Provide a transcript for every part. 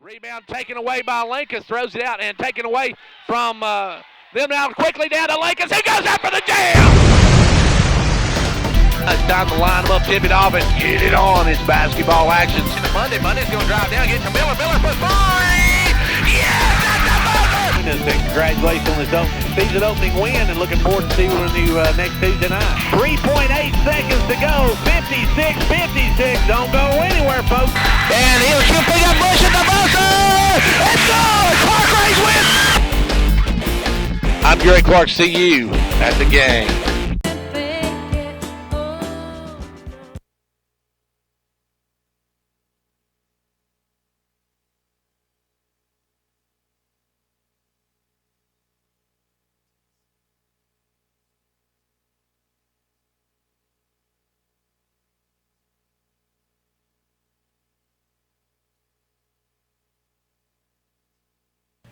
Rebound taken away by Lincoln, throws it out and taken away from them now quickly down to Lincoln. He goes after the jam! It's time to line them up, tip it off, and get it on. It's basketball action. Monday's going to drive down, get to Miller. Miller for three! Yes, that's the buzzer! Congratulations on this season opening win, and looking forward to seeing you next Tuesday night. 3.8 seconds to go. 56. Don't go anywhere, folks. And he'll shoot pick up Bush at the buzzer. It's good. Clarkrange wins. I'm Gary Clark. See you at the game.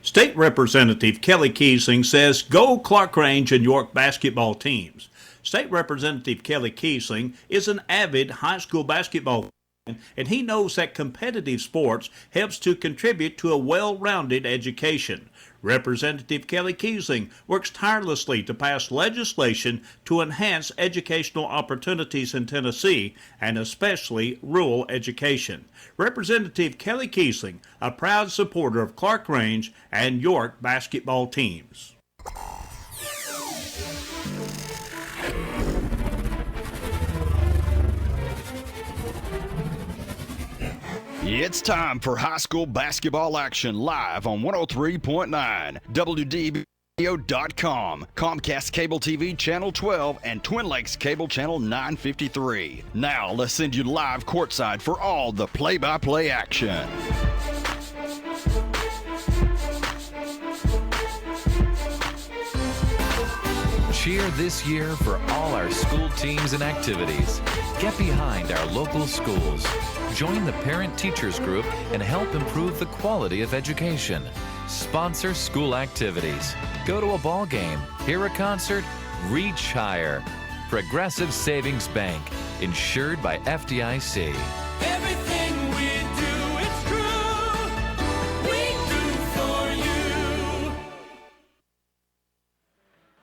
State Representative Kelly Kiesling says, "Go Clarkrange and York basketball teams." State Representative Kelly Kiesling is an avid high school basketball fan, and he knows that competitive sports helps to contribute to a well-rounded education. Representative Kelly Kiesling works tirelessly to pass legislation to enhance educational opportunities in Tennessee, and especially rural education. Representative Kelly Kiesling, a proud supporter of Clarkrange and York basketball teams. It's time for high school basketball action live on 103.9 WDBO.com, Comcast Cable TV Channel 12, and Twin Lakes Cable Channel 953. Now let's send you live courtside for all the play-by-play action. Cheer this year for all our school teams and activities. Get behind our local schools. Join the parent-teachers group and help improve the quality of education. Sponsor school activities. Go to a ball game, hear a concert, reach higher. Progressive Savings Bank, insured by FDIC. Everything we do, it's true. We do for you.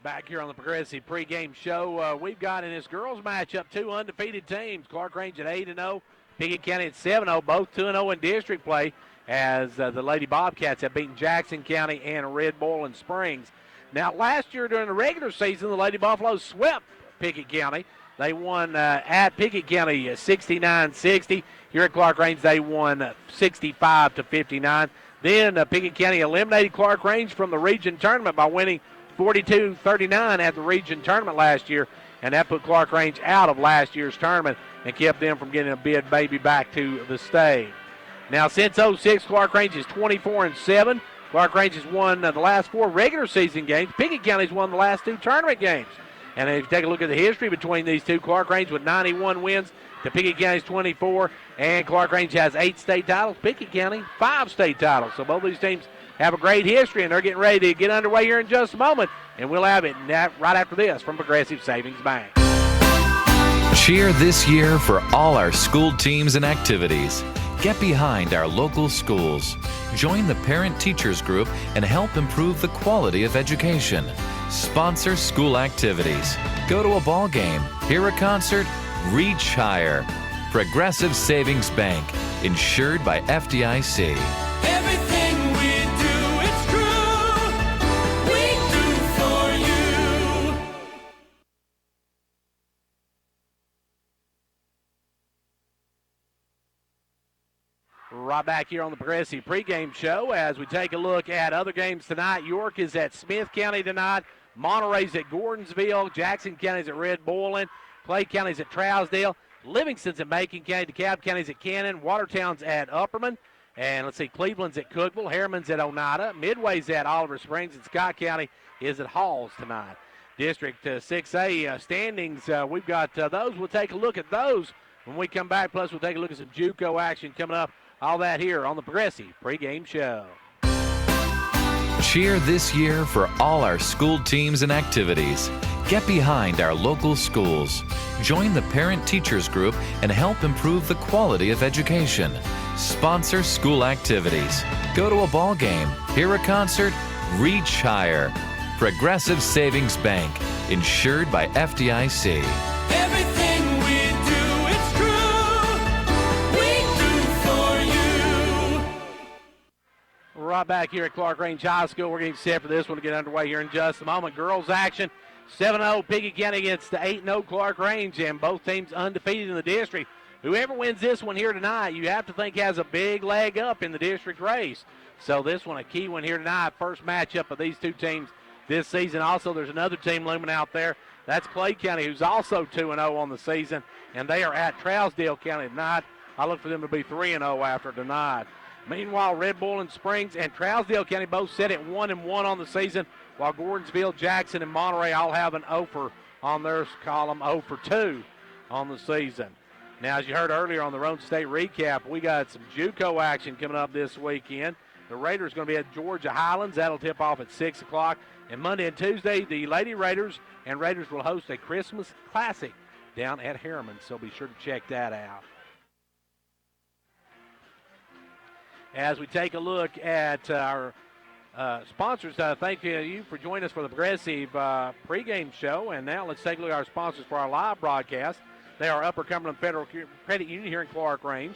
Back here on the Progressive pregame show, we've got in this girls matchup two undefeated teams. Clarkrange at 8-0, Pickett County at 7-0, both 2-0 in district play, as the Lady Bobcats have beaten Jackson County and Red Boiling Springs. Now, last year during the regular season, the Lady Buffaloes swept Pickett County. They won at Pickett County 69-60. Here at Clarkrange, they won 65-59. Then Pickett County eliminated Clarkrange from the region tournament by winning 42-39 at the region tournament last year, and that put Clarkrange out of last year's tournament and kept them from getting a bid maybe back to the state. Now, since 06, Clarkrange is 24-7. Clarkrange has won the last 4 regular season games. Pickett County's won the last 2 tournament games. And if you take a look at the history between these two, Clarkrange with 91 wins to Pickett County's 24, and Clarkrange has 8 state titles. Pickett County, 5 state titles. So both these teams have a great history, and they're getting ready to get underway here in just a moment. And we'll have it right after this from Progressive Savings Bank. Cheer this year for all our school teams and activities. Get behind our local schools. Join the parent-teachers group and help improve the quality of education. Sponsor school activities. Go to a ball game, hear a concert, reach higher. Progressive Savings Bank, insured by FDIC. Everything we do, it's true. We do for you. Right back here on the Progressive pregame show as we take a look at other games tonight. York is at Smith County tonight. Monterey's at Gordonsville. Jackson County's at Red Boiling. Clay County's at Trousdale. Livingston's at Macon County. DeKalb County's at Cannon. Watertown's at Upperman. And let's see, Cleveland's at Cookeville. Harriman's at Oneida. Midway's at Oliver Springs. And Scott County is at Halls tonight. District 6A standings, we've got those. We'll take a look at those when we come back. Plus, we'll take a look at some JUCO action coming up. All that here on the Progressive pregame show. Cheer this year for all our school teams and activities. Get behind our local schools. Join the parent-teachers group and help improve the quality of education. Sponsor school activities. Go to a ball game, hear a concert, reach higher. Progressive Savings Bank, insured by FDIC. Everything we do, it's true. We do for you. We're right back here at Clarkrange High School. We're getting set for this one to get underway here in just a moment. Girls action, 7-0 Pickett County against the 8-0 Clarkrange, and both teams undefeated in the district. Whoever wins this one here tonight, you have to think has a big leg up in the district race. So this one, a key one here tonight. First matchup of these two teams this season. Also, there's another team looming out there. That's Clay County, who's also 2-0 on the season, and they are at Trousdale County tonight. I look for them to be 3-0 after tonight. Meanwhile, Red Bull and Springs and Trousdale County both set at 1-1 on the season, while Gordonsville, Jackson, and Monterey all have an 0 on their column, 0-2 on the season. Now, as you heard earlier on the Roan State recap, we got some JUCO action coming up this weekend. The Raiders are going to be at Georgia Highlands. That'll tip off at 6 o'clock. And Monday and Tuesday, the Lady Raiders and Raiders will host a Christmas Classic down at Harriman, so be sure to check that out. As we take a look at our sponsors, thank you for joining us for the Progressive pregame show. And now let's take a look at our sponsors for our live broadcast. They are Upper Cumberland Federal Credit Union here in Clarkrange,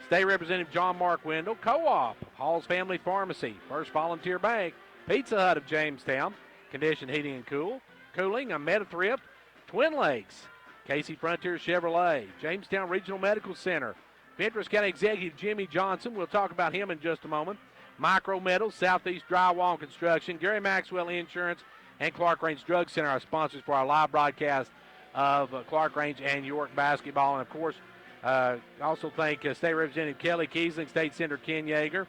State Representative John Mark Wendell, Co-op, Hall's Family Pharmacy, First Volunteer Bank, Pizza Hut of Jamestown, Condition Heating and Cooling, a MetaThrift, Twin Lakes, Casey Frontier Chevrolet, Jamestown Regional Medical Center, Fentress County Executive Jimmy Johnson, we'll talk about him in just a moment, Micro Metals, Southeast Drywall and Construction, Gary Maxwell Insurance, and Clarkrange Drug Center, our sponsors for our live broadcast of Clarkrange and York basketball. And, of course, also thank State Representative Kelly Kiesling, State Senator Ken Yeager.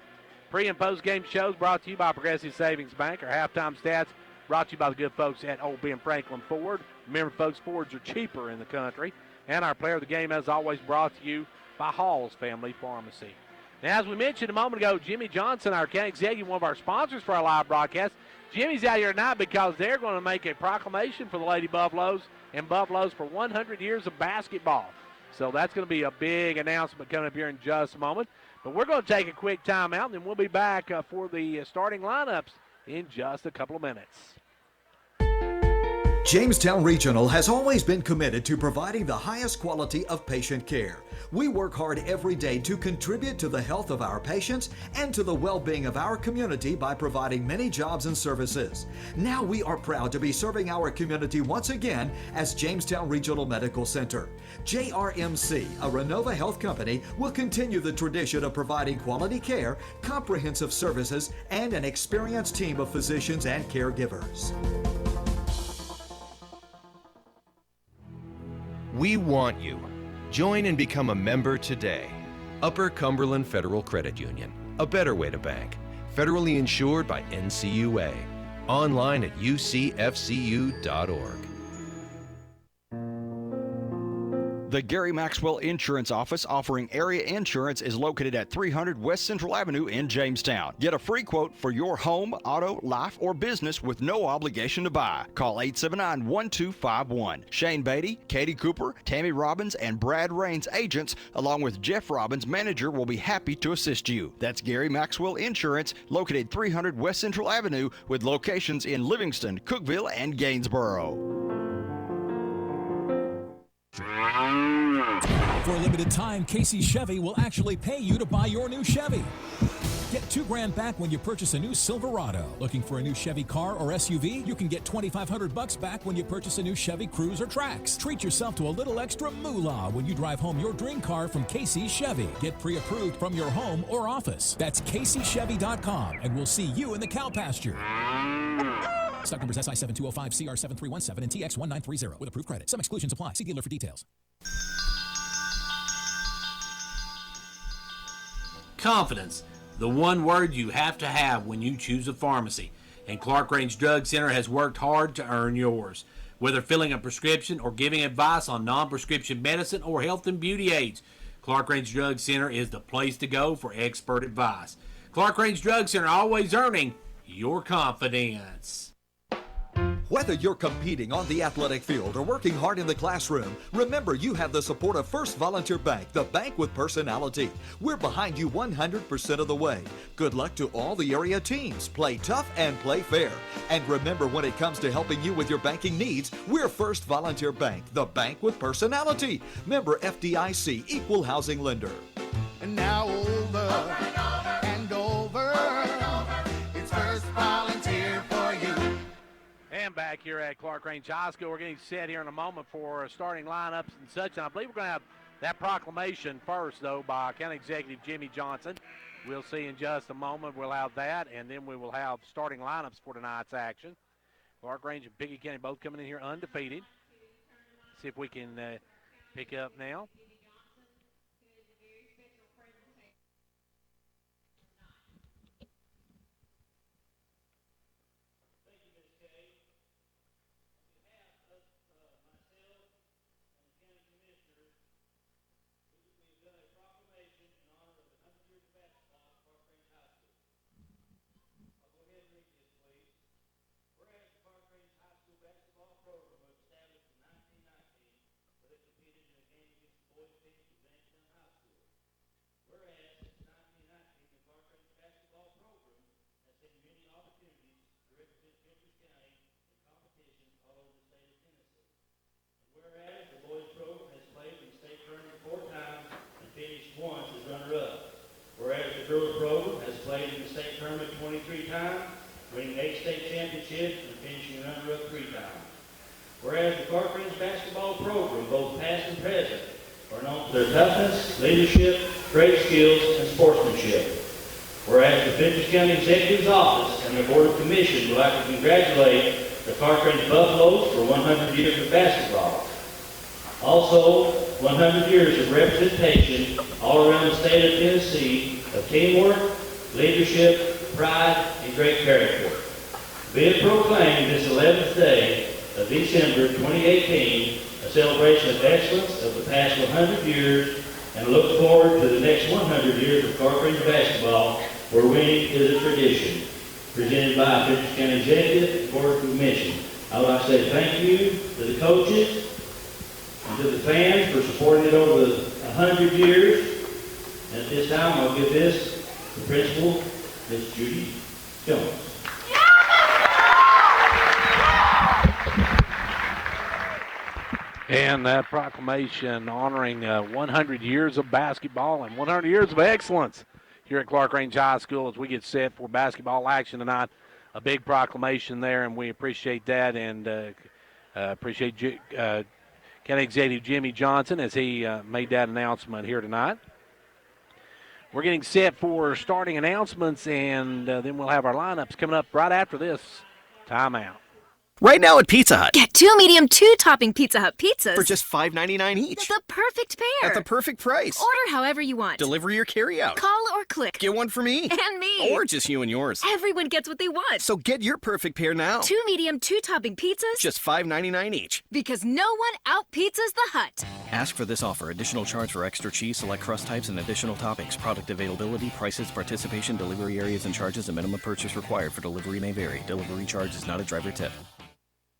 Pre- and post-game shows brought to you by Progressive Savings Bank. Our halftime stats brought to you by the good folks at Old Ben Franklin Ford. Remember, folks, Fords are cheaper in the country. And our player of the game, as always, brought to you by Hall's Family Pharmacy. Now, as we mentioned a moment ago, Jimmy Johnson, our county executive, one of our sponsors for our live broadcast. Jimmy's out here tonight because they're going to make a proclamation for the Lady Buffaloes and Buffaloes for 100 years of basketball. So that's going to be a big announcement coming up here in just a moment. But we're going to take a quick timeout, and then we'll be back for the starting lineups in just a couple of minutes. Jamestown Regional has always been committed to providing the highest quality of patient care. We work hard every day to contribute to the health of our patients and to the well-being of our community by providing many jobs and services. Now we are proud to be serving our community once again as Jamestown Regional Medical Center. JRMC, a Renova Health company, will continue the tradition of providing quality care, comprehensive services, and an experienced team of physicians and caregivers. We want you. Join and become a member today. Upper Cumberland Federal Credit Union, a better way to bank. Federally insured by NCUA. Online at ucfcu.org. The Gary Maxwell Insurance Office offering area insurance is located at 300 West Central Avenue in Jamestown. Get a free quote for your home, auto, life, or business with no obligation to buy. Call 879-1251. Shane Beatty, Katie Cooper, Tammy Robbins, and Brad Rains agents, along with Jeff Robbins, manager, will be happy to assist you. That's Gary Maxwell Insurance, located 300 West Central Avenue with locations in Livingston, Cookeville, and Gainsboro. For a limited time, Casey Chevy will actually pay you to buy your new Chevy. Get $2,000 back when you purchase a new Silverado. Looking for a new Chevy car or SUV? You can get $2,500 back when you purchase a new Chevy Cruze or Trax. Treat yourself to a little extra moolah when you drive home your dream car from Casey Chevy. Get pre-approved from your home or office. That's CaseyChevy.com, and we'll see you in the cow pasture. Stock numbers SI7205, CR7317, and TX1930 with approved credit. Some exclusions apply. See dealer for details. Confidence, the one word you have to have when you choose a pharmacy. And Clarkrange Drug Center has worked hard to earn yours. Whether filling a prescription or giving advice on non-prescription medicine or health and beauty aids, Clarkrange Drug Center is the place to go for expert advice. Clarkrange Drug Center, always earning your confidence. Whether you're competing on the athletic field or working hard in the classroom, remember you have the support of First Volunteer Bank, the bank with personality. We're behind you 100% of the way. Good luck to all the area teams. Play tough and play fair. And remember, when it comes to helping you with your banking needs, we're First Volunteer Bank, the bank with personality. Member FDIC, Equal Housing Lender. And now over and over, it's First Volunteer for you. And back here at Clarkrange High School, we're getting set here in a moment for starting lineups and such. And I believe we're going to have that proclamation first, though, by County Executive Jimmy Johnson. We'll see in just a moment. We'll have that, and then we will have starting lineups for tonight's action. Clarkrange and Pickett County both coming in here undefeated. See if we can pick up now. Girls program has played in the state tournament 23 times, winning 8 state championships and finishing runner-up 3 times. Whereas the Clarkrange Basketball program, both past and present, are known for their toughness, leadership, great skills, and sportsmanship. Whereas the Fentress County Executive's Office and the Board of Commission would like to congratulate the Clarkrange Buffaloes for 100 years of basketball. Also, 100 years of representation all around the state of Tennessee of teamwork, leadership, pride, and great character. Be it proclaimed this 11th day of December 2018 a celebration of excellence of the past 100 years, and look forward to the next 100 years of Clarkrange basketball, where winning is a tradition. Presented by Fentress County Executive and Board of Commission. I would like to say thank you to the coaches and to the fans for supporting it over 100 years. And at this time, I'll give this to the principal, Ms. Judy Jones. And that proclamation honoring 100 years of basketball and 100 years of excellence here at Clarkrange High School as we get set for basketball action tonight. A big proclamation there, and we appreciate that, and appreciate County Executive Jimmy Johnson as he made that announcement here tonight. We're getting set for starting announcements, and then we'll have our lineups coming up right after this timeout. Right now at Pizza Hut. Get 2 medium 2-topping Pizza Hut pizzas for just $5.99 each. The perfect pair. At the perfect price. Order however you want. Delivery or carry out. Call or click. Get one for me. And me. Or just you and yours. Everyone gets what they want. So get your perfect pair now. 2 medium 2-topping pizzas. Just $5.99 each. Because no one out-pizzas the Hut. Ask for this offer. Additional charge for extra cheese, select crust types, and additional toppings. Product availability, prices, participation, delivery areas, and charges. A minimum purchase required for delivery may vary. Delivery charge is not a driver tip.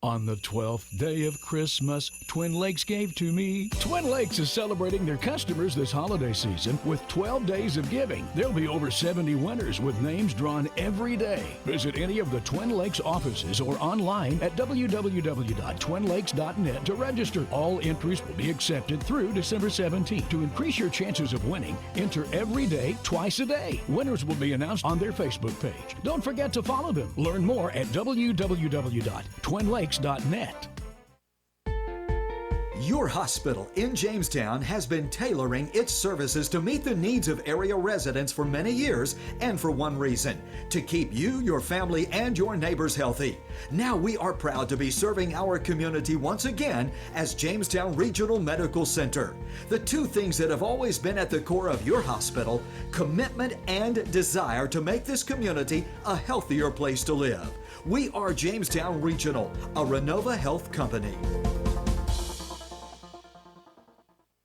On the 12th day of Christmas, Twin Lakes gave to me. Twin Lakes is celebrating their customers this holiday season with 12 days of giving. There'll be over 70 winners with names drawn every day. Visit any of the Twin Lakes offices or online at www.twinlakes.net to register. All entries will be accepted through December 17th. To increase your chances of winning, enter every day, twice a day. Winners will be announced on their Facebook page. Don't forget to follow them. Learn more at www.twinlakes.net. Your hospital in Jamestown has been tailoring its services to meet the needs of area residents for many years, and for one reason: to keep you, your family, and your neighbors healthy. Now we are proud to be serving our community once again as Jamestown Regional Medical Center. The two things that have always been at the core of your hospital: commitment and desire to make this community a healthier place to live. We are Jamestown Regional, a Renova Health company.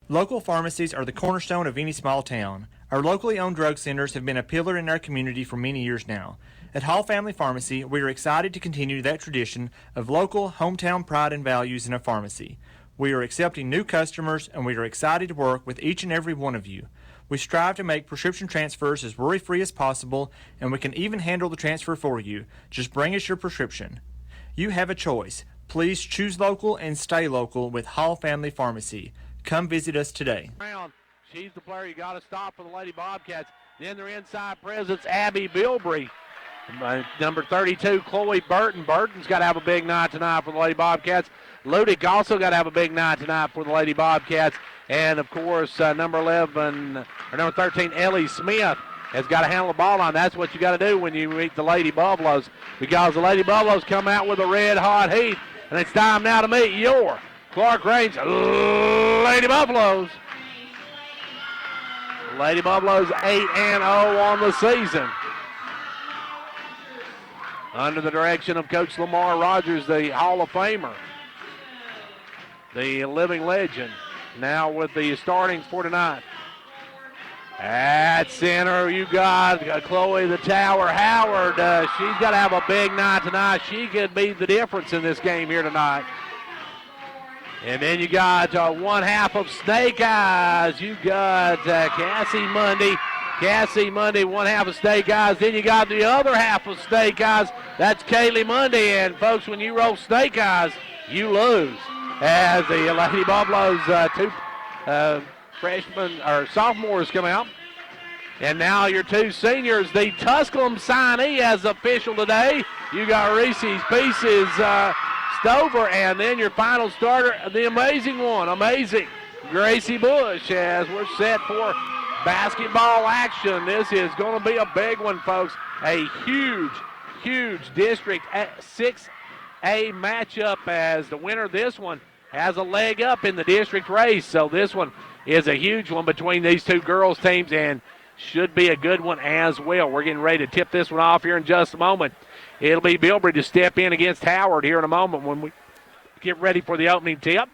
Local pharmacies are the cornerstone of any small town. Our locally owned drug centers have been a pillar in our community for many years now. At Hall Family Pharmacy, we are excited to continue that tradition of local, hometown pride and values in a pharmacy. We are accepting new customers, and we are excited to work with each and every one of you. We strive to make prescription transfers as worry-free as possible, and we can even handle the transfer for you. Just bring us your prescription. You have a choice. Please choose local and stay local with Hall Family Pharmacy. Come visit us today. She's the player you got to stop for the Lady Bobcats. Then their inside presence, Abby Bilbrey. Number 32, Chloe Burton. Burton's got to have a big night tonight for the Lady Bobcats. Ludick also got to have a big night tonight for the Lady Bobcats. And, of course, number 13, Ellie Smith has got to handle the ball on. That's what you got to do when you meet the Lady Buffaloes, because the Lady Buffaloes come out with a red-hot heat. And it's time now to meet your Clarkrange Lady Buffaloes. Lady Buffaloes 8-0 on the season. Under the direction of Coach Lamar Rogers, the Hall of Famer, the living legend. Now with the startings for tonight. At center, you got Chloe the Tower Howard. She's got to have a big night tonight. She could be the difference in this game here tonight. And then you got one half of Snake Eyes. You got Cassie Mundy. Cassie Mundy, one half of Snake Eyes. Then you got the other half of Snake Eyes. That's Kaylee Mundy. And, folks, when you roll Snake Eyes, you lose. As the Lady Buffaloes, two freshmen or sophomores come out. And now your two seniors, the Tusculum signee as official today. You got Reese's Pieces, Stover, and then your final starter, the amazing one, Gracie Bush, as we're set for basketball action. This is going to be a big one, folks. A huge District 6A matchup, as the winner of this one has a leg up in the district race. So this one is a huge one between these two girls' teams and should be a good one as well. We're getting ready to tip this one off here in just a moment. It'll be Bilbrey to step in against Howard here in a moment when we get ready for the opening tip.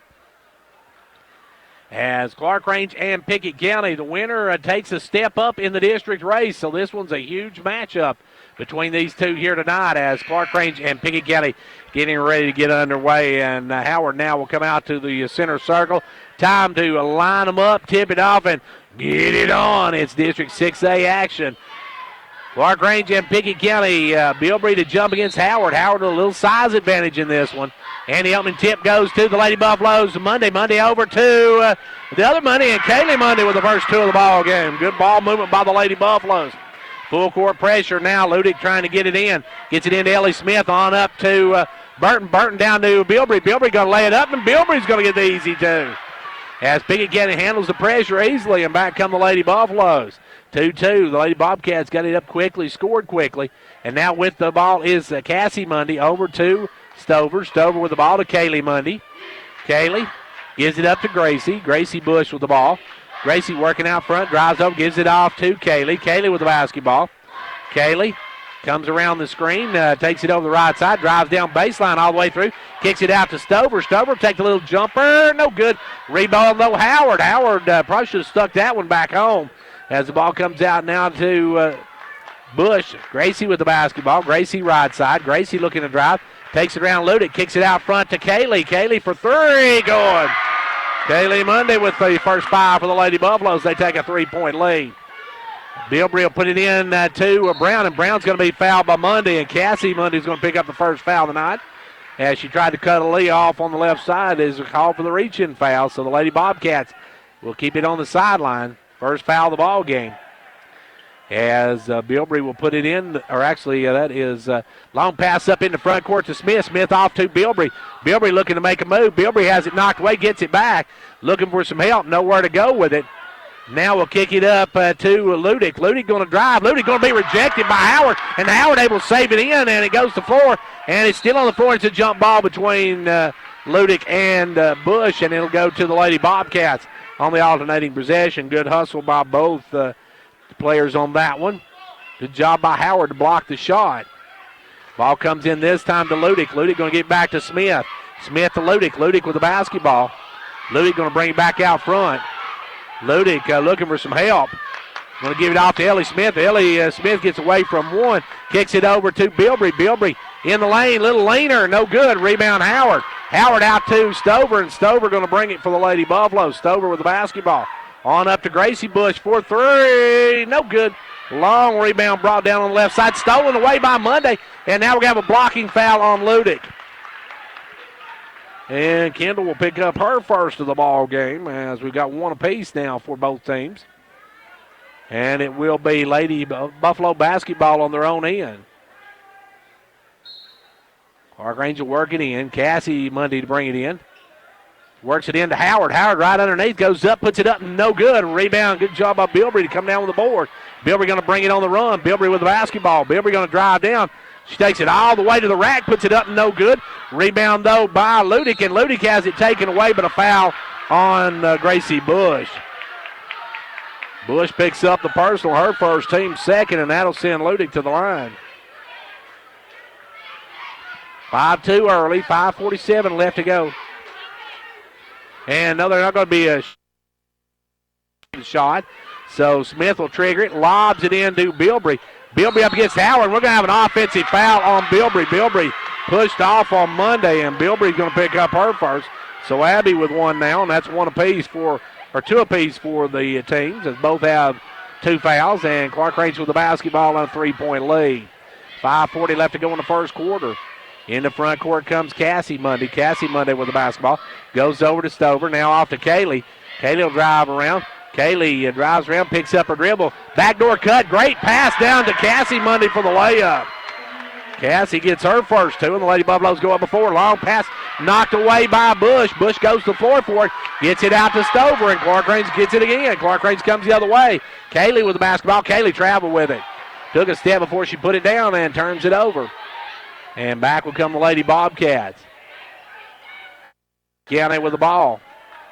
As Clarkrange and Pickett County, the winner takes a step up in the district race. So this one's a huge matchup between these two here tonight, as Clarkrange and Pickett County getting ready to get underway. And Howard now will come out to the center circle. Time to line them up, tip it off, and get it on. It's District 6A action. Clarkrange and Pickett County, Bilbrey to jump against Howard. Howard with a little size advantage in this one. And the opening tip goes to the Lady Buffaloes. Monday over to the other Monday, and Kaylee Monday with the first two of the ball game. Good ball movement by the Lady Buffaloes. Full court pressure now. Ludick trying to get it in. Gets it into Ellie Smith, on up to Burton. Burton down to Bilbrey. Bilbrey going to lay it up, and Bilbrey's going to get the easy two. As Pickett County handles the pressure easily, and back come the Lady Buffaloes. 2-2. The Lady Bobcats got it up quickly, scored quickly. And now with the ball is Cassie Mundy over to Stover. Stover with the ball to Kaylee Mundy. Kaylee gives it up to Gracie. Gracie Bush with the ball. Gracie working out front, drives over, gives it off to Kaylee. Kaylee with the basketball. Kaylee comes around the screen, takes it over the right side, drives down baseline all the way through, kicks it out to Stover. Stover takes a little jumper, no good. Rebound though, Howard. Howard probably should have stuck that one back home. As the ball comes out now to Bush. Gracie with the basketball. Gracie right side. Gracie looking to drive. Takes it around Ludick. Kicks it out front to Kaylee. Kaylee for three. Going. Kaylee Monday with the first five for the Lady Buffaloes. They take a 3-point lead. Bilbrey will put it in to Brown, and Brown's going to be fouled by Monday, and Cassie Monday's going to pick up the first foul of the night. As she tried to cut Lee off on the left side, is a call for the reach-in foul, so the Lady Bobcats will keep it on the sideline. First foul of the ball game. As Bilbrey will put it in, or actually that is long pass up in the front court to Smith. Smith off to Bilbrey. Bilbrey looking to make a move. Bilbrey has it knocked away, gets it back, looking for some help, nowhere to go with it. Now we'll kick it up to Ludick. Ludick going to drive. Ludick going to be rejected by Howard, and Howard able to save it in, and it goes to the floor, and it's still on the floor. It's a jump ball between Ludick and Bush, and it'll go to the Lady Bobcats on the alternating possession. Good hustle by both players on that one. Good job by Howard to block the shot. Ball comes in this time to Ludick. Ludick going to get back to Smith. Smith to Ludick. Ludick with the basketball. Ludick going to bring it back out front. Ludick looking for some help. Going to give it off to Ellie Smith. Ellie Smith gets away from one, kicks it over to Bilbrey. Bilbrey in the lane, little leaner, no good. Rebound Howard. Howard out to Stover, and Stover going to bring it for the Lady Buffalo. Stover with the basketball. On up to Gracie Bush for three, no good. Long rebound brought down on the left side, stolen away by Monday, and now we're going to have a blocking foul on Ludick. And Kendall will pick up her first of the ball game as we've got one apiece now for both teams. And it will be Lady Buffalo basketball on their own end. Clarkrange will work it in. Cassie Monday to bring it in. Works it into Howard. Howard right underneath, goes up, puts it up, no good. Rebound, good job by Bilbrey to come down with the board. Bilbrey going to bring it on the run. Bilbrey with the basketball. Bilbrey going to drive down. She takes it all the way to the rack, puts it up, no good. Rebound, though, by Ludick, and Ludick has it taken away, but a foul on Gracie Bush. Bush picks up the personal, her first, team second, and that'll send Ludick to the line. 5-2 early, 5:47 left to go. And no, they're not going to be a shot. So Smith will trigger it, lobs it into Bilbrey. Bilbrey up against Howard. We're going to have an offensive foul on Bilbrey. Bilbrey pushed off on Monday, and Bilbrey's going to pick up her first. So Abby with one now, and that's two apiece for the teams, as both have two fouls, and Clarkrange with the basketball on a 3-point lead. 5:40 left to go in the first quarter. In the front court comes Cassie Monday. Cassie Monday with the basketball. Goes over to Stover. Now off to Kaylee. Kaylee will drive around. Kaylee drives around, picks up her dribble. Backdoor cut. Great pass down to Cassie Monday for the layup. Cassie gets her first two, and the Lady Buffaloes go up before. Long pass knocked away by Bush. Bush goes to the floor for it. Gets it out to Stover, and Clarkrange gets it again. Clarkrange comes the other way. Kaylee with the basketball. Kaylee traveled with it. Took a step before she put it down and turns it over. And back will come the Lady Bobcats. County with the ball.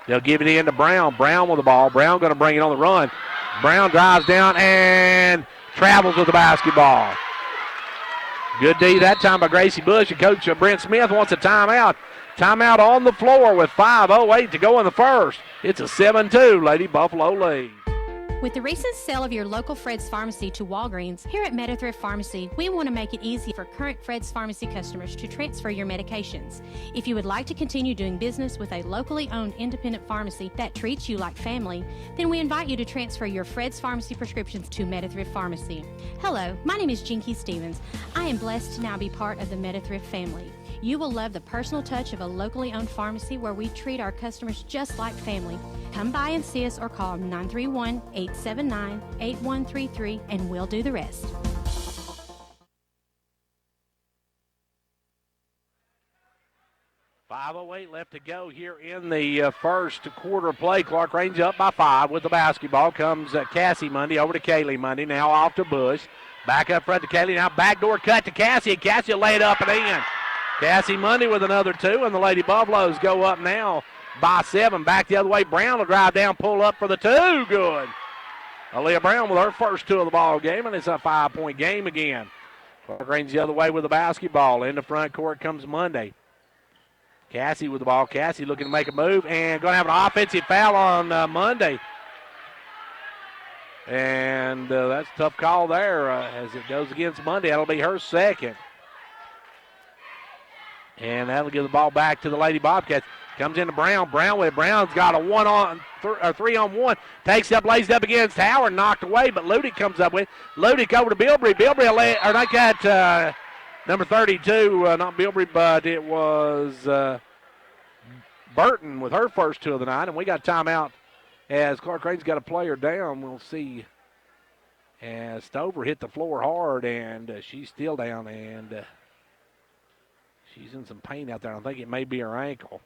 They'll give it in to Brown. Brown with the ball. Brown going to bring it on the run. Brown drives down and travels with the basketball. Good D that time by Gracie Bush. And Coach Brent Smith wants a timeout. Timeout on the floor with 5:08 to go in the first. It's a 7-2 Lady Buffalo lead. With the recent sale of your local Fred's Pharmacy to Walgreens, here at MetaThrift Pharmacy, we want to make it easy for current Fred's Pharmacy customers to transfer your medications. If you would like to continue doing business with a locally owned independent pharmacy that treats you like family, then we invite you to transfer your Fred's Pharmacy prescriptions to MetaThrift Pharmacy. Hello, my name is Jinky Stevens. I am blessed to now be part of the MetaThrift family. You will love the personal touch of a locally owned pharmacy where we treat our customers just like family. Come by and see us or call 931-879-8133 and we'll do the rest. .508 left to go here in the first quarter of play. Clarkrange up by 5 with the basketball. Comes Cassie Monday over to Kaylee Monday. Now off to Bush. Back up front to Kaylee. Now backdoor cut to Cassie. And Cassie will lay it up and in. Cassie Monday with another two, and the Lady Buffaloes go up now by 7. Back the other way. Brown will drive down, pull up for the two. Good. Aaliyah Brown with her first two of the ball game, and it's a 5-point game again. Clarkrange the other way with the basketball. In the front court comes Monday. Cassie with the ball. Cassie looking to make a move, and going to have an offensive foul on Monday. And that's a tough call there as it goes against Monday. That'll be her second. And that'll give the ball back to the Lady Bobcats. Comes into Brown. Brown with it. Brown's got a 3-on-1. Takes up, lays it up against Howard. Knocked away, but Ludick comes up with it. Ludick over to Bilbrey. Bilbrey, or not got number 32, not Bilbrey, but it was Burton with her first two of the night. And we got timeout as Clarkrange's got a player down. We'll see as Stover hit the floor hard, and she's still down, and she's in some pain out there. I think it may be her ankle.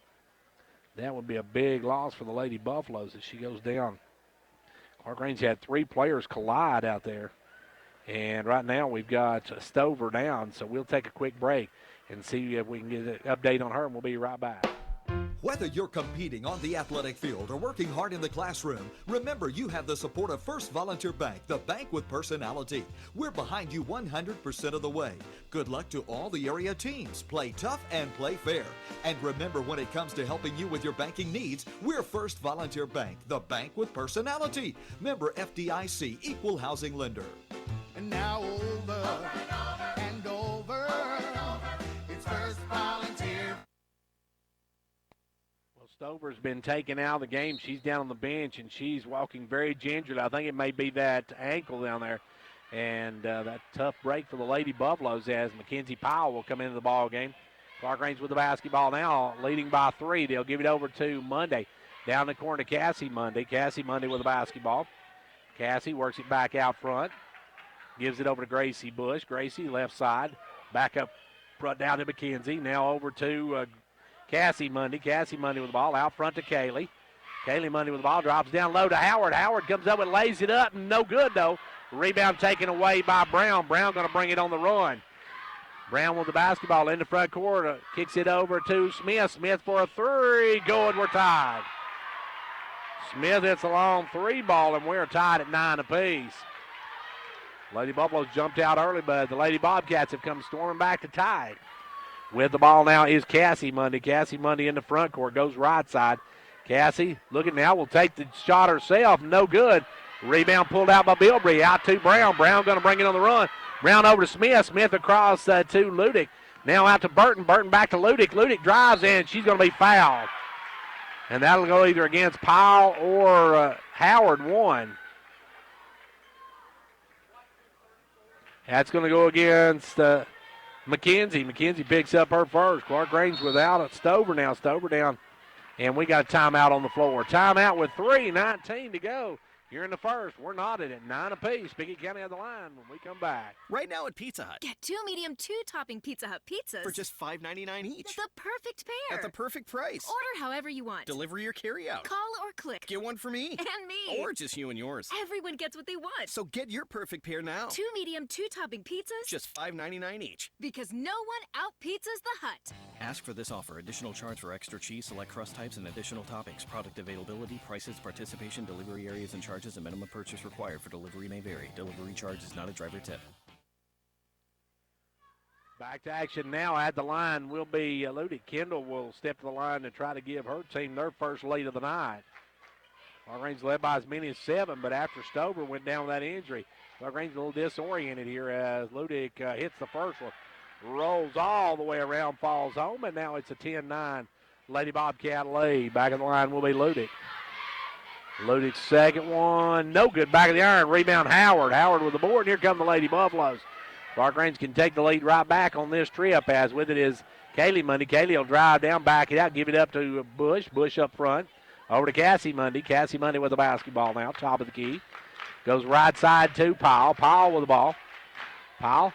That would be a big loss for the Lady Buffaloes as she goes down. Clarkrange had 3 players collide out there. And right now we've got Stover down, so we'll take a quick break and see if we can get an update on her, and we'll be right back. Whether you're competing on the athletic field or working hard in the classroom, remember you have the support of First Volunteer Bank, the bank with personality. We're behind you 100% of the way. Good luck to all the area teams. Play tough and play fair. And remember, when it comes to helping you with your banking needs, we're First Volunteer Bank, the bank with personality. Member FDIC, equal housing lender. And now over and over, it's First Volunteer. Stover's been taken out of the game. She's down on the bench, and she's walking very gingerly. I think it may be that ankle down there. And that tough break for the Lady Buffaloes as Mackenzie Powell will come into the ball game. Clarkrange with the basketball now, leading by 3. They'll give it over to Monday. Down the corner to Cassie Monday. Cassie Monday with the basketball. Cassie works it back out front. Gives it over to Gracie Bush. Gracie left side. Back up front down to Mackenzie. Now over to Cassie Monday. Cassie Monday with the ball out front to Kaylee. Kaylee Monday with the ball drops down low to Howard. Howard comes up and lays it up. No good, though. Rebound taken away by Brown. Brown going to bring it on the run. Brown with the basketball in the front court. Kicks it over to Smith. Smith for a 3. Good. We're tied. Smith hits a long 3 ball, and we're tied at 9 apiece. Lady Buffaloes jumped out early, but the Lady Bobcats have come storming back to tie. With the ball now is Cassie Monday. Cassie Monday in the front court. Goes right side. Cassie looking now. Will take the shot herself. No good. Rebound pulled out by Bilbrey. Out to Brown. Brown going to bring it on the run. Brown over to Smith. Smith across to Ludick. Now out to Burton. Burton back to Ludick. Ludick drives in. She's going to be fouled. And that'll go either against Powell or Howard 1. That's going to go against McKenzie. McKenzie picks up her first. Clarkrange without it. Stover now. Stover down. And we got a timeout on the floor. Timeout with 3:19 to go. Here in the first. We're knotted at 9 apiece. Pickett County on the line when we come back. Right now at Pizza Hut. Get 2 medium 2-topping Pizza Hut pizzas. For just $5.99 each. The perfect pair. At the perfect price. Order however you want. Delivery or carry out. Call or click. Get one for me. And me. Or just you and yours. Everyone gets what they want. So get your perfect pair now. 2 medium 2-topping pizzas. Just $5.99 each. Because no one out-pizzas the Hut. Ask for this offer. Additional charge for extra cheese, select crust types, and additional toppings. Product availability, prices, participation, delivery areas, and charges, and minimum purchase required for delivery may vary. Delivery charge is not a driver tip. Back to action now at the line will be Ludick. Kendall will step to the line to try to give her team their first lead of the night. Clarkrange led by as many as 7, but after Stover went down with that injury, Clarkrange a little disoriented here as Ludick hits the first one. Rolls all the way around, falls home, and now it's a 10-9 Lady Bobcat lead. Back of the line will be Ludick. Ludick's second one, no good. Back of the iron, rebound Howard. Howard with the board, and here come the Lady Buffaloes. Clarkrange can take the lead right back on this trip, as with it is Kaylee Monday. Kaylee will drive down, back it out, give it up to Bush. Bush up front. Over to Cassie Monday. Cassie Monday with the basketball now, top of the key. Goes right side to Powell. Powell with the ball. Powell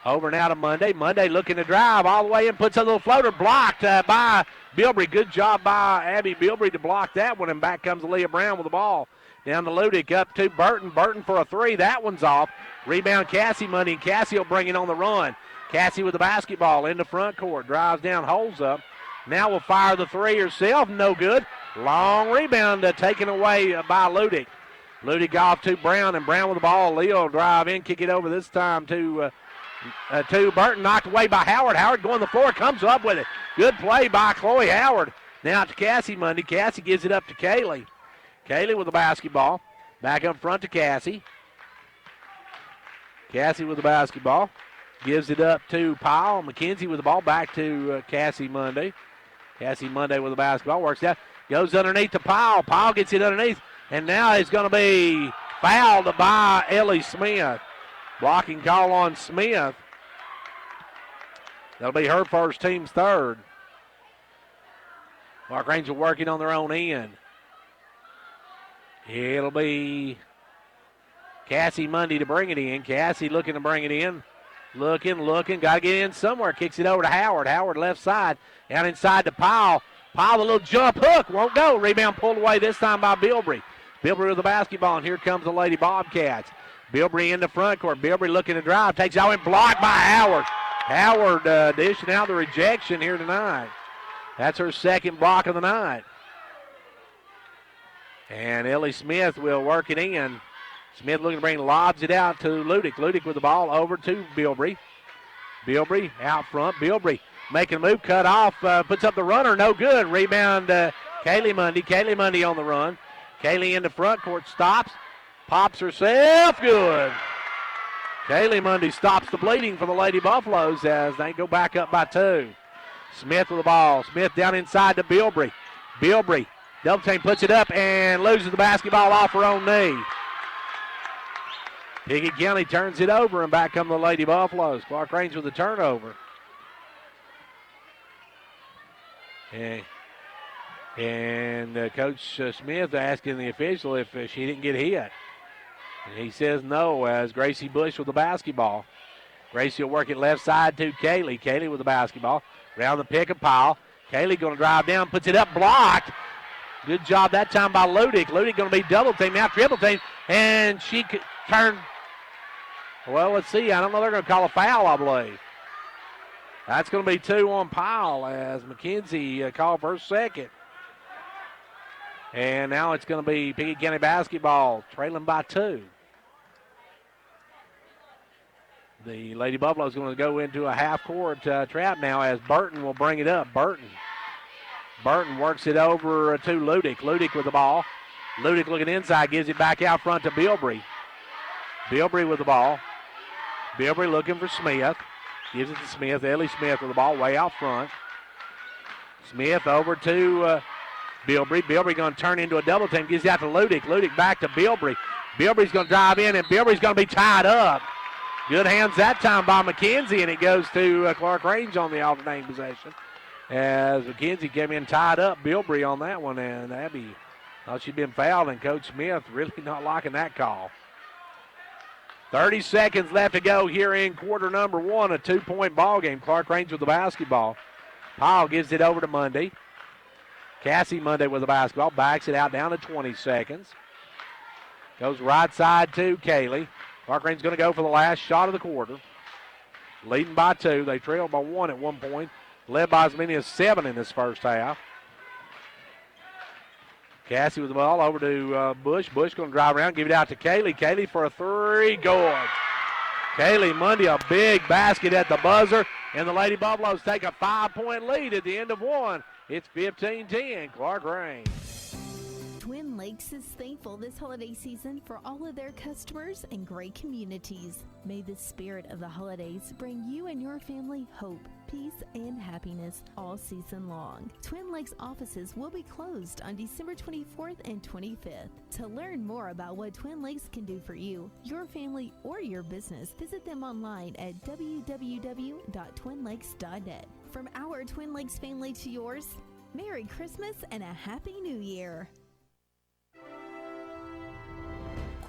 over now to Monday. Monday looking to drive all the way in, puts a little floater, blocked by Bilbrey. Good job by Abby Bilbrey to block that one, and back comes Leah Brown with the ball. Down to Ludick, up to Burton. Burton for a 3. That one's off. Rebound Cassie Monday, and Cassie will bring it on the run. Cassie with the basketball in the front court. Drives down, holds up. Now will fire the 3 herself. No good. Long rebound taken away by Ludick. Ludick off to Brown, and Brown with the ball. Leo will drive in, kick it over this time to Burton. Knocked away by Howard. Howard going to the floor, comes up with it. Good play by Chloe Howard. Now to Cassie Monday. Cassie gives it up to Kaylee. Kaylee with the basketball. Back up front to Cassie. Cassie with the basketball. Gives it up to Powell. McKenzie with the ball. Back to Cassie Monday. Cassie Monday with the basketball. Works out. Goes underneath to Powell. Powell gets it underneath. And now it's going to be fouled by Ellie Smith. Blocking call on Smith. That'll be her first, team's third. Clarkrange are working on their own end. It'll be Cassie Monday to bring it in. Cassie looking to bring it in. Looking. Got to get in somewhere. Kicks it over to Howard. Howard left side. Out inside to Powell. Powell, a little jump hook. Won't go. Rebound pulled away this time by Bilbrey. Bilbrey with the basketball, and here comes the Lady Bobcats. Bilbrey in the front court. Bilbrey looking to drive. Takes out and blocked by Howard. Howard dishing out the rejection here tonight. That's her second block of the night. And Ellie Smith will work it in. Smith looking to lobs it out to Ludick. Ludick with the ball over to Bilbrey. Bilbrey out front. Bilbrey making a move, cut off, puts up the runner, no good. Rebound, Kaylee Mundy. Kaylee Mundy on the run. Kaylee into front court, stops, pops herself, good. Kaylee Mundy stops the bleeding for the Lady Buffaloes as they go back up by 2. Smith with the ball. Smith down inside to Bilbrey. Bilbrey, double team, puts it up and loses the basketball off her own knee. Pickett County turns it over, and back come the Lady Buffaloes. Clarkrange with the turnover. And Coach Smith asking the official if she didn't get hit. And he says no as Gracie Bush with the basketball. Gracie will work it left side to Kaylee. Kaylee with the basketball. Around the pick and pile. Kaylee going to drive down, puts it up, blocked. Good job that time by Ludick. Ludick going to be double team, now triple team. And she turned. Well, let's see. I don't know. They're going to call a foul, I believe. That's going to be 2 on Powell as McKenzie called for her second. And now it's going to be Pickett County basketball trailing by 2. The Lady Buffalo is going to go into a half-court trap now as Burton will bring it up. Burton works it over to Ludick. Ludick with the ball. Ludick looking inside, gives it back out front to Bilbrey. Bilbrey with the ball. Bilbrey looking for Smith. Gives it to Smith. Ellie Smith with the ball way out front. Smith over to Bilbrey. Bilbrey going to turn into a double team. Gives it out to Ludick. Ludick back to Bilbrey. Bilbrey's going to drive in, and Bilbrey's going to be tied up. Good hands that time by McKenzie, and it goes to Clarkrange on the alternating possession. As McKenzie came in tied up Bilbrey on that one, and Abby thought she'd been fouled, and Coach Smith really not liking that call. 30 seconds left to go here in quarter number 1, a 2-point ball game. Clarkrange with the basketball. Powell gives it over to Mundy. Cassie Mundy with the basketball, backs it out down to 20 seconds. Goes right side to Kaylee. Clarkrange's going to go for the last shot of the quarter. Leading by 2. They trailed by 1 at one point. Led by as many as 7 in this first half. Cassie with the ball over to Bush. Bush going to drive around, give it out to Kaylee. Kaylee for a 3, good. Kaylee Mundy, a big basket at the buzzer, and the Lady Buffaloes take a 5-point lead at the end of 1. It's 15-10, Clarkrange. Twin Lakes is thankful this holiday season for all of their customers and great communities. May the spirit of the holidays bring you and your family hope, peace, and happiness all season long. Twin Lakes offices will be closed on December 24th and 25th. To learn more about what Twin Lakes can do for you, your family, or your business, visit them online at www.twinlakes.net. From our Twin Lakes family to yours, Merry Christmas and a Happy New Year.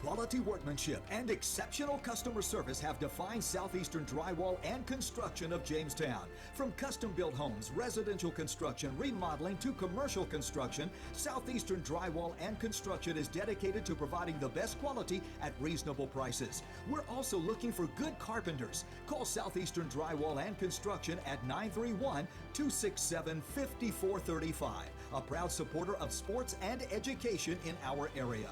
Quality workmanship and exceptional customer service have defined Southeastern Drywall and Construction of Jamestown. From custom-built homes, residential construction, remodeling to commercial construction, Southeastern Drywall and Construction is dedicated to providing the best quality at reasonable prices. We're also looking for good carpenters. Call Southeastern Drywall and Construction at 931-267-5435. A proud supporter of sports and education in our area.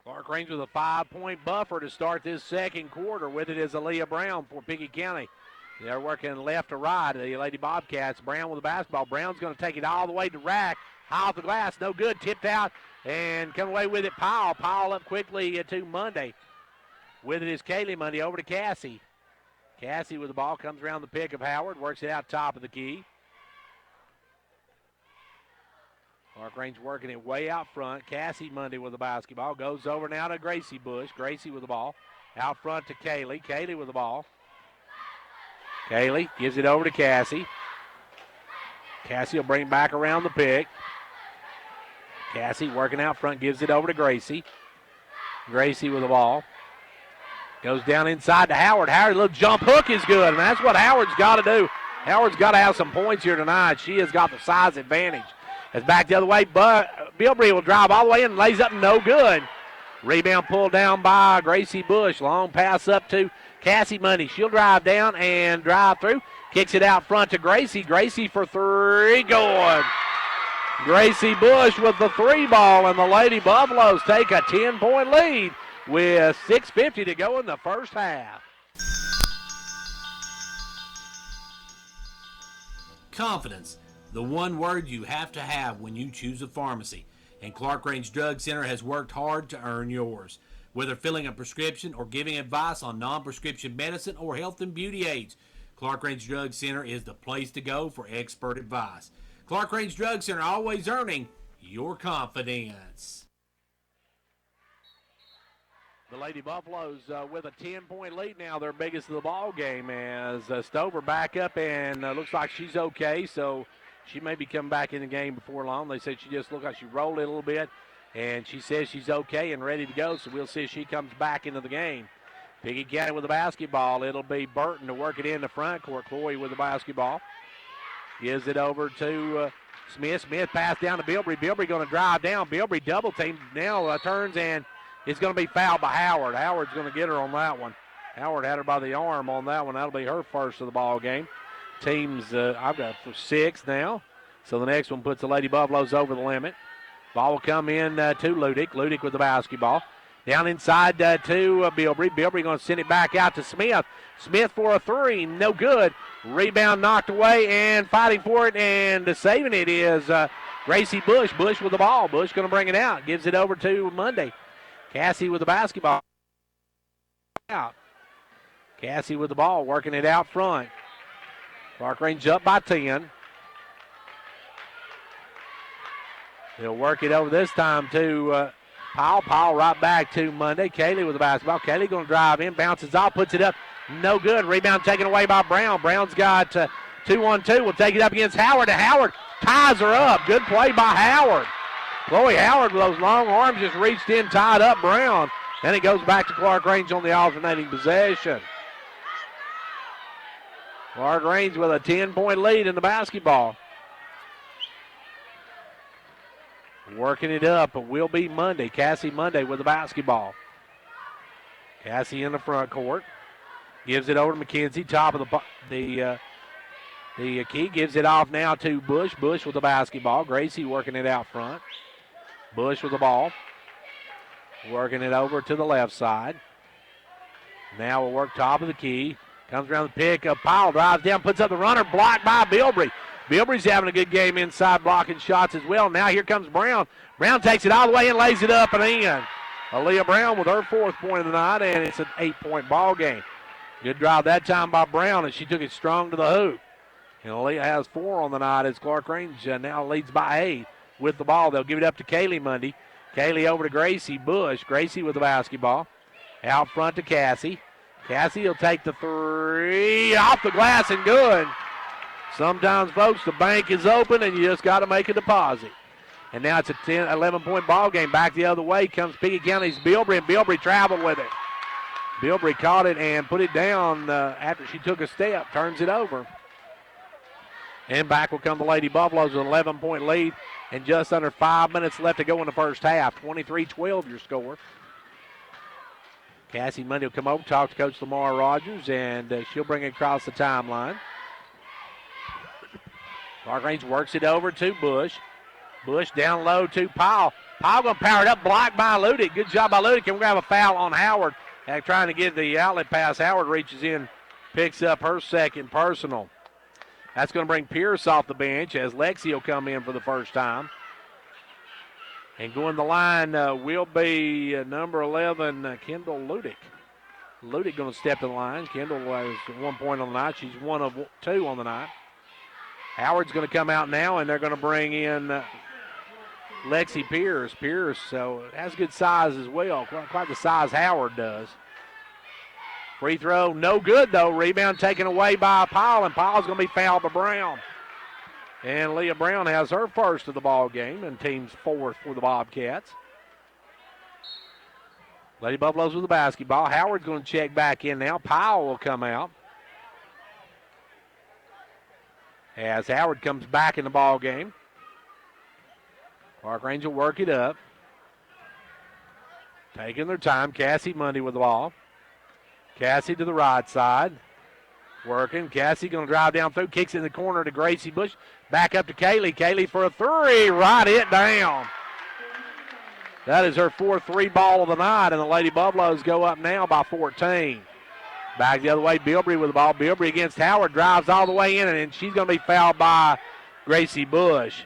Clarkrange with a 5-point buffer to start this second quarter. With it is Aaliyah Brown for Pickett County. They're working left to right. The Lady Bobcats. Brown with the basketball. Brown's going to take it all the way to rack. High off the glass. No good. Tipped out and come away with it. Powell. Powell up quickly to Mundy. With it is Kaylee Mundy over to Cassie. Cassie with the ball. Comes around the pick of Howard. Works it out top of the key. Clarkrange working it way out front. Cassie Mundy with the basketball. Goes over now to Gracie Bush. Gracie with the ball. Out front to Kaylee. Kaylee with the ball. Kaylee gives it over to Cassie. Cassie will bring back around the pick. Cassie working out front. Gives it over to Gracie. Gracie with the ball. Goes down inside to Howard. Howard, a little jump hook is good, and that's what Howard's got to do. Howard's got to have some points here tonight. She has got the size advantage. It's back the other way, but Bilbrey will drive all the way in and lays up no good. Rebound pulled down by Gracie Bush. Long pass up to Cassie Money. She'll drive down and drive through. Kicks it out front to Gracie. Gracie for three. Good. Gracie Bush with the three ball, and the Lady Buffaloes take a 10-point lead with 6:50 to go in the first half. Confidence, the one word you have to have when you choose a pharmacy. And Clarkrange Drug Center has worked hard to earn yours. Whether filling a prescription or giving advice on non-prescription medicine or health and beauty aids, Clarkrange Drug Center is the place to go for expert advice. Clarkrange Drug Center, always earning your confidence. The Lady Buffaloes with a 10-point lead now, their biggest of the ball game, as Stover back up and looks like she's okay, so she may be coming back in the game before long. They said she just looked like she rolled it a little bit, and she says she's okay and ready to go, so we'll see if she comes back into the game. Pickett County with the basketball. It'll be Burton to work it in the front court. Chloe with the basketball. Gives it over to Smith. Smith pass down to Bilbrey. Bilbrey going to drive down. Bilbrey double team now turns and it's going to be fouled by Howard. Howard's going to get her on that one. Howard had her by the arm on that one. That'll be her first of the ball game. Teams, I've got for 6 now. So the next one puts the Lady Buffaloes over the limit. Ball will come in to Ludick. Ludick with the basketball. Down inside to Bilbrey. Bilbrey going to send it back out to Smith. Smith for a three. No good. Rebound knocked away and fighting for it and saving it is Gracie Bush. Bush with the ball. Bush going to bring it out. Gives it over to Monday. Cassie with the basketball. Out. Cassie with the ball. Working it out front. Clarkrange up by 10. They'll work it over this time to Powell. Powell right back to Monday. Kaylee with the basketball. Kaylee going to drive in. Bounces off. Puts it up. No good. Rebound taken away by Brown. Brown's got 2-on-2. Will take it up against Howard. And Howard ties her up. Good play by Howard. Chloe Howard with those long arms just reached in, tied up Brown. Then it goes back to Clarkrange on the alternating possession. Clarkrange with a 10-point lead in the basketball. Working it up, it will be Monday. Cassie Monday with the basketball. Cassie in the front court. Gives it over to McKenzie, top of the key. Gives it off now to Bush. Bush with the basketball. Gracie working it out front. Bush with the ball. Working it over to the left side. Now we'll work top of the key. Comes around the pick. Powell drives down, puts up the runner. Blocked by Bilbrey. Bilbrey's having a good game inside, blocking shots as well. Now here comes Brown. Brown takes it all the way and lays it up and in. Aaliyah Brown with her 4th point of the night, and it's an 8-point ball game. Good drive that time by Brown, and she took it strong to the hoop. And Aaliyah has 4 on the night as Clarkrange now leads by 8 with the ball. They'll give it up to Kaylee Monday. Kaylee over to Gracie Bush. Gracie with the basketball. Out front to Cassie. Cassie will take the three off the glass and good. Sometimes, folks, the bank is open and you just got to make a deposit. And now it's a 11-point ball game. Back the other way comes Pickett County's Bilbrey, and Bilbrey traveled with it. Bilbrey caught it and put it down after she took a step, turns it over. And back will come the Lady Buffaloes with an 11-point lead and just under 5 minutes left to go in the first half. 23-12 your score. Cassie Monday will come over, talk to Coach Lamar Rogers, and she'll bring it across the timeline. Clarkrange works it over to Bush. Bush down low to Powell. Powell going to power it up, blocked by Ludick. Good job by Ludick. And we're going to have a foul on Howard. Trying to get the outlet pass. Howard reaches in, picks up her 2nd personal. That's going to bring Pierce off the bench as Lexi will come in for the first time. And going the line will be number 11, Kendall Ludick. Ludick going to step to the line. Kendall has 1 point on the night. She's 1 of 2 on the night. Howard's going to come out now, and they're going to bring in Lexi Pierce. Pierce has good size as well, quite the size Howard does. Free throw, no good, though. Rebound taken away by Powell, and Powell's going to be fouled by Brown. And Leah Brown has her first of the ball game, and team's 4th for the Bobcats. Lady Buffaloes with the basketball. Howard's going to check back in now. Powell will come out. As Howard comes back in the ball game. Clarkrange will work it up. Taking their time. Cassie Monday with the ball. Cassie to the right side. Working. Cassie going to drive down through. Kicks in the corner to Gracie Bush. Back up to Kaylee. Kaylee for a three. Right it down. That is her fourth three ball of the night, and the Lady Buffaloes go up now by 14. Back the other way, Bilbrey with the ball. Bilbrey against Howard. Drives all the way in, and she's going to be fouled by Gracie Bush.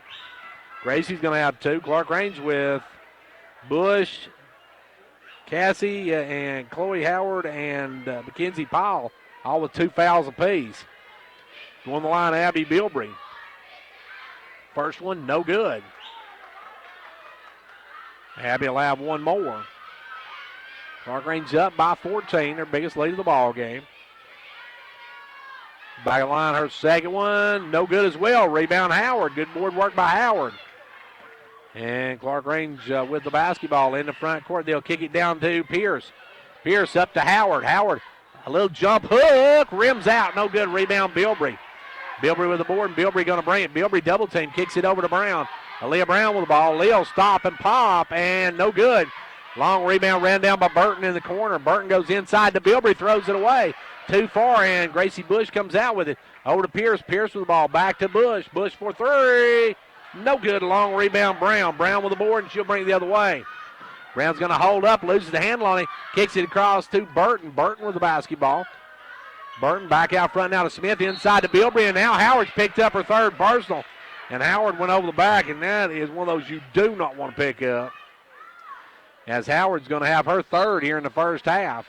Gracie's going to have two. Clarkrange with Bush, Cassie, and Chloe Howard, and Mackenzie Powell, all with 2 fouls apiece. Going the line, Abby Bilbrey. First one, no good. Abby will have one more. Clarkrange up by 14, their biggest lead of the ball game. Back of the line, her second one, no good as well. Rebound Howard, good board work by Howard. And Clarkrange with the basketball in the front court. They'll kick it down to Pierce. Pierce up to Howard. Howard, a little jump hook, rims out, no good. Rebound Bilbrey. Bilbrey with the board, and Bilbrey going to bring it. Bilbrey double team, kicks it over to Brown. Aaliyah Brown with the ball. Leo'll stop and pop, and no good. Long rebound ran down by Burton in the corner. Burton goes inside to Bilbrey, throws it away. Too far, and Gracie Bush comes out with it. Over to Pierce. Pierce with the ball. Back to Bush. Bush for three. No good. Long rebound, Brown. Brown with the board, and she'll bring it the other way. Brown's going to hold up, loses the handle on it, kicks it across to Burton. Burton with the basketball. Burton back out front now to Smith, inside to Bilbrey, and now Howard's picked up her third personal. And Howard went over the back, and that is one of those you do not want to pick up, as Howard's going to have her third here in the first half.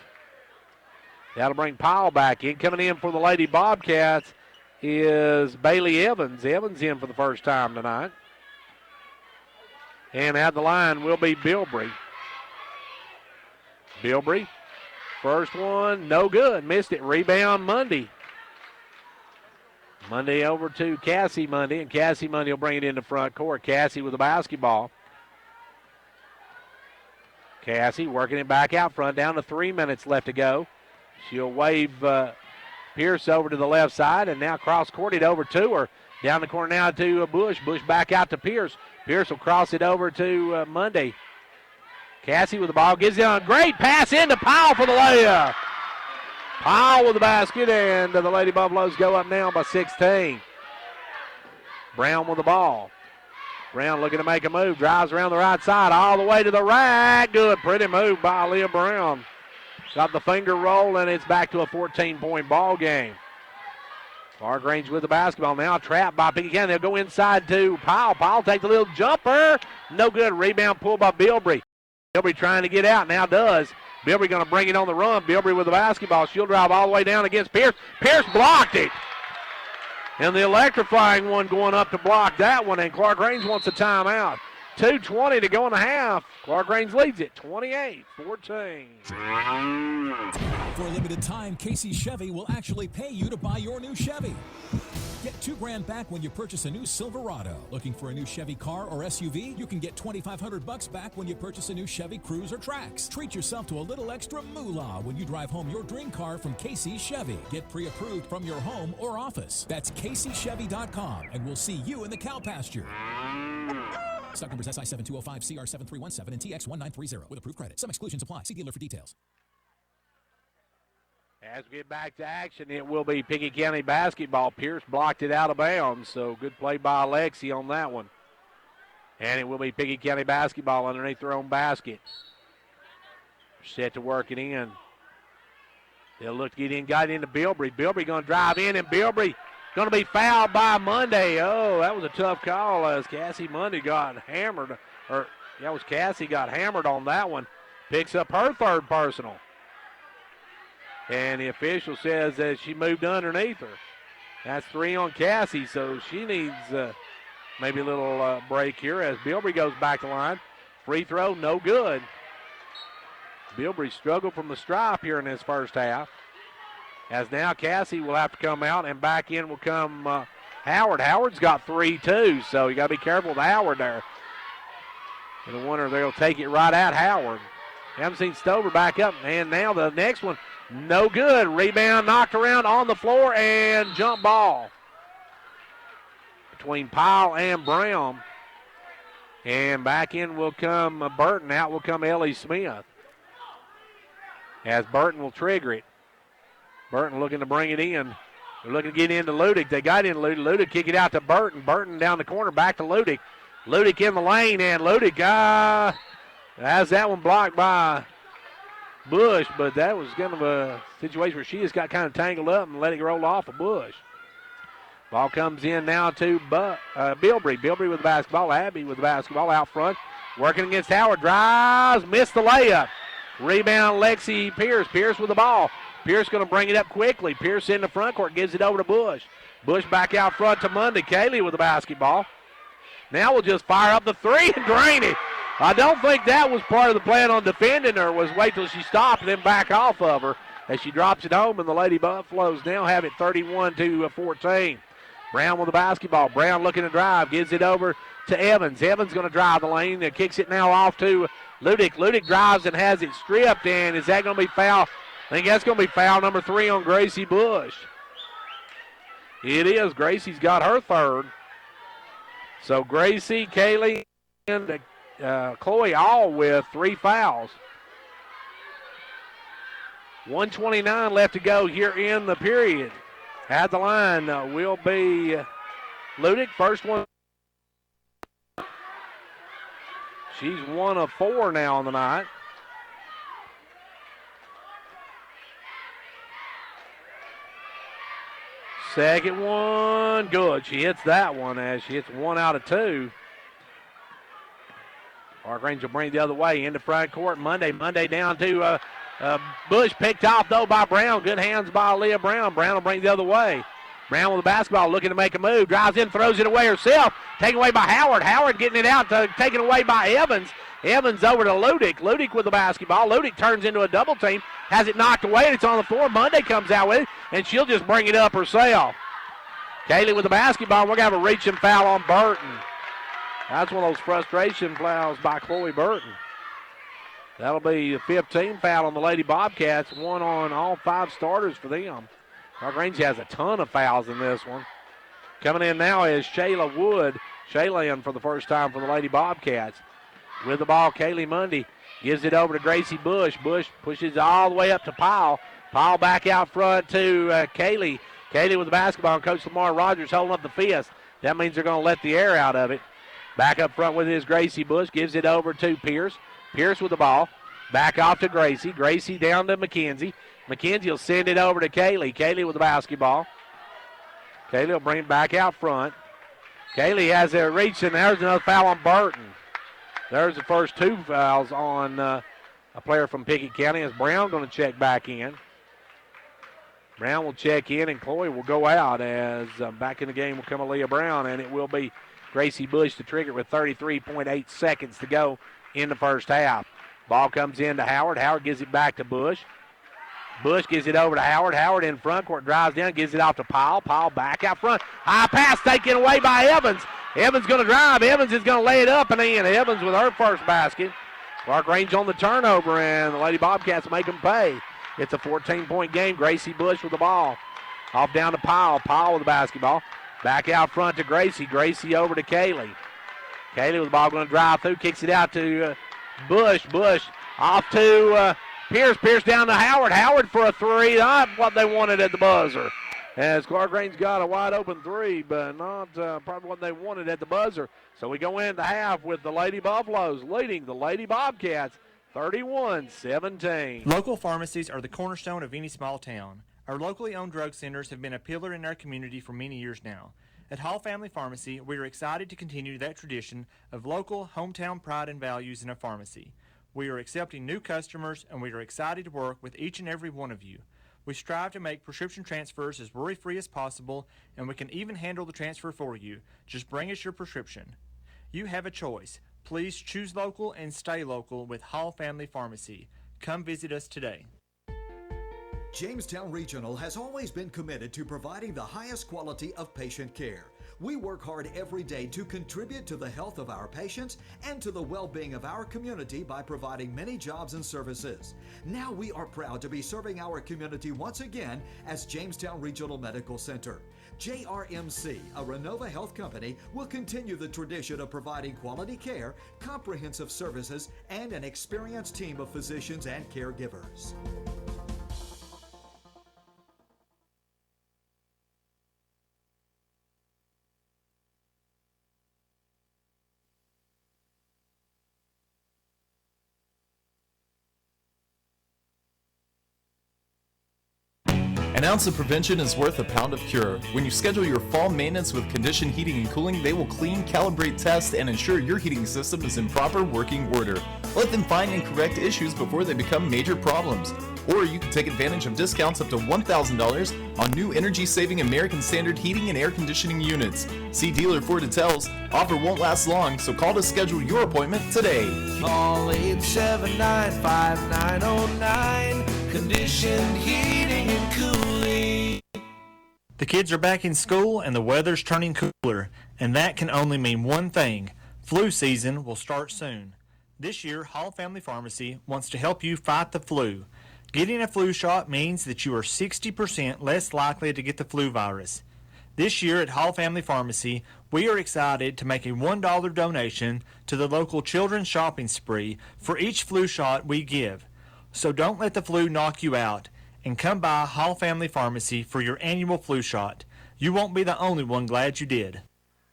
That'll bring Powell back in. Coming in for the Lady Bobcats is Bailey Evans. Evans in for the first time tonight. And at the line will be Bilbrey. Bilbrey, first one, no good. Missed it. Rebound Mundy. Mundy over to Cassie Mundy, and Cassie Mundy will bring it into front court. Cassie with the basketball. Cassie working it back out front, down to 3 minutes left to go. She'll wave Pierce over to the left side, and now cross-courted over to her. Down the corner now to Bush. Bush back out to Pierce. Pierce will cross it over to Mundy. Cassie with the ball, gives it on a great pass into Powell for the layup. Powell with the basket, and the Lady Buffaloes go up now by 16. Brown with the ball. Brown looking to make a move, drives around the right side all the way to the rack. Good, pretty move by Leah Brown. Got the finger roll, and it's back to a 14-point ball game. Clarkrange with the basketball now, trapped by Pickett County. They'll go inside to Powell. Powell takes a little jumper. No good. Rebound pulled by Bilbrey. Bilbrey trying to get out, now does. Bilbrey going to bring it on the run. Bilbrey with the basketball. She'll drive all the way down against Pierce. Pierce blocked it. And the electrifying one going up to block that one, and Clarkrange wants a timeout. 2:20 to go in the half. Clarkrange leads it 28-14. For a limited time, Casey Chevy will actually pay you to buy your new Chevy. Get $2,000 back when you purchase a new Silverado. Looking for a new Chevy car or SUV? You can get $2,500 back when you purchase a new Chevy Cruze or Trax. Treat yourself to a little extra moolah when you drive home your dream car from Casey Chevy. Get pre-approved from your home or office. That's CaseyChevy.com, and we'll see you in the cow pasture. Stock numbers SI7205, CR7317, and TX1930 with approved credit. Some exclusions apply. See dealer for details. As we get back to action, it will be Pickett County basketball. Pierce blocked it out of bounds, so good play by Alexi on that one. And it will be Pickett County basketball underneath their own basket. Set to work it in. They'll look to get in, got into Bilbrey. Bilbrey going to drive in, and Bilbrey going to be fouled by Mundy. Oh, that was a tough call as Cassie Mundy got hammered. Cassie got hammered on that one. Picks up her third personal. And the official says that she moved underneath her. That's 3 on Cassie, so she needs maybe a little break here as Bilbrey goes back to line. Free throw, no good. Bilbrey struggled from the stripe here in this first half. As now Cassie will have to come out, and back in will come Howard. Howard's got 3 too, so you got to be careful with Howard there. And I wonder if they'll take it right at Howard. Haven't seen Stover back up, and now the next one, no good. Rebound knocked around on the floor, and jump ball between Powell and Brown. And back in will come Burton. Out will come Ellie Smith, as Burton will trigger it. Burton looking to bring it in. They're looking to get into Ludick. They got in Ludick. Ludick kick it out to Burton. Burton down the corner, back to Ludick. Ludick in the lane, and Ludick has that one blocked by Bush, but that was kind of a situation where she just got kind of tangled up and let it roll off of Bush. Ball comes in now to Bilbrey. Bilbrey with the basketball. Abbey with the basketball out front. Working against Howard. Drives. Missed the layup. Rebound Lexi Pierce. Pierce with the ball. Pierce going to bring it up quickly. Pierce in the front court. Gives it over to Bush. Bush back out front to Monday. Kaylee with the basketball. Now we'll just fire up the three and drain it. I don't think that was part of the plan on defending her, was wait till she stopped and then back off of her as she drops it home, and the Lady Buffaloes now have it 31-14. Brown with the basketball. Brown looking to drive. Gives it over to Evans. Evans going to drive the lane. Kicks it now off to Ludick. Ludick drives and has it stripped, and is that going to be foul? I think that's going to be foul number 3 on Gracie Bush. It is. Gracie's got her third. So Gracie, Kaylee, and Chloe all with 3 fouls. 1:29 left to go here in the period. At the line will be Ludick. First one. She's 1 of 4 now on the night. Second one, good. She hits that one as she hits 1 out of 2. Clarkrange will bring it the other way into front court. Monday down to Bush. Picked off, though, by Brown. Good hands by Leah Brown. Brown will bring it the other way. Brown with the basketball, looking to make a move. Drives in, throws it away herself. Taken away by Howard. Howard getting it out, taken away by Evans. Evans over to Ludick. Ludick with the basketball. Ludick turns into a double team. Has it knocked away, and it's on the floor. Monday comes out with it, and she'll just bring it up herself. Kaylee with the basketball. We're going to have a reaching foul on Burton. That's one of those frustration fouls by Chloe Burton. That'll be a 15 foul on the Lady Bobcats, 1 on all 5 starters for them. Clarkrange has a ton of fouls in this one. Coming in now is Shayla Wood. Shayla in for the first time for the Lady Bobcats. With the ball, Kaylee Mundy gives it over to Gracie Bush. Bush pushes all the way up to Powell. Powell back out front to Kaylee. Kaylee with the basketball, and Coach Lamar Rogers holding up the fist. That means they're going to let the air out of it. Back up front with his Gracie Bush. Gives it over to Pierce. Pierce with the ball. Back off to Gracie. Gracie down to McKenzie. McKenzie will send it over to Kaylee. Kaylee with the basketball. Kaylee will bring it back out front. Kaylee has their reach, and there's another foul on Burton. There's the first 2 fouls on a player from Pickett County. As Brown going to check back in. Brown will check in, and Chloe will go out as back in the game will come Aaliyah Brown, and it will be Gracie Bush to trigger with 33.8 seconds to go in the first half. Ball comes in to Howard. Howard gives it back to Bush. Bush gives it over to Howard. Howard in front court, drives down, gives it off to Powell. Powell back out front. High pass taken away by Evans. Evans going to drive. Evans is going to lay it up and in. Evans with her first basket. Clarkrange on the turnover, and the Lady Bobcats make them pay. It's a 14-point game. Gracie Bush with the ball. Off down to Powell. Powell with the basketball. Back out front to Gracie. Gracie over to Kaylee. Kaylee with the ball going to drive through. Kicks it out to Bush. Bush off to Pierce. Pierce down to Howard. Howard for a 3. Not what they wanted at the buzzer. As Clarkrange got a wide open 3, but not probably what they wanted at the buzzer. So we go into half with the Lady Buffaloes leading the Lady Bobcats 31-17. Local pharmacies are the cornerstone of any small town. Our locally owned drug centers have been a pillar in our community for many years now. At Hall Family Pharmacy, we are excited to continue that tradition of local, hometown pride and values in a pharmacy. We are accepting new customers, and we are excited to work with each and every one of you. We strive to make prescription transfers as worry-free as possible, and we can even handle the transfer for you. Just bring us your prescription. You have a choice. Please choose local and stay local with Hall Family Pharmacy. Come visit us today. Jamestown Regional has always been committed to providing the highest quality of patient care. We work hard every day to contribute to the health of our patients and to the well-being of our community by providing many jobs and services. Now we are proud to be serving our community once again as Jamestown Regional Medical Center. JRMC, a Renova Health company, will continue the tradition of providing quality care, comprehensive services, and an experienced team of physicians and caregivers. An ounce of prevention is worth a pound of cure. When you schedule your fall maintenance with Condition Heating and Cooling, they will clean, calibrate, test, and ensure your heating system is in proper working order. Let them find and correct issues before they become major problems. Or you can take advantage of discounts up to $1,000 on new energy-saving American Standard heating and air conditioning units. See dealer for details. Offer won't last long, so call to schedule your appointment today. Call 879-5909. Conditioned heating and cooling. The kids are back in school and the weather's turning cooler, and that can only mean one thing. Flu season will start soon. This year, Hall Family Pharmacy wants to help you fight the flu. Getting a flu shot means that you are 60% less likely to get the flu virus. This year at Hall Family Pharmacy, we are excited to make a $1 donation to the local children's shopping spree for each flu shot we give. So don't let the flu knock you out, and come by Hall Family Pharmacy for your annual flu shot. You won't be the only one glad you did.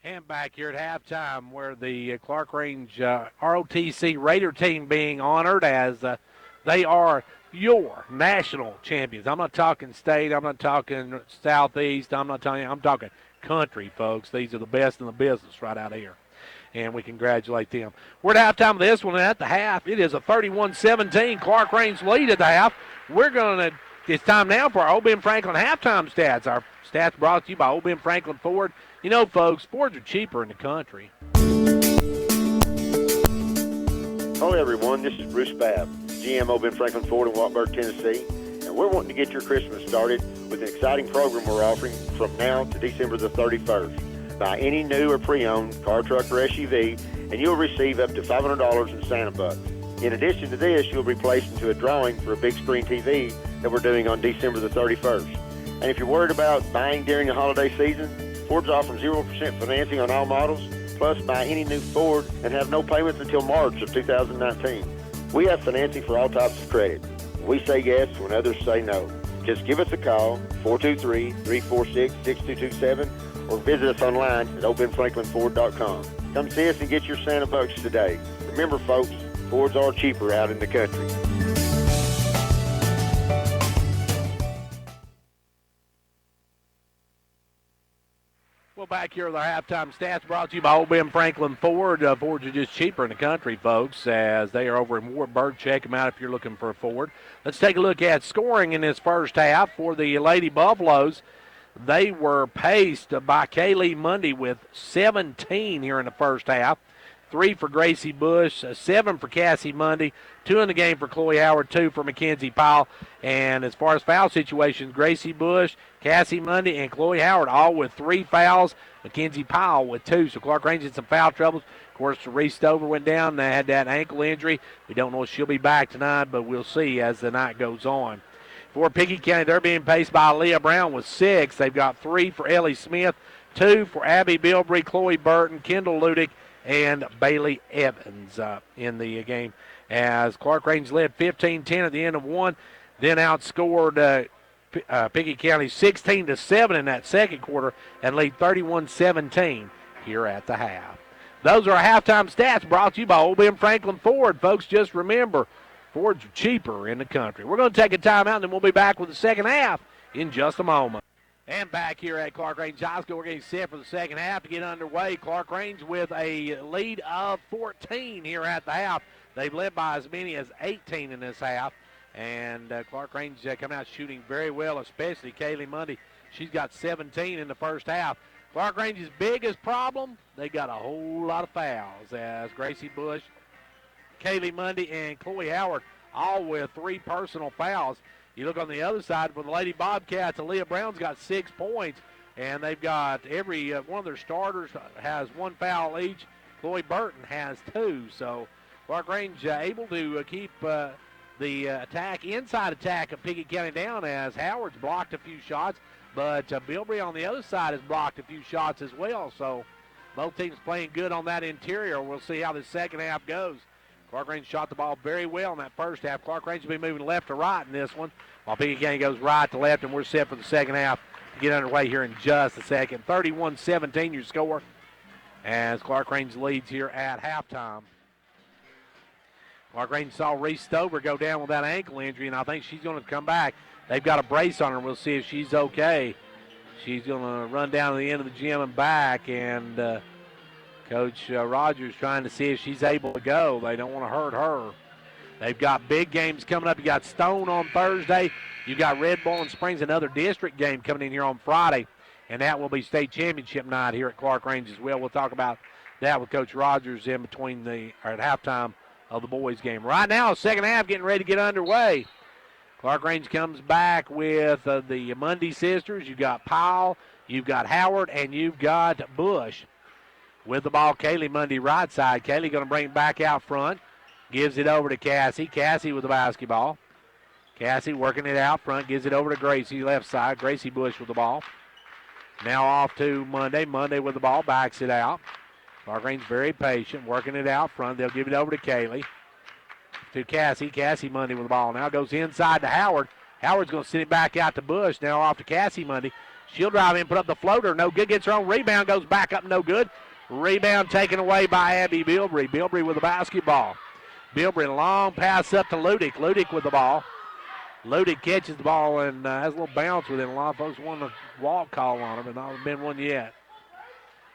And back here at halftime where the Clarkrange ROTC Raider team being honored as they are your national champions. I'm not talking state. I'm not talking southeast. I'm talking country, folks. These are the best in the business right out here. And we congratulate them. We're at halftime of this one, and at the half, it is a 31-17 Clarkrange lead at the half. It's time now for our Old Ben Franklin halftime stats. Our stats brought to you by Old Ben Franklin Ford. You know, folks, Fords are cheaper in the country. Hello, everyone. This is Bruce Babb, GM Old Ben Franklin Ford in Wartburg, Tennessee. And we're wanting to get your Christmas started with an exciting program we're offering from now to December the 31st. Buy any new or pre-owned car, truck, or SUV, and you'll receive up to $500 in Santa Bucks. In addition to this, you'll be placed into a drawing for a big screen TV that we're doing on December the 31st. And if you're worried about buying during the holiday season, Ford's offering 0% financing on all models, plus buy any new Ford and have no payments until March of 2019. We have financing for all types of credit. We say yes when others say no. Just give us a call, 423-346-6227, or visit us online at oldbenfranklinford.com. Come see us and get your Santa Bucks today. Remember, folks, Fords are cheaper out in the country. Well, back here with our halftime stats brought to you by Old Ben Franklin Ford. Fords are just cheaper in the country, folks, as they are over in Wartburg. Check them out if you're looking for a Ford. Let's take a look at scoring in this first half for the Lady Buffaloes. They were paced by Kaylee Mundy with 17 here in the first half. 3 for Gracie Bush, 7 for Cassie Mundy, 2 in the game for Chloe Howard, 2 for Mackenzie Powell. And as far as foul situations, Gracie Bush, Cassie Mundy, and Chloe Howard all with 3 fouls. Mackenzie Powell with 2. So Clarkrange had some foul troubles. Of course, Reese Stover went down and had that ankle injury. We don't know if she'll be back tonight, but we'll see as the night goes on. For Pickett County, they're being paced by Leah Brown with 6. They've got 3 for Ellie Smith, 2 for Abby Bilbrey, Chloe Burton, Kendall Ludick, and Bailey Evans in the game. As Clarkrange led 15-10 at the end of one, then outscored Pickett County 16-7 in that second quarter and lead 31-17 here at the half. Those are our halftime stats brought to you by Old Ben Franklin Ford. Folks, just remember, Fords are cheaper in the country. We're going to take a timeout, and then we'll be back with the second half in just a moment. And back here at Clarkrange High School, we're getting set for the second half to get underway. Clarkrange with a lead of 14 here at the half. They've led by as many as 18 in this half. And Clarkrange coming out shooting very well, especially Kaylee Mundy. She's got 17 in the first half. Clarkrange's biggest problem, they got a whole lot of fouls as Gracie Bush, Kaylee Mundy, and Chloe Howard all with 3 personal fouls. You look on the other side for the Lady Bobcats, Aaliyah Brown's got 6 points, and they've got every one of their starters has 1 foul each. Chloe Burton has 2. So Clarkrange able to keep the inside attack of Pickett County down as Howard's blocked a few shots, but Bilbrey on the other side has blocked a few shots as well. So both teams playing good on that interior. We'll see how the second half goes. Clarkrange shot the ball very well in that first half. Clarkrange will be moving left to right in this one, while Pickett County goes right to left, and we're set for the second half to get underway here in just a second. 31-17 your score as Clarkrange leads here at halftime. Clarkrange saw Reese Stover go down with that ankle injury, and I think she's going to come back. they've got a brace on her. We'll see if she's okay. She's going to run down to the end of the gym and back, and Coach Rogers trying to see if she's able to go. They don't want to hurt her. They've got big games coming up. You got Stone on Thursday. You got Red Bull and Springs, another district game coming in here on Friday, and that will be state championship night here at Clarkrange as well. We'll talk about that with Coach Rogers in between at halftime of the boys game. Right now, second half getting ready to get underway. Clarkrange comes back with the Mundy sisters. You've got Powell, you've got Howard, and you've got Bush. With the ball, Kaylee Mundy right side. Kaylee going to bring it back out front. Gives it over to Cassie. Cassie with the basketball. Cassie working it out front. Gives it over to Gracie left side. Gracie Bush with the ball. Now off to Monday. Monday with the ball. Backs it out. Clarkrange very patient. Working it out front. They'll give it over to Kaylee. To Cassie. Cassie Mundy with the ball. Now goes inside to Howard. Howard's going to send it back out to Bush. Now off to Cassie Mundy. She'll drive in, put up the floater. No good. Gets her own rebound. Goes back up. No good. Rebound taken away by Abby Bilbrey. Bilbrey with the basketball. Bilbrey, long pass up to Ludick. Ludick with the ball. Ludick catches the ball and has a little bounce with it. A lot of folks want a walk call on him, but not been one yet.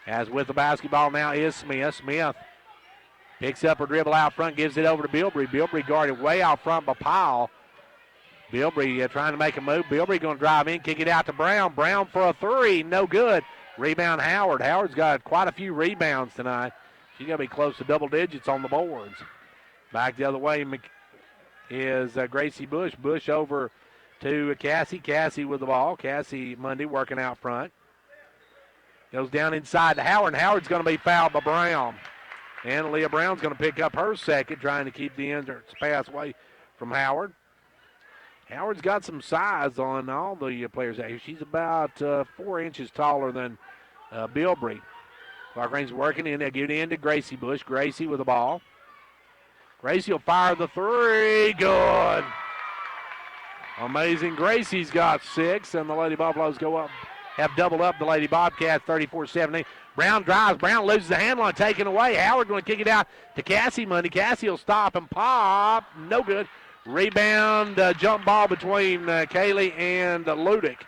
As with the basketball now is Smith. Smith picks up her dribble out front, gives it over to Bilbrey. Bilbrey guarded way out front by Powell. Bilbrey trying to make a move. Bilbrey going to drive in, kick it out to Brown. Brown for a three, no good. Rebound Howard. Howard's got quite a few rebounds tonight. She's going to be close to double digits on the boards. Back the other way is Gracie Bush. Bush over to Cassie. Cassie with the ball. Cassie Mundy working out front. Goes down inside to Howard, and Howard's going to be fouled by Brown. And Leah Brown's going to pick up her second, trying to keep the entrance pass away from Howard. Howard's got some size on all the players out here. She's about 4 inches taller than Bilbrey. Clarkrange's working in. They'll give it in to Gracie Bush. Gracie with the ball. Gracie will fire the three. Good. Amazing. Gracie's got 6, and the Lady Buffaloes have doubled up the Lady Bobcats 34-17. Brown drives. Brown loses the handle and taken away. Howard going to kick it out to Cassie Mundy. Cassie will stop and pop. No good. Rebound, jump ball between Kaylee and Ludick.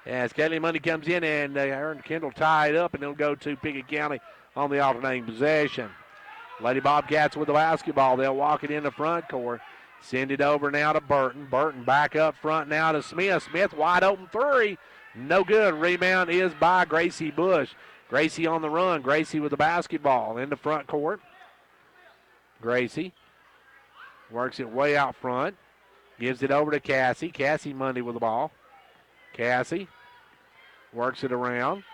As Kaylee Mundy comes in, and her and Kendall tie it up, and it'll go to Pickett County on the alternating possession. Lady Bobcats with the basketball. They'll walk it in the front court. Send it over now to Burton. Burton back up front now to Smith. Smith wide open three. No good. Rebound is by Gracie Bush. Gracie on the run. Gracie with the basketball in the front court. Gracie works it way out front. Gives it over to Cassie. Cassie Mundy with the ball. Cassie works it around.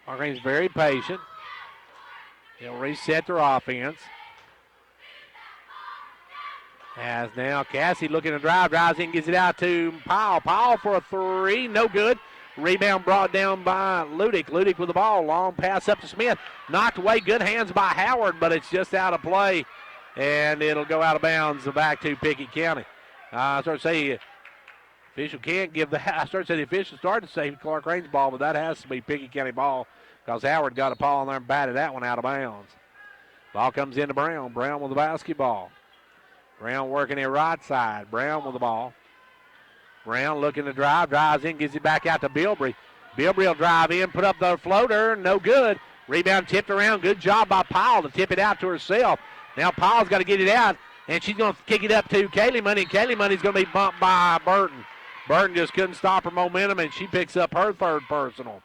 Clarkrange's very patient. They'll reset their offense. As now Cassie looking to drive. Drives in, gets it out to Powell. Powell for a three. No good. Rebound brought down by Ludick. Ludick with the ball. Long pass up to Smith. Knocked away. Good hands by Howard, but it's just out of play. And it'll go out of bounds back to Pickett County. I start to say official can't give the. I start to say the official started to say Clarkrange ball, but that has to be Pickett County ball because Howard got a paw on there and batted that one out of bounds. Ball comes into Brown. Brown with the basketball. Brown working it right side. Brown with the ball. Brown looking to drive. Drives in, gives it back out to Bilbrey. Bilbrey will drive in, put up the floater. No good. Rebound tipped around. Good job by Powell to tip it out to herself. Now Powell's got to get it out, and she's going to kick it up to Kaylee Mundy. And Kaylee Mundy's going to be bumped by Burton. Burton just couldn't stop her momentum, and she picks up her third personal.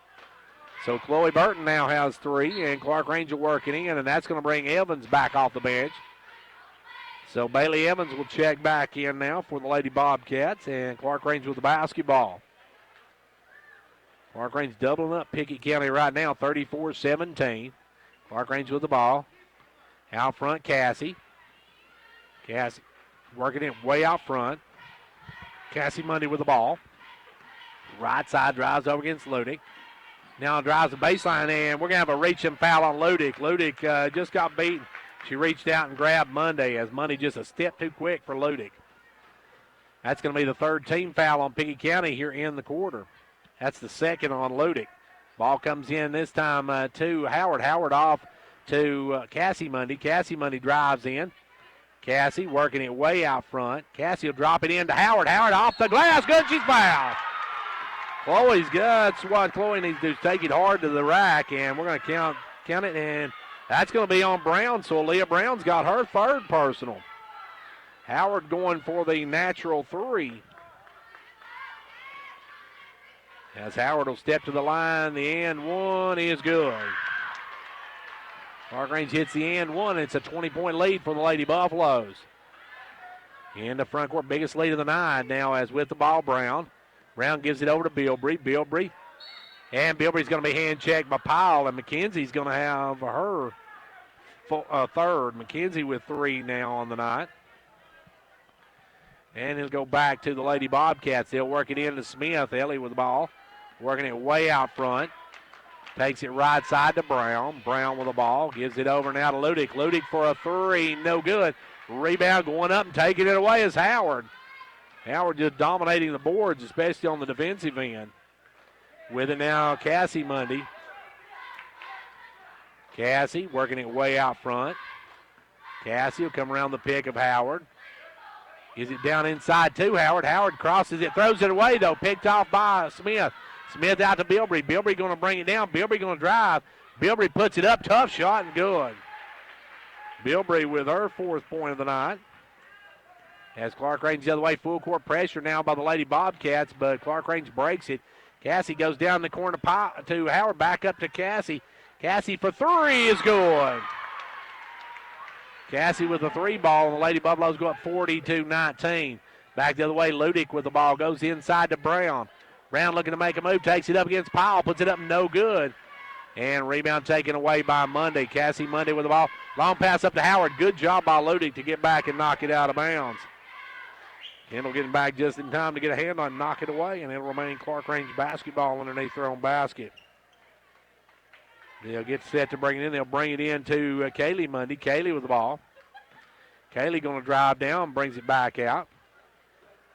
So Chloe Burton now has 3, and Clarkrange will work it in, and that's going to bring Evans back off the bench. So Bailey Evans will check back in now for the Lady Bobcats, and Clarkrange with the basketball. Clarkrange doubling up Pickett County right now, 34-17. Clarkrange with the ball. Out front, Cassie. Cassie working it way out front. Cassie Mundy with the ball. Right side drives over against Ludick. Now drives the baseline, and we're going to have a reaching foul on Ludick. Ludick just got beaten. She reached out and grabbed Mundy as Mundy just a step too quick for Ludick. That's going to be the third team foul on Pickett County here in the quarter. That's the second on Ludick. Ball comes in this time to Howard. Howard off to Cassie Mundy. Cassie Mundy drives in. Cassie working it way out front. Cassie will drop it in to Howard. Howard off the glass. Good. She's fouled. Chloe's guts. What Chloe needs to do is take it hard to the rack, and we're going to count it, and that's going to be on Brown. So Leah Brown's got her third personal. Howard going for the natural three. As Howard will step to the line, the and one is good. Clarkrange hits the and one. It's a 20-point lead for the Lady Buffaloes. In the front court, biggest lead of the night now as with the ball, Brown. Brown gives it over to Bilbrey. Bilbrey. And Bilbrey's going to be hand-checked by Powell, and McKenzie's going to have her third. McKenzie with three now on the night. And he'll go back to the Lady Bobcats. They'll work it into Smith. Ellie with the ball. Working it way out front. Takes it right side to Brown. Brown with the ball. Gives it over now to Ludick. Ludick for a three. No good. Rebound going up and taking it away is Howard. Howard just dominating the boards, especially on the defensive end. With it now, Cassie Mundy. Cassie working it way out front. Cassie will come around the pick of Howard. Gives it down inside to Howard. Howard crosses it, throws it away, though. Picked off by Smith. Smith out to Bilbrey. Bilbrey going to bring it down. Bilbrey going to drive. Bilbrey puts it up. Tough shot and good. Bilbrey with her fourth point of the night. As Clarkrange the other way, full court pressure now by the Lady Bobcats, but Clarkrange breaks it. Cassie goes down the corner to Howard, back up to Cassie. Cassie for three is good. Cassie with the three ball, and the Lady Buffaloes go up 42-19. Back the other way, Ludick with the ball, goes inside to Brown. Brown looking to make a move, takes it up against Powell, puts it up, no good. And rebound taken away by Mundy. Cassie Mundy with the ball. Long pass up to Howard. Good job by Ludick to get back and knock it out of bounds. Kendall getting back just in time to get a hand on, knock it away, and it'll remain Clarkrange basketball underneath their own basket. They'll get set to bring it in. They'll bring it in to Kaylee Mundy. Kaylee with the ball. Kaylee going to drive down, brings it back out.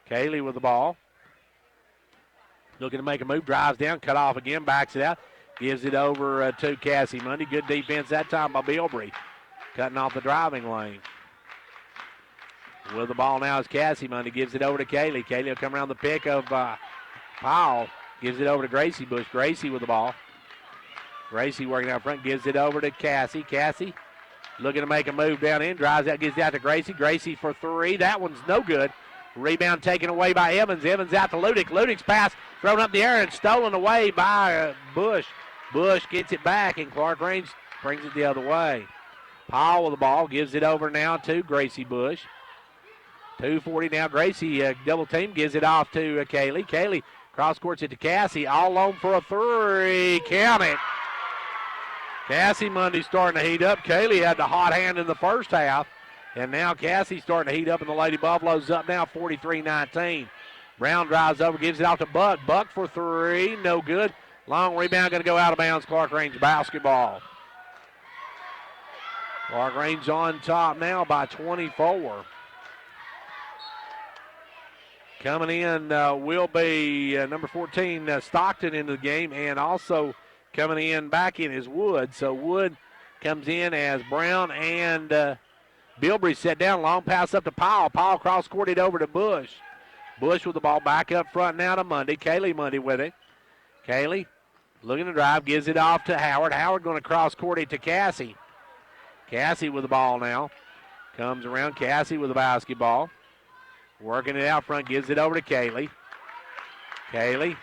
Kaylee with the ball. Looking to make a move, drives down, cut off again, backs it out. Gives it over to Cassie Mundy. Good defense that time by Bilbrey. Cutting off the driving lane. With the ball now is Cassie Mundy. Gives it over to Kaylee. Kaylee will come around the pick of Powell. Gives it over to Gracie Bush. Gracie with the ball. Gracie working out front. Gives it over to Cassie. Cassie looking to make a move down in. Drives out. Gives it out to Gracie. Gracie for three. That one's no good. Rebound taken away by Evans. Evans out to Ludick. Ludick's pass thrown up in the air and stolen away by Bush. Bush gets it back, and Clarkrange brings it the other way. Powell with the ball. Gives it over now to Gracie Bush. 2:40 now. Gracie double team. Gives it off to Kaylee. Kaylee cross courts it to Cassie. All alone for a three. Count it. Cassie Mundy starting to heat up. Kaylee had the hot hand in the first half. And now Cassie starting to heat up, and the Lady Buffaloes up now 43-19. Brown drives over, gives it out to Buck. Buck for three, no good. Long rebound going to go out of bounds, Clarkrange basketball. Clarkrange on top now by 24. Coming in will be number 14, Stockton into the game, and also coming in back in is Wood. So Wood comes in as Brown and Bilbrey set down. Long pass up to Powell. Powell cross-courted over to Bush. Bush with the ball back up front now to Mundy. Kaylee Mundy with it. Kaylee looking to drive. Gives it off to Howard. Howard going to cross-court it to Cassie. Cassie with the ball now. Comes around. Cassie with the basketball. Working it out front. Gives it over to Kaylee. Kaylee.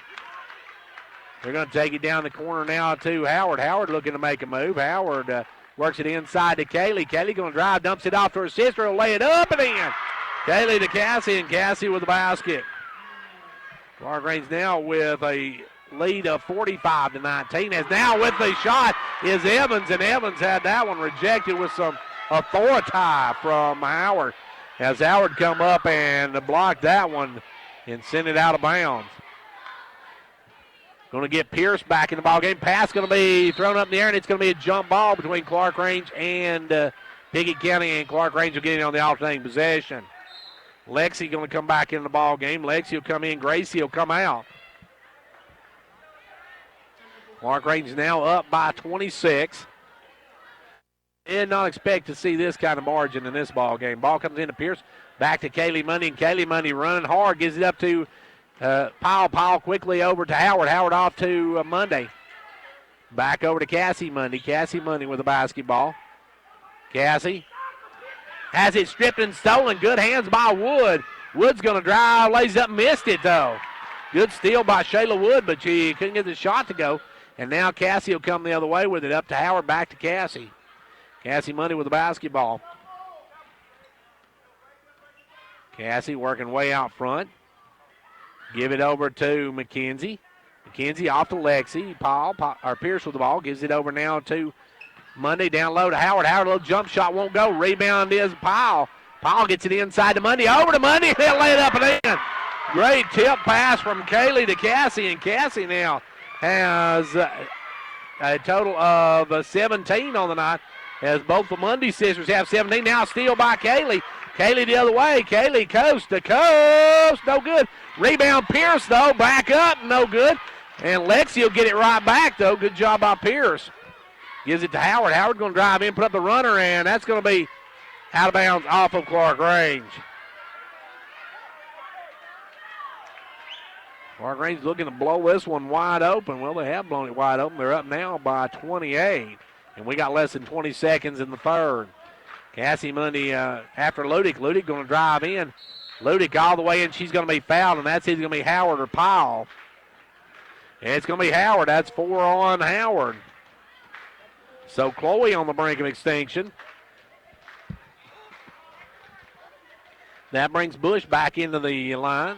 They're going to take it down the corner now to Howard. Howard looking to make a move. Howard works it inside to Kaylee. Kaylee going to drive, dumps it off to her sister, will lay it up and in. Kaylee to Cassie, and Cassie with the basket. Clarkrange now with a lead of 45-19. As now with the shot is Evans, and Evans had that one rejected with some authority from Howard. As Howard come up and blocked that one and sent it out of bounds. Going to get Pierce back in the ball game. Pass going to be thrown up in the air, and it's going to be a jump ball between Clarkrange and Pickett County, and Clarkrange will get it on the alternating possession. Lexi going to come back in the ball game. Lexi will come in. Gracie will come out. Clarkrange now up by 26. Did not expect to see this kind of margin in this ball game. Ball comes into Pierce, back to Kaylee Money, and Kaylee Money running hard, gives it up to Powell. Powell quickly over to Howard. Howard off to Monday. Back over to Cassie Money. Cassie Money with the basketball. Cassie has it stripped and stolen. Good hands by Wood. Wood's going to drive, lays up, missed it though. Good steal by Shayla Wood, but she couldn't get the shot to go. And now Cassie will come the other way with it, up to Howard, back to Cassie. Cassie Money with the basketball. Cassie working way out front. Give it over to McKenzie. McKenzie off to Lexi. Pierce with the ball. Gives it over now to Monday. Down low to Howard. Howard, a little jump shot won't go. Rebound is Powell. Powell gets it inside to Monday. Over to Monday. They'll lay it up and in. Great tip pass from Kaylee to Cassie. And Cassie now has a total of 17 on the night, as both the Monday sisters have 17. Now steal by Kaylee. Kaylee the other way. Kaylee coast to coast. No good. Rebound Pierce, though. Back up. No good. And Lexi will get it right back, though. Good job by Pierce. Gives it to Howard. Howard going to drive in, put up the runner, and that's going to be out of bounds off of Clarkrange. Clarkrange looking to blow this one wide open. Well, they have blown it wide open. They're up now by 28. And we got less than 20 seconds in the third. Cassie Money after Ludick. Ludick going to drive in. Ludick all the way in. She's going to be fouled, and that's either going to be Howard or Powell. And it's going to be Howard. That's 4 on Howard. So Chloe on the brink of extinction. That brings Bush back into the line.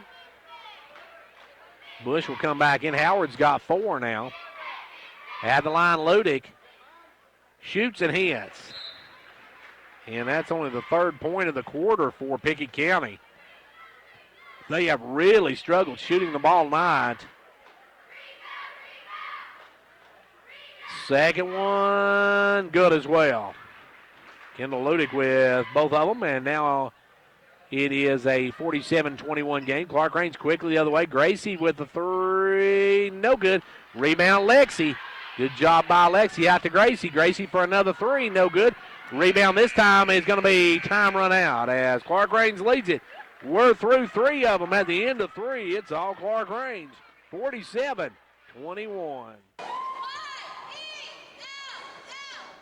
Bush will come back in. Howard's got 4 now. At the line, Ludick shoots and hits. And that's only the third point of the quarter for Pickett County. They have really struggled shooting the ball tonight. Second one, good as well. Kendall Ludick with both of them, and now it is a 47-21 game. Clarkrange quickly the other way. Gracie with the 3, no good. Rebound Lexi. Good job by Lexi out to Gracie. Gracie for another 3, no good. Rebound this time is going to be time run out as Clarkrange leads it. We're through 3 of them at the end of 3. It's all Clarkrange. 47-21.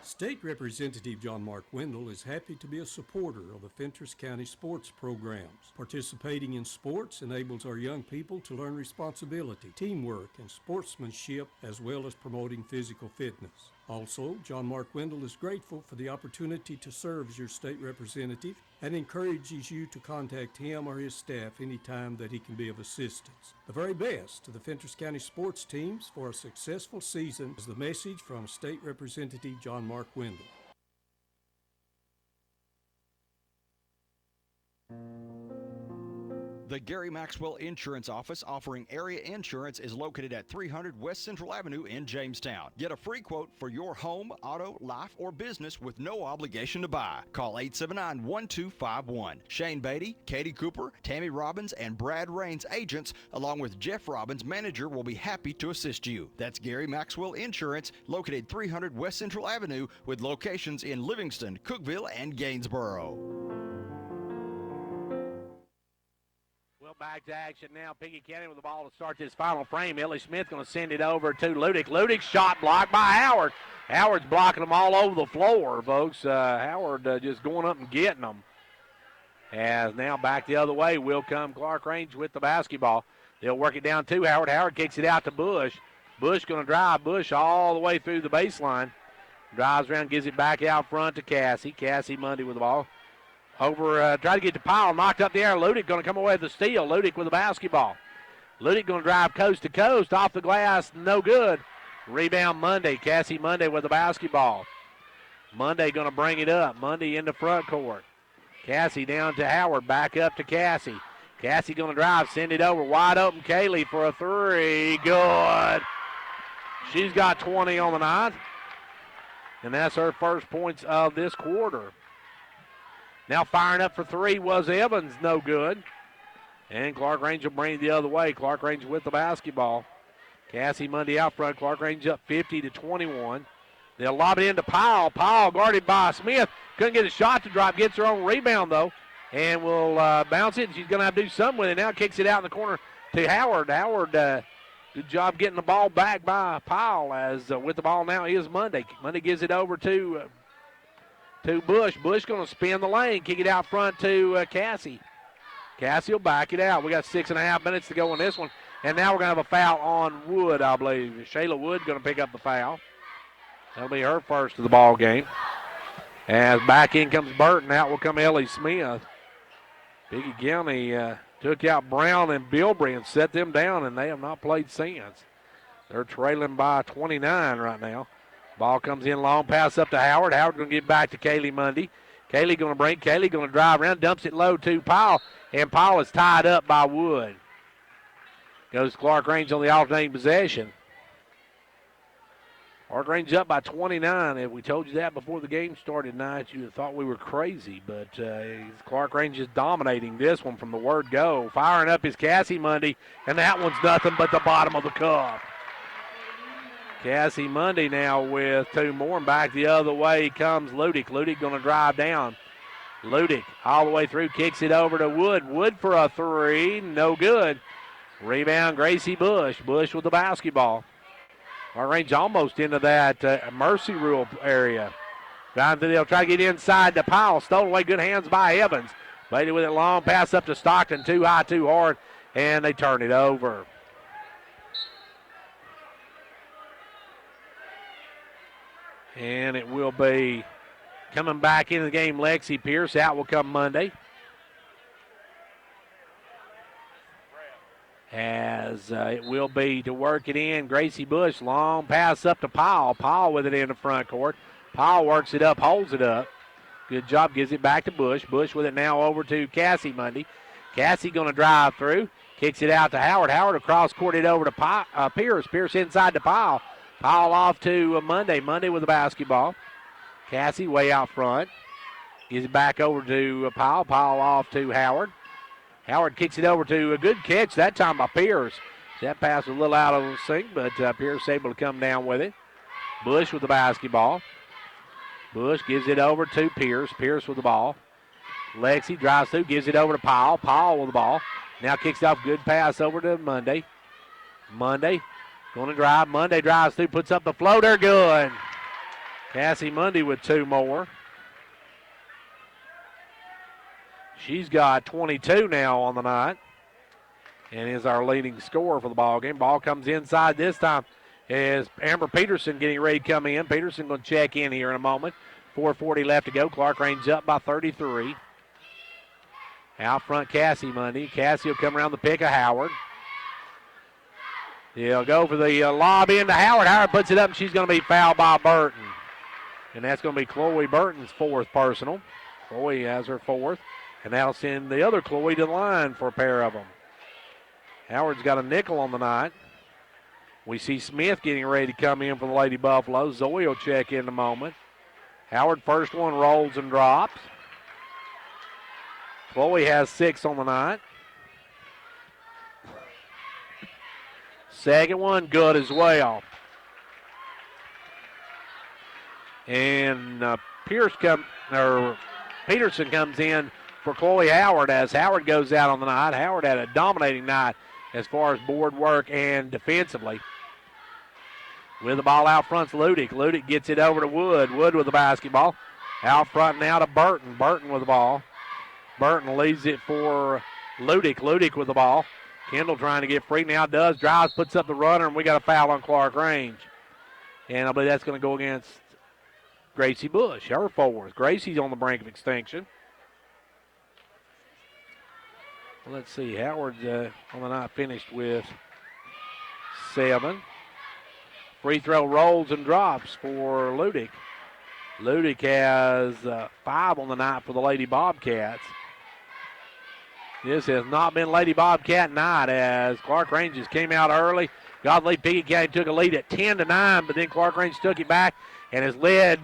State Representative John Mark Wendell is happy to be a supporter of the Fentress County sports programs. Participating in sports enables our young people to learn responsibility, teamwork, and sportsmanship, as well as promoting physical fitness. Also, John Mark Wendell is grateful for the opportunity to serve as your state representative and encourages you to contact him or his staff anytime that he can be of assistance. The very best to the Fentress County sports teams for a successful season is the message from State Representative John Mark Wendell. The Gary Maxwell Insurance Office offering area insurance is located at 300 West Central Avenue in Jamestown. Get a free quote for your home, auto, life, or business with no obligation to buy. Call 879-1251. Shane Beatty, Katie Cooper, Tammy Robbins, and Brad Rains agents, along with Jeff Robbins, manager, will be happy to assist you. That's Gary Maxwell Insurance, located 300 West Central Avenue with locations in Livingston, Cookeville, and Gainsboro. Back to action now. Pickett County with the ball to start this final frame. Ellie Smith going to send it over to Ludick. Ludick shot blocked by Howard. Howard's blocking them all over the floor, folks. Howard just going up and getting them. As now back the other way will come Clarkrange with the basketball. They'll work it down to Howard. Howard kicks it out to Bush. Bush going to drive Bush all the way through the baseline. Drives around, gives it back out front to Cassie. Cassie Monday with the ball. Over, try to get to Powell, knocked up the air. Ludick going to come away with the steal. Ludick with the basketball. Ludick going to drive coast to coast, off the glass, no good. Rebound Monday. Cassie Monday with the basketball. Monday going to bring it up. Monday in the front court. Cassie down to Howard, back up to Cassie. Cassie going to drive, send it over, wide open. Kaylee for a 3, good. She's got 20 on the night, and that's her first points of this quarter. Now firing up for 3 was Evans, no good. And Clarkrange will bring it the other way. Clarkrange with the basketball. Cassie Monday out front. Clarkrange up 50-21. They'll lob it into Powell. Powell guarded by Smith. Couldn't get a shot to drop. Gets her own rebound, though, and will bounce it. She's going to have to do something with it now. Kicks it out in the corner to Howard. Howard, good job getting the ball back by Powell, as with the ball now is Monday. Monday gives it over to Bush. Bush going to spin the lane, kick it out front to Cassie. Cassie will back it out. We got 6.5 minutes to go on this one. And now we're going to have a foul on Wood, I believe. Shayla Wood going to pick up the foul. That'll be her first of the ball game. As back in comes Burton, out will come Ellie Smith. Pickett County took out Brown and Bilbrey and set them down, and they have not played since. They're trailing by 29 right now. Ball comes in long, pass up to Howard. Howard going to get back to Kaylee Mundy. Kaylee going to drive around, dumps it low to Powell, and Powell is tied up by Wood. Goes Clarkrange on the alternating possession. Clarkrange up by 29. If we told you that before the game started tonight, you'd have thought we were crazy. But Clarkrange is dominating this one from the word go. Firing up is Cassie Mundy, and that one's nothing but the bottom of the cup. Cassie Mundy now with two more, and back the other way comes Ludick. Ludick going to drive down. Ludick all the way through, kicks it over to Wood. Wood for a three, no good. Rebound, Gracie Bush. Bush with the basketball. Range almost into that mercy rule area. They'll try to get inside to Powell. Stolen away, good hands by Evans. Lady with it long, pass up to Stockton. Too high, too hard, and they turn it over. And it will be coming back into the game, Lexi Pierce. Out will come Monday. As it will be to work it in, Gracie Bush. Long pass up to Powell. Powell with it in the front court. Powell works it up, holds it up. Good job, gives it back to Bush. Bush with it now over to Cassie Mundy. Cassie going to drive through. Kicks it out to Howard. Howard across court it over to Pierce. Pierce inside to Powell. Powell off to Monday. Monday with the basketball. Cassie way out front. Gives it back over to Powell. Powell off to Howard. Howard kicks it over to a good catch that time by Pierce. That pass was a little out of sync, but Pierce able to come down with it. Bush with the basketball. Bush gives it over to Pierce. Pierce with the ball. Lexi drives through, gives it over to Powell. Powell with the ball. Now kicks off, good pass over to Monday. Monday going to drive. Monday drives through, puts up the floater, good. Cassie Mundy with two more. She's got 22 now on the night and is our leading scorer for the ball game. Ball comes inside this time is Amber Peterson getting ready to come in. Peterson going to check in here in a moment. 4:40 left to go. Clarkrange up by 33. Out front, Cassie Mundy. Cassie will come around the pick of Howard. He'll go for the lob into Howard. Howard puts it up, and she's going to be fouled by Burton. And that's going to be Chloe Burton's fourth personal. Chloe has her fourth. And that'll send the other Chloe to the line for a pair of them. Howard's got a nickel on the night. We see Smith getting ready to come in for the Lady Buffalo. Zoe will check in a moment. Howard, first one, rolls and drops. Chloe has 6 on the night. Second one, good as well. And Peterson comes in for Chloe Howard as Howard goes out on the night. Howard had a dominating night as far as board work and defensively. With the ball out front's Ludick. Ludick gets it over to Wood. Wood with the basketball. Out front now to Burton. Burton with the ball. Burton leaves it for Ludick. Ludick with the ball. Kendall trying to get free now. Does. Drives, puts up the runner, and we got a foul on Clarkrange. And I believe that's going to go against Gracie Bush, her fourth. Gracie's on the brink of extinction. Let's see, Howard on the night finished with 7. Free throw rolls and drops for Ludick. Ludick has 5 on the night for the Lady Bobcats. This has not been Lady Bobcat night as Clarkrange just came out early. Got the lead. Pickett County took a lead at 10-9, but then Clarkrange took it back and has led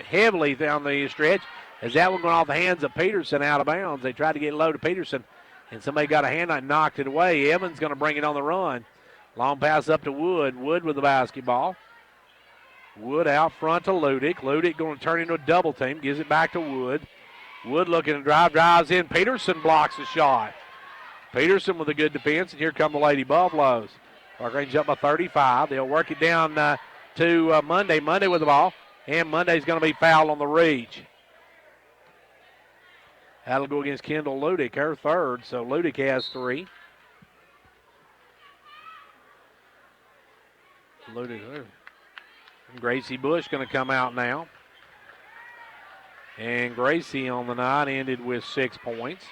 heavily down the stretch as that one going off the hands of Peterson out of bounds. They tried to get low to Peterson, and somebody got a hand on it and knocked it away. Evans going to bring it on the run. Long pass up to Wood. Wood with the basketball. Wood out front to Ludick. Ludick going to turn into a double team. Gives it back to Wood. Wood looking to drives in. Peterson blocks the shot. Peterson with a good defense, and here come the Lady Buffaloes. Clarkrange up by 35. They'll work it down to Monday. Monday with the ball, and Monday's going to be fouled on the reach. That'll go against Kendall Ludick, her third, so Ludick has 3. Ludick. Gracie Bush going to come out now. And Gracie on the night ended with 6 points.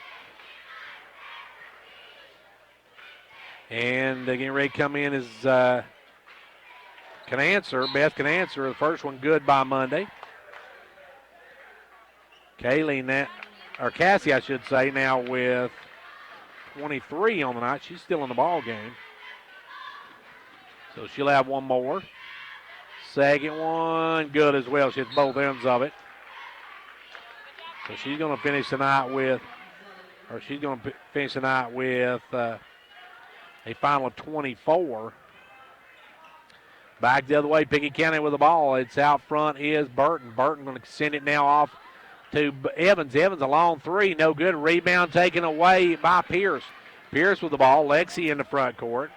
And getting ready to come in is Beth Canancer. The first one good by Monday. Cassie, I should say, now with 23 on the night. She's still in the ball game. So she'll have one more. Second one, good as well. She hits both ends of it. So she's going to finish the night with a final of 24. Back the other way, Pickett County with the ball. It's out front is Burton. Burton going to send it now off to Evans. Evans a long 3, no good. Rebound taken away by Pierce. Pierce with the ball. Lexi in the front court.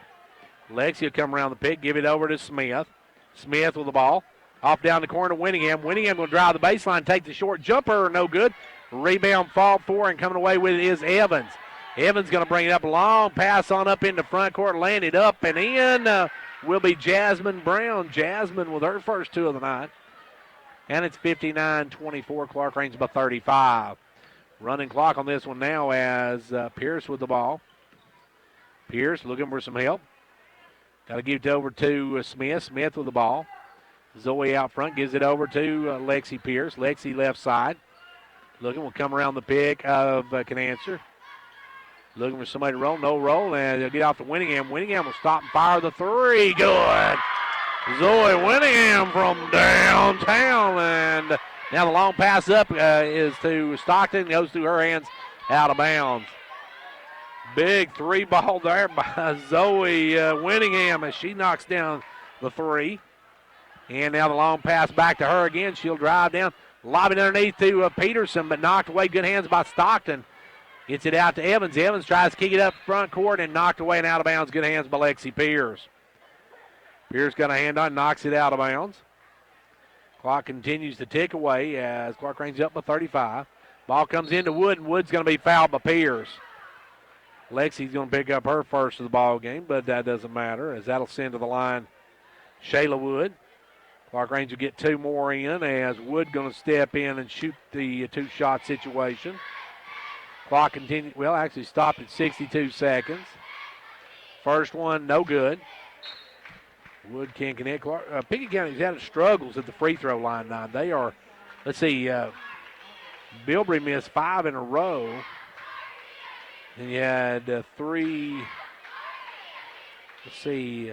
Lexi will come around the pick, give it over to Smith. Smith with the ball. Off down the corner to Winningham. Winningham will drive the baseline, take the short jumper, no good. Rebound fought for, and coming away with it is Evans. Evans going to bring it up long, pass on up in the front court, landed up and in will be Jasmine Brown. Jasmine with her first 2 of the night. And it's 59-24, Clarkrange by 35. Running clock on this one now as Pierce with the ball. Pierce looking for some help. Got to give it over to Smith. Smith with the ball. Zoe out front gives it over to Lexi Pierce. Lexi left side. Looking will come around the pick of Canancer. Looking for somebody to roll. No roll. And they'll get off to Winningham. Winningham will stop and fire the 3. Good. Zoe Winningham from downtown. And now the long pass up is to Stockton. Goes through her hands out of bounds. Big 3 ball there by Zoe Winningham as she knocks down the 3. And now the long pass back to her again. She'll drive down. Lob it underneath to Peterson, but knocked away. Good hands by Stockton. Gets it out to Evans. Evans tries to kick it up front court and knocked away and out of bounds. Good hands by Lexi Pierce. Pierce got a hand on, knocks it out of bounds. Clock continues to tick away as Clarkrange up by 35. Ball comes into Wood, and Wood's going to be fouled by Pierce. Lexi's going to pick up her first of the ball game, but that doesn't matter as that'll send to the line Shayla Wood. Clarkrange will get 2 more in as Wood going to step in and shoot the 2-shot situation. Clock continues, actually stopped at 62 seconds. First one, no good. Wood can't connect. Pickett County's had struggles at the free throw line now. They are, let's see, Bilbrey missed 5 in a row. And you had 3, let's see,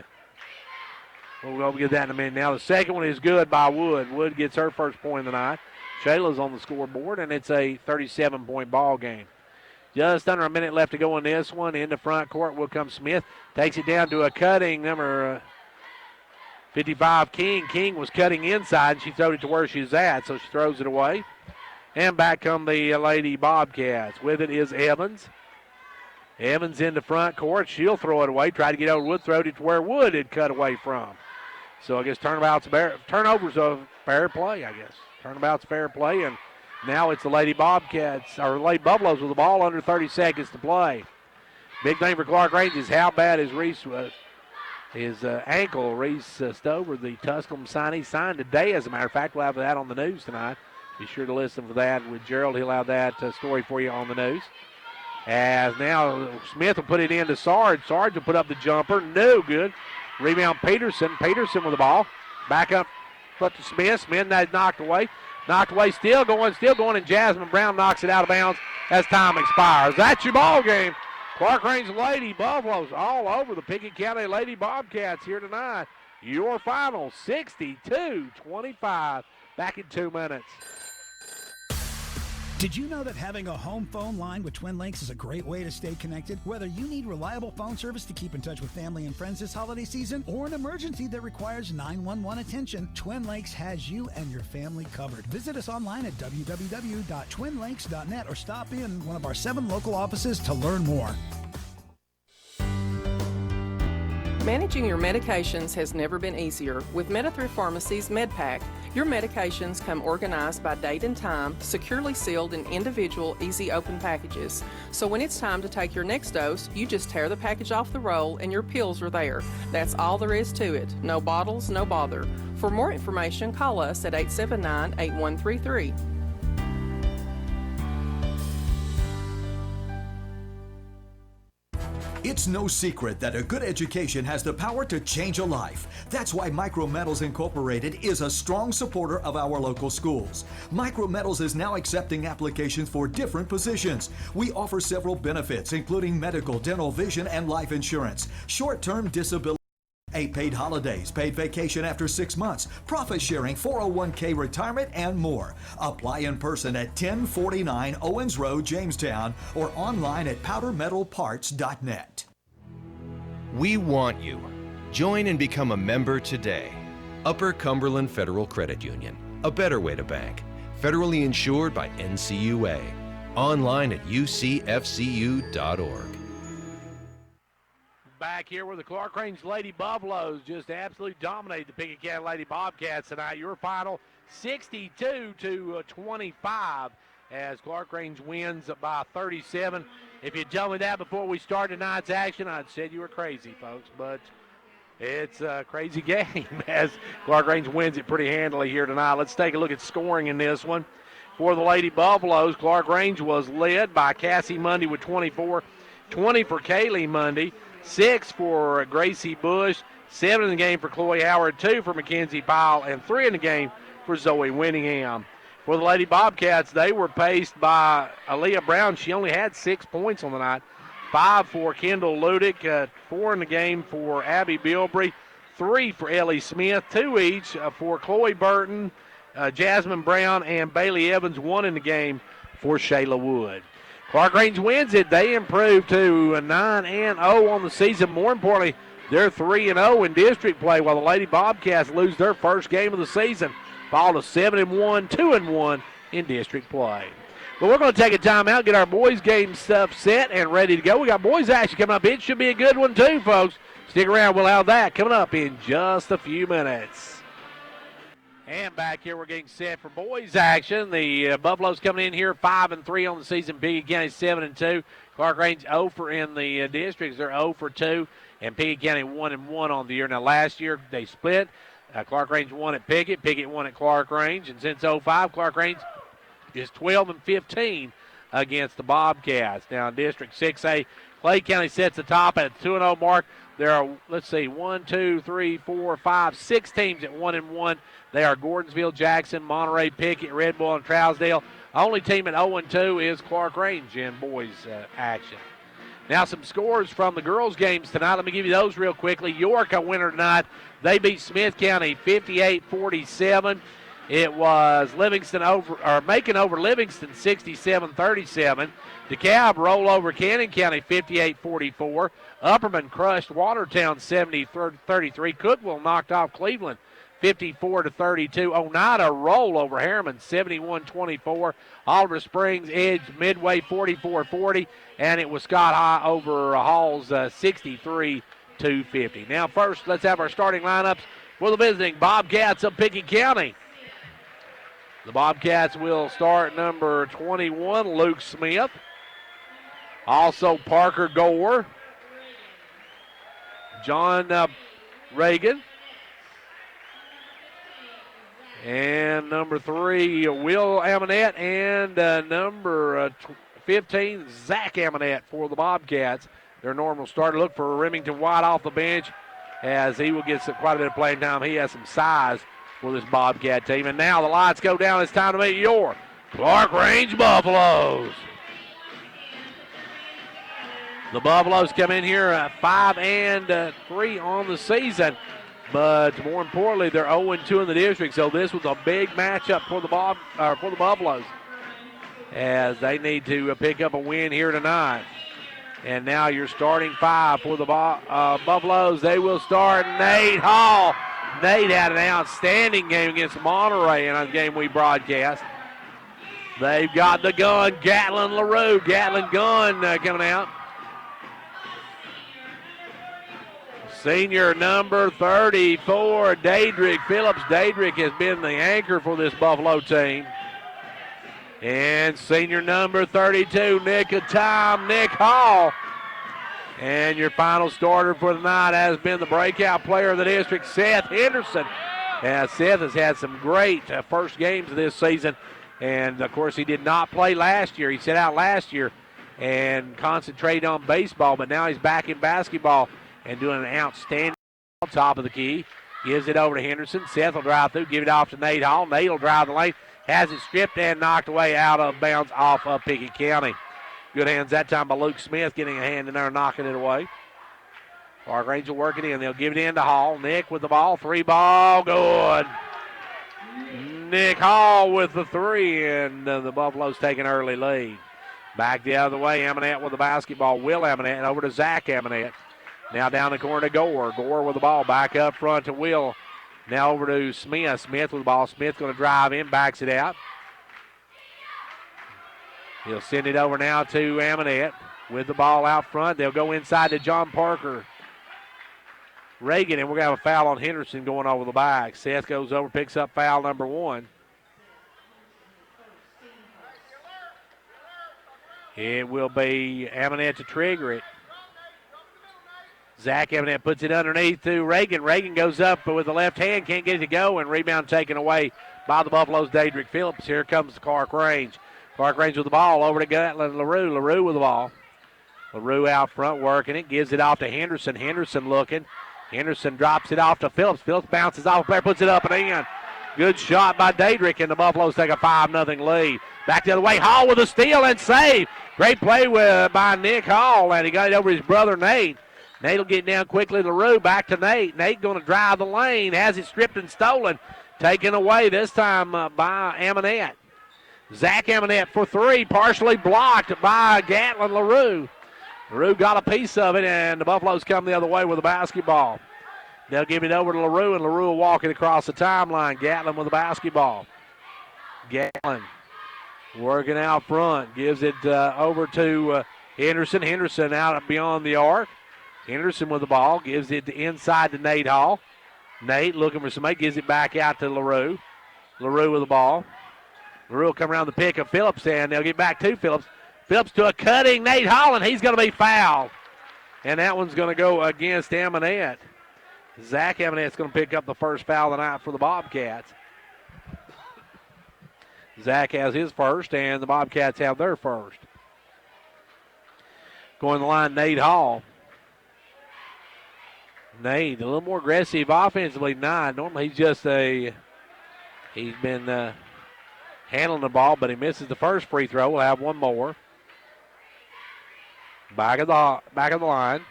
we'll get that in a minute now. The second one is good by Wood. Wood gets her first point of the night. Shayla's on the scoreboard, and it's a 37-point ball game. Just under a minute left to go in this one. In the front court will come Smith. Takes it down to a cutting number 55, King. King was cutting inside, and she threw it to where she's at, so she throws it away. And back come the Lady Bobcats. With it is Evans. Evans in the front court. She'll throw it away. Try to get over Wood. Throwed it to where Wood had cut away from. So I guess turnovers of fair play, I guess. Turnabout's fair play, and now it's the Lady Bobcats, or Lady Buffaloes with the ball under 30 seconds to play. Big thing for Clarkrange is how bad is Reese his ankle. Reese Stover, the Tusculum signee, signed today, as a matter of fact. We'll have that on the news tonight. Be sure to listen for that with Gerald. He'll have that story for you on the news. As now Smith will put it into Sarge. Sarge will put up the jumper. No good. Rebound Peterson. Peterson with the ball. Back up to Smith. Smith knocked away. Knocked away, still going, and Jasmine Brown knocks it out of bounds as time expires. That's your ball game. Clarkrange Lady Buffaloes all over the Pickett County Lady Bobcats here tonight. Your final 62-25. Back in 2 minutes. Did you know that having a home phone line with Twin Links is a great way to stay connected? Whether you need reliable phone service to keep in touch with family and friends this holiday season or an emergency that requires 911 attention, Twin Links has you and your family covered. Visit us online at www.twinlinks.net or stop in one of our 7 local offices to learn more. Managing your medications has never been easier. With MetaThrift Pharmacy's MedPack, your medications come organized by date and time, securely sealed in individual, easy open packages. So when it's time to take your next dose, you just tear the package off the roll and your pills are there. That's all there is to it. No bottles, no bother. For more information, call us at 879-8133. It's no secret that a good education has the power to change a life. That's why Micrometals Incorporated is a strong supporter of our local schools. Micrometals is now accepting applications for different positions. We offer several benefits, including medical, dental, vision, and life insurance, short-term disability, 8 paid holidays, paid vacation after 6 months, profit sharing, 401k retirement, and more. Apply in person at 1049 Owens Road, Jamestown, or online at powdermetalparts.net. We want you. Join and become a member today. Upper Cumberland Federal Credit Union, a better way to bank. Federally insured by NCUA. Online at ucfcu.org. Back here where the Clarkrange Lady Buffaloes just absolutely dominated the Pickett County Lady Bobcats tonight. Your final 62-25 as Clarkrange wins by 37. If you told me that before we started tonight's action, I'd said you were crazy, folks. But it's a crazy game as Clarkrange wins it pretty handily here tonight. Let's take a look at scoring in this one. For the Lady Buffaloes, Clarkrange was led by Cassie Mundy with 24, 20 for Kaylee Mundy, 6 for Gracie Bush, 7 in the game for Chloe Howard, 2 for Mackenzie Powell, and 3 in the game for Zoe Winningham. For the Lady Bobcats, they were paced by Aaliyah Brown. She only had 6 points on the night. 5 for Kendall Ludick, 4 in the game for Abby Bilbrey, 3 for Ellie Smith, 2 each for Chloe Burton, Jasmine Brown, and Bailey Evans, 1 in the game for Shayla Wood. Clarkrange wins it. They improve to 9-0 on the season. More importantly, they're 3-0 in district play, while the Lady Bobcats lose their first game of the season, fall to 7-1, 2-1 in district play. But we're going to take a timeout, get our boys' game stuff set and ready to go. We got boys' action coming up. It should be a good one too, folks. Stick around. We'll have that coming up in just a few minutes. And back here, we're getting set for boys' action. The Buffaloes coming in here 5-3 on the season. Pickett County 7-2. Clarkrange 0 for in the districts. They're 0 for 2. And Pickett County 1-1 on the year. Now, last year they split. Clarkrange won at Pickett. Pickett won at Clarkrange. And since 05, Clarkrange is 12-15 against the Bobcats. Now, in District 6A, Clay County sets the top at the 2-0 mark. There are, 6 teams at 1-1. They are Gordonsville, Jackson, Monterey, Pickett, Red Bull, and Trousdale. Only team at 0-2 is Clarkrange in boys action. Now some scores from the girls' games tonight. Let me give you those real quickly. York, a winner tonight. They beat Smith County 58-47. It was Macon over Livingston 67-37. DeKalb roll over Cannon County 58-44. Upperman crushed Watertown 70-33. Cookeville knocked off Cleveland 54-32. Oneida roll over Harriman 71-24. Oliver Springs edged Midway 44-40. And it was Scott High over Halls 63-50. Now first, let's have our starting lineups for the visiting Bobcats of Pickett County. The Bobcats will start number 21, Luke Smith. Also Parker Gore. John Reagan. And number 3, Will Amonette. And number 15, Zach Amonette for the Bobcats. Their normal starter. Look for Remington White off the bench as he will get quite a bit of playing time. He has some size for this Bobcat team. And now the lights go down. It's time to meet your Clarkrange Buffaloes. The Buffaloes come in here 5-3 on the season. But more importantly, they're 0-2 in the district. So this was a big matchup for the Buffaloes. as they need to pick up a win here tonight. And now your starting five for the Buffaloes. They will start Nate Hall. Nate had an outstanding game against Monterey in a game we broadcast. They've got the gun, Gatlin LaRue. Gatlin gun coming out. Senior number 34, Daedrick Phillips. Daedrick has been the anchor for this Buffalo team. And senior number 32, Nick Hall. And your final starter for the night has been the breakout player of the district, Seth Henderson. Seth has had some great first games this season. And, of course, he did not play last year. He sat out last year and concentrated on baseball, but now he's back in basketball and doing an outstanding on top of the key. Gives it over to Henderson. Seth will drive through, give it off to Nate Hall. Nate will drive the lane, has it stripped and knocked away out of bounds off of Pickett County. Good hands that time by Luke Smith, getting a hand in there and knocking it away. Clarkrange will work it in. They'll give it in to Hall. Nick with the ball. 3-ball, good. Nick Hall with the three, and the Buffaloes take an early lead. Back the other way, Amonette with the basketball. Will Amonette over to Zach Amonette. Now down the corner to Gore. Gore with the ball back up front to Will. Now over to Smith. Smith with the ball. Smith going to drive in, backs it out. He'll send it over now to Amonette with the ball out front. They'll go inside to John Parker Reagan, and we're going to have a foul on Henderson going over the back. Seth goes over, picks up foul number 1. It will be Amonette to trigger it. Zach Amonette puts it underneath to Reagan. Reagan goes up with the left hand, can't get it to go, and rebound taken away by the Buffaloes' Daedrick Phillips. Here comes the Clarkrange. Clarkrange with the ball over to Gatlin LaRue. LaRue with the ball. LaRue out front working it, gives it off to Henderson. Henderson looking. Henderson drops it off to Phillips. Phillips bounces off a player, puts it up and in. Good shot by Daedrick, and the Buffaloes take a 5-0 lead. Back the other way, Hall with a steal and save. Great play by Nick Hall, and he got it over his brother Nate. Nate will get down quickly to LaRue, back to Nate. Nate going to drive the lane, has it stripped and stolen. Taken away this time by Amonette. Zach Amonette for 3, partially blocked by Gatlin LaRue. LaRue got a piece of it, and the Buffaloes come the other way with the basketball. They'll give it over to LaRue, and LaRue will walk it across the timeline. Gatlin with the basketball. Gatlin working out front, gives it over to Henderson. Henderson out beyond the arc. Henderson with the ball, gives it inside to Nate Hall. Nate looking for somebody, gives it back out to LaRue. LaRue with the ball. LaRue will come around the pick of Phillips, and they'll get back to Phillips. Phillips to a cutting Nate Hall, and he's going to be fouled. And that one's going to go against Amonette. Zach Amonette's going to pick up the first foul of the night for the Bobcats. Zach has his first, and the Bobcats have their first. Going to the line, Nate Hall. Nate, a little more aggressive offensively tonight. Normally he's been handling the ball, but he misses the first free throw. We'll have one more. Back of the line.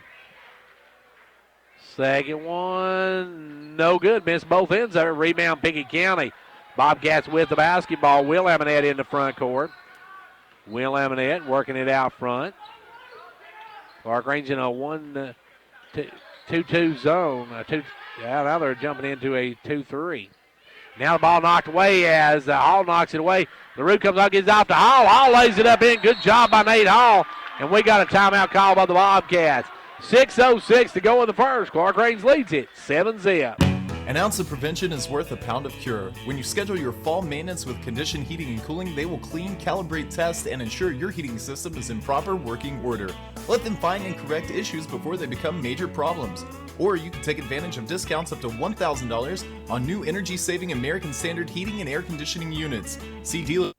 Second one, no good. Missed both ends there. Rebound, Pickett County. Bobcats with the basketball. Will Amonette in the front court. Will Amonette working it out front. Clarkrange in a 1-2 zone. Now they're jumping into a 2-3. Now the ball knocked away as Hall knocks it away. LaRue comes out, gets it off to Hall. Hall lays it up in. Good job by Nate Hall. And we got a timeout call by the Bobcats. 6:06 to go in the first. Clarkrange leads it 7-0. An ounce of prevention is worth a pound of cure. When you schedule your fall maintenance with Condition Heating and Cooling, they will clean, calibrate, test, and ensure your heating system is in proper working order. Let them find and correct issues before they become major problems. Or you can take advantage of discounts up to $1,000 on new energy-saving American Standard heating and air conditioning units. See dealer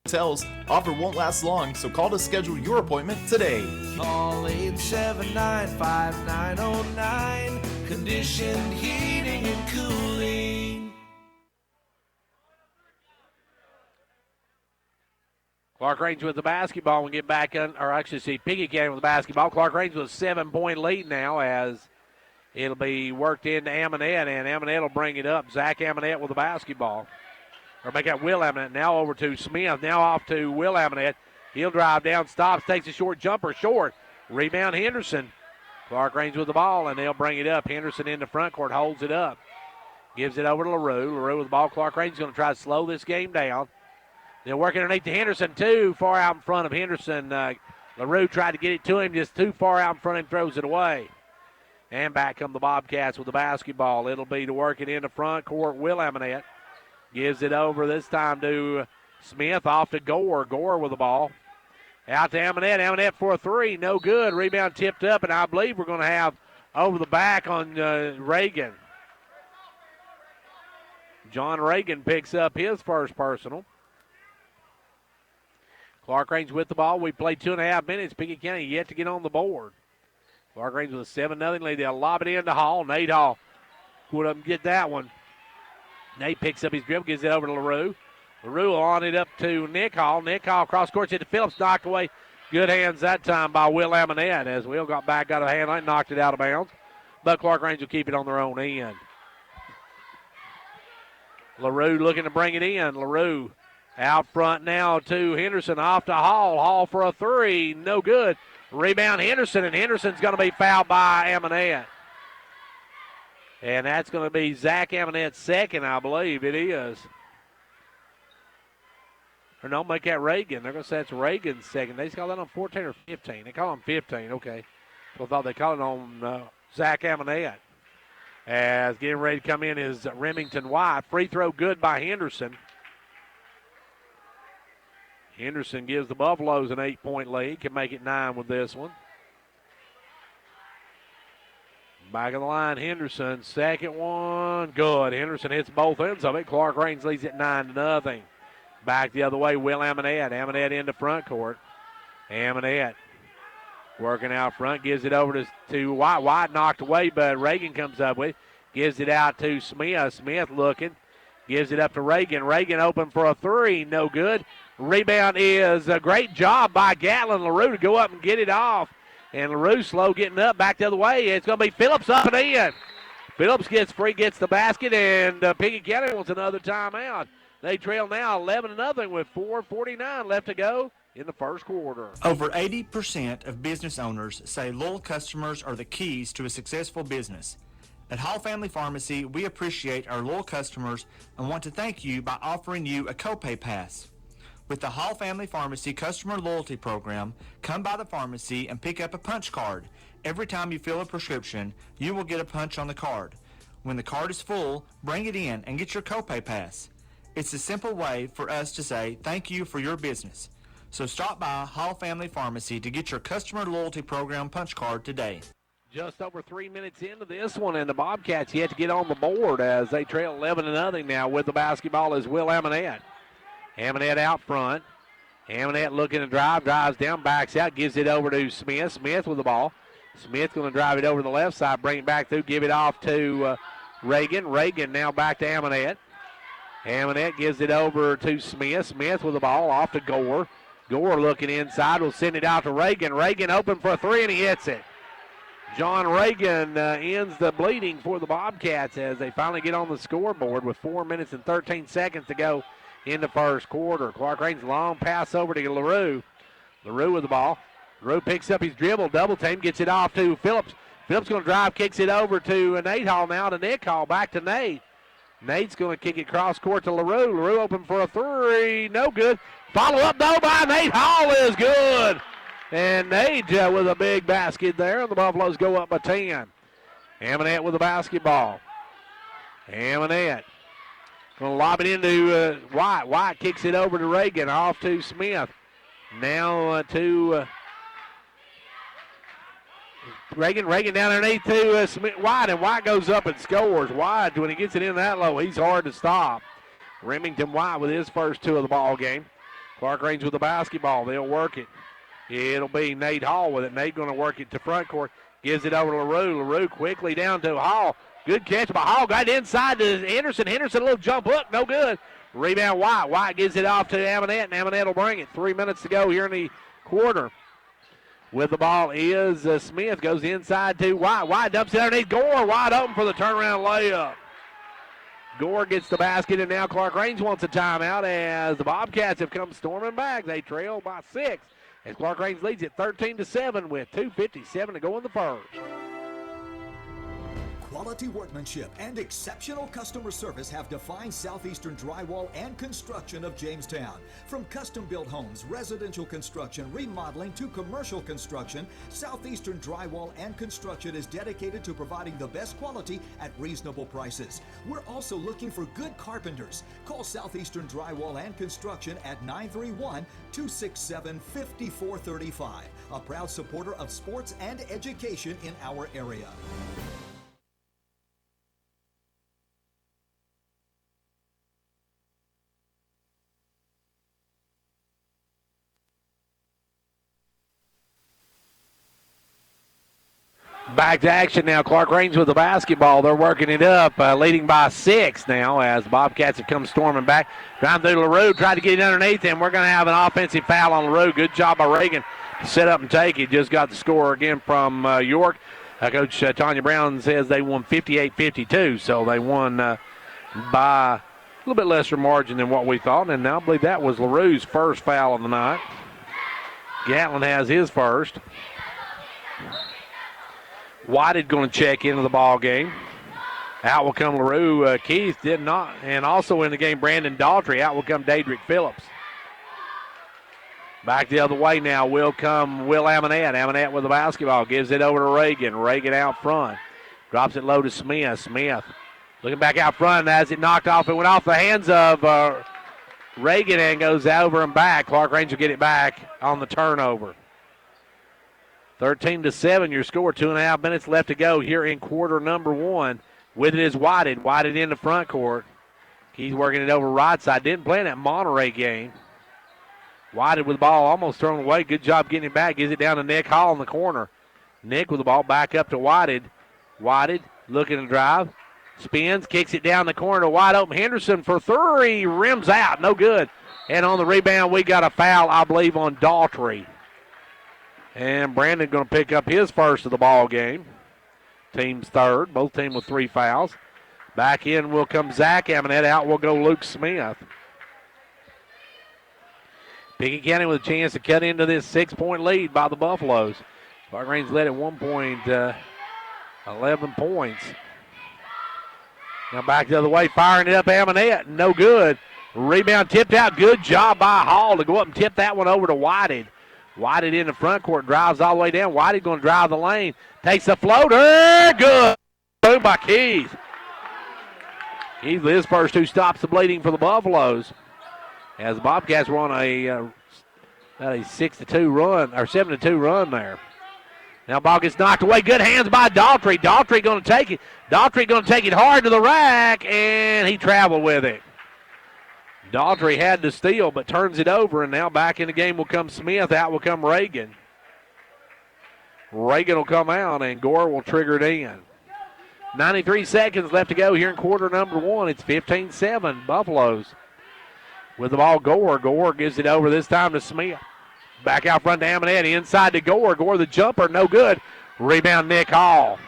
hotels. Offer won't last long, so call to schedule your appointment today. Call 879-5909. Conditioned heating and cooling. Clarkrange with the basketball. We get back on, or actually see Pickett County with the basketball. Clarkrange with a 7-point lead now as it'll be worked into Amonette, and Amonette will bring it up. Zach Amonette with the basketball. or make that Will Amonette. Now over to Smith. Now off to Will Amonette. He'll drive down, stops, takes a short jumper, short. Rebound Henderson. Clarkrange with the ball, and they'll bring it up. Henderson in the front court, holds it up. Gives it over to LaRue. LaRue with the ball. Clarkrange is going to try to slow this game down. They'll work underneath to Henderson, too far out in front of Henderson. LaRue tried to get it to him, just too far out in front of him, throws it away. And back come the Bobcats with the basketball. It'll be to work it in the front court. Will Amonette gives it over this time to Smith, off to Gore. Gore with the ball. Out to Amonette. Amonette for a three. No good. Rebound tipped up, and I believe we're going to have over the back on Reagan. John Reagan picks up his first personal. Clarkrange with the ball. We played 2.5 minutes. Pickett County yet to get on the board. Clarkrange with a 7-0 lead. They'll lob it into Hall. Nate Hall would up and get that one. Nate picks up his dribble, gives it over to LaRue. LaRue on it up to Nick Hall. Nick Hall cross court to Phillips, knocked away. Good hands that time by Will Amonette as Will got back out of hand and knocked it out of bounds. But Clarkrange will keep it on their own end. LaRue looking to bring it in. LaRue out front now to Henderson, off to Hall. Hall for a three, no good. Rebound Henderson, and Henderson's going to be fouled by Amonette. And that's going to be Zach Amonette's second, I believe it is. Or no, make that Reagan. They're going to say it's Reagan's second. They just call that on 14 or 15. They call him 15, okay. So I thought they called it on Zach Amonette. As getting ready to come in is Remington White. Free throw good by Henderson. Henderson gives the Buffaloes an 8-point lead. Can make it 9 with this one. Back of the line, Henderson. Second one, good. Henderson hits both ends of it. Clarkrange leads it 9-0. Back the other way, Will Amonette. Amonette into front court. Amonette working out front, gives it over to White. White knocked away, but Reagan comes up with it. Gives it out to Smith. Smith looking. Gives it up to Reagan. Reagan open for a three. No good. Rebound is a great job by Gatlin LaRue to go up and get it off. And LaRue slow getting up back the other way. It's going to be Phillips up and in. Phillips gets free, gets the basket, and Pickett County wants another timeout. They trail now 11-0 with 4:49 left to go in the first quarter. Over 80% of business owners say loyal customers are the keys to a successful business. At Hall Family Pharmacy, we appreciate our loyal customers and want to thank you by offering you a copay pass. With the Hall Family Pharmacy Customer Loyalty Program, come by the pharmacy and pick up a punch card. Every time you fill a prescription, you will get a punch on the card. When the card is full, bring it in and get your copay pass. It's a simple way for us to say thank you for your business. So stop by Hall Family Pharmacy to get your Customer Loyalty Program punch card today. Just over 3 minutes into this one, and the Bobcats yet to get on the board as they trail 11-0 now with the basketball is Will Amonette. Amonette out front. Amonette looking to drive, drives down, backs out, gives it over to Smith. Smith with the ball. Smith going to drive it over to the left side, bring it back through, give it off to Reagan. Reagan now back to Amonette. Amonette gives it over to Smith. Smith with the ball off to Gore. Gore looking inside, will send it out to Reagan. Reagan open for a three, and he hits it. John Reagan ends the bleeding for the Bobcats as they finally get on the scoreboard with 4 minutes and 13 seconds to go in the first quarter. Clarkrange's long pass over to LaRue. LaRue with the ball. LaRue picks up his dribble, double team, gets it off to Phillips. Phillips going to drive, kicks it over to Nate Hall now to Nick Hall, back to Nate. Nate's going to kick it cross court to LaRue. LaRue open for a three, no good. Follow up though by Nate Hall is good. And Nate with a big basket there, and the Buffaloes go up by 10. Amonette with the basketball. Amonette going to lob it into White. White kicks it over to Reagan, off to Smith. Now to Reagan. Reagan down underneath to White, and White goes up and scores. White, when he gets it in that low, he's hard to stop. Remington White with his first two of the ball game. Clarkrange with the basketball. They'll work it. It'll be Nate Hall with it. Nate going to work it to front court. Gives it over to LaRue. LaRue quickly down to Hall. Good catch by Hall. Got inside to Henderson. Henderson, a little jump hook. No good. Rebound White. White gives it off to Amonette, and Amonette will bring it. 3 minutes to go here in the quarter. With the ball is Smith. Goes inside to White. White dumps it underneath Gore. Wide open for the turnaround layup. Gore gets the basket, and now Clarkrange wants a timeout as the Bobcats have come storming back. They trail by 6 as Clarkrange leads it 13-7 with 2:57 to go in the first. Quality workmanship and exceptional customer service have defined Southeastern Drywall and Construction of Jamestown. From custom-built homes, residential construction, remodeling to commercial construction, Southeastern Drywall and Construction is dedicated to providing the best quality at reasonable prices. We're also looking for good carpenters. Call Southeastern Drywall and Construction at 931-267-5435. A proud supporter of sports and education in our area. Back to action now. Clarkrange with the basketball. They're working it up, leading by 6 now as the Bobcats have come storming back. Driving through LaRue, tried to get it underneath him. We're going to have an offensive foul on LaRue. Good job by Reagan to set up and take it. Just got the score again from York. Coach Tanya Brown says they won 58-52, so they won by a little bit lesser margin than what we thought. And now I believe that was LaRue's first foul of the night. Gatlin has his first. Whited going to check into the ball game. Out will come LaRue. Keith did not. And also in the game, Brandon Daughtry. Out will come Daedric Phillips. Back the other way now will come Will Amonette. Amonette with the basketball. Gives it over to Reagan. Reagan out front. Drops it low to Smith. Smith looking back out front. As it knocked off, it went off the hands of Reagan and goes over and back. Clarkrange will get it back on the turnover. 13-7, your score. 2.5 minutes left to go here in quarter number 1. With it is Whited. Whited in the front court. He's working it over right side. Didn't play in that Monterey game. Whited with the ball almost thrown away. Good job getting it back. Gives it down to Nick Hall in the corner. Nick with the ball back up to Whited. Whited looking to drive. Spins, kicks it down the corner to wide open Henderson for 3. Rims out. No good. And on the rebound, we got a foul, I believe, on Daughtry. And Brandon going to pick up his first of the ball game. Team's third. Both teams with 3 fouls. Back in will come Zach Amonette. Out will go Luke Smith. Pickett County with a chance to cut into this 6-point lead by the Buffaloes. Clarkrange led at 1 point, 11 points. Now back the other way, firing it up Amonette. No good. Rebound tipped out. Good job by Hall to go up and tip that one over to Whited. Whited in the front court, drives all the way down. Whited going to drive the lane. Takes the floater. Good. Boom by Keith. Keith with his first 2 stops the bleeding for the Buffaloes. As the Bobcats were on about a 6-2 run, or 7-2 run there. Now ball gets knocked away. Good hands by Daughtry. Daughtry going to take it. Daughtry going to take it hard to the rack, and he traveled with it. Daughtry had to steal, but turns it over, and now back in the game will come Smith. Out will come Reagan. Reagan will come out, and Gore will trigger it in. 93 seconds left to go here in quarter number 1. It's 15-7, Buffaloes. With the ball, Gore. Gore gives it over this time to Smith. Back out front to Amonette. Inside to Gore. Gore the jumper, no good. Rebound Nick Hall.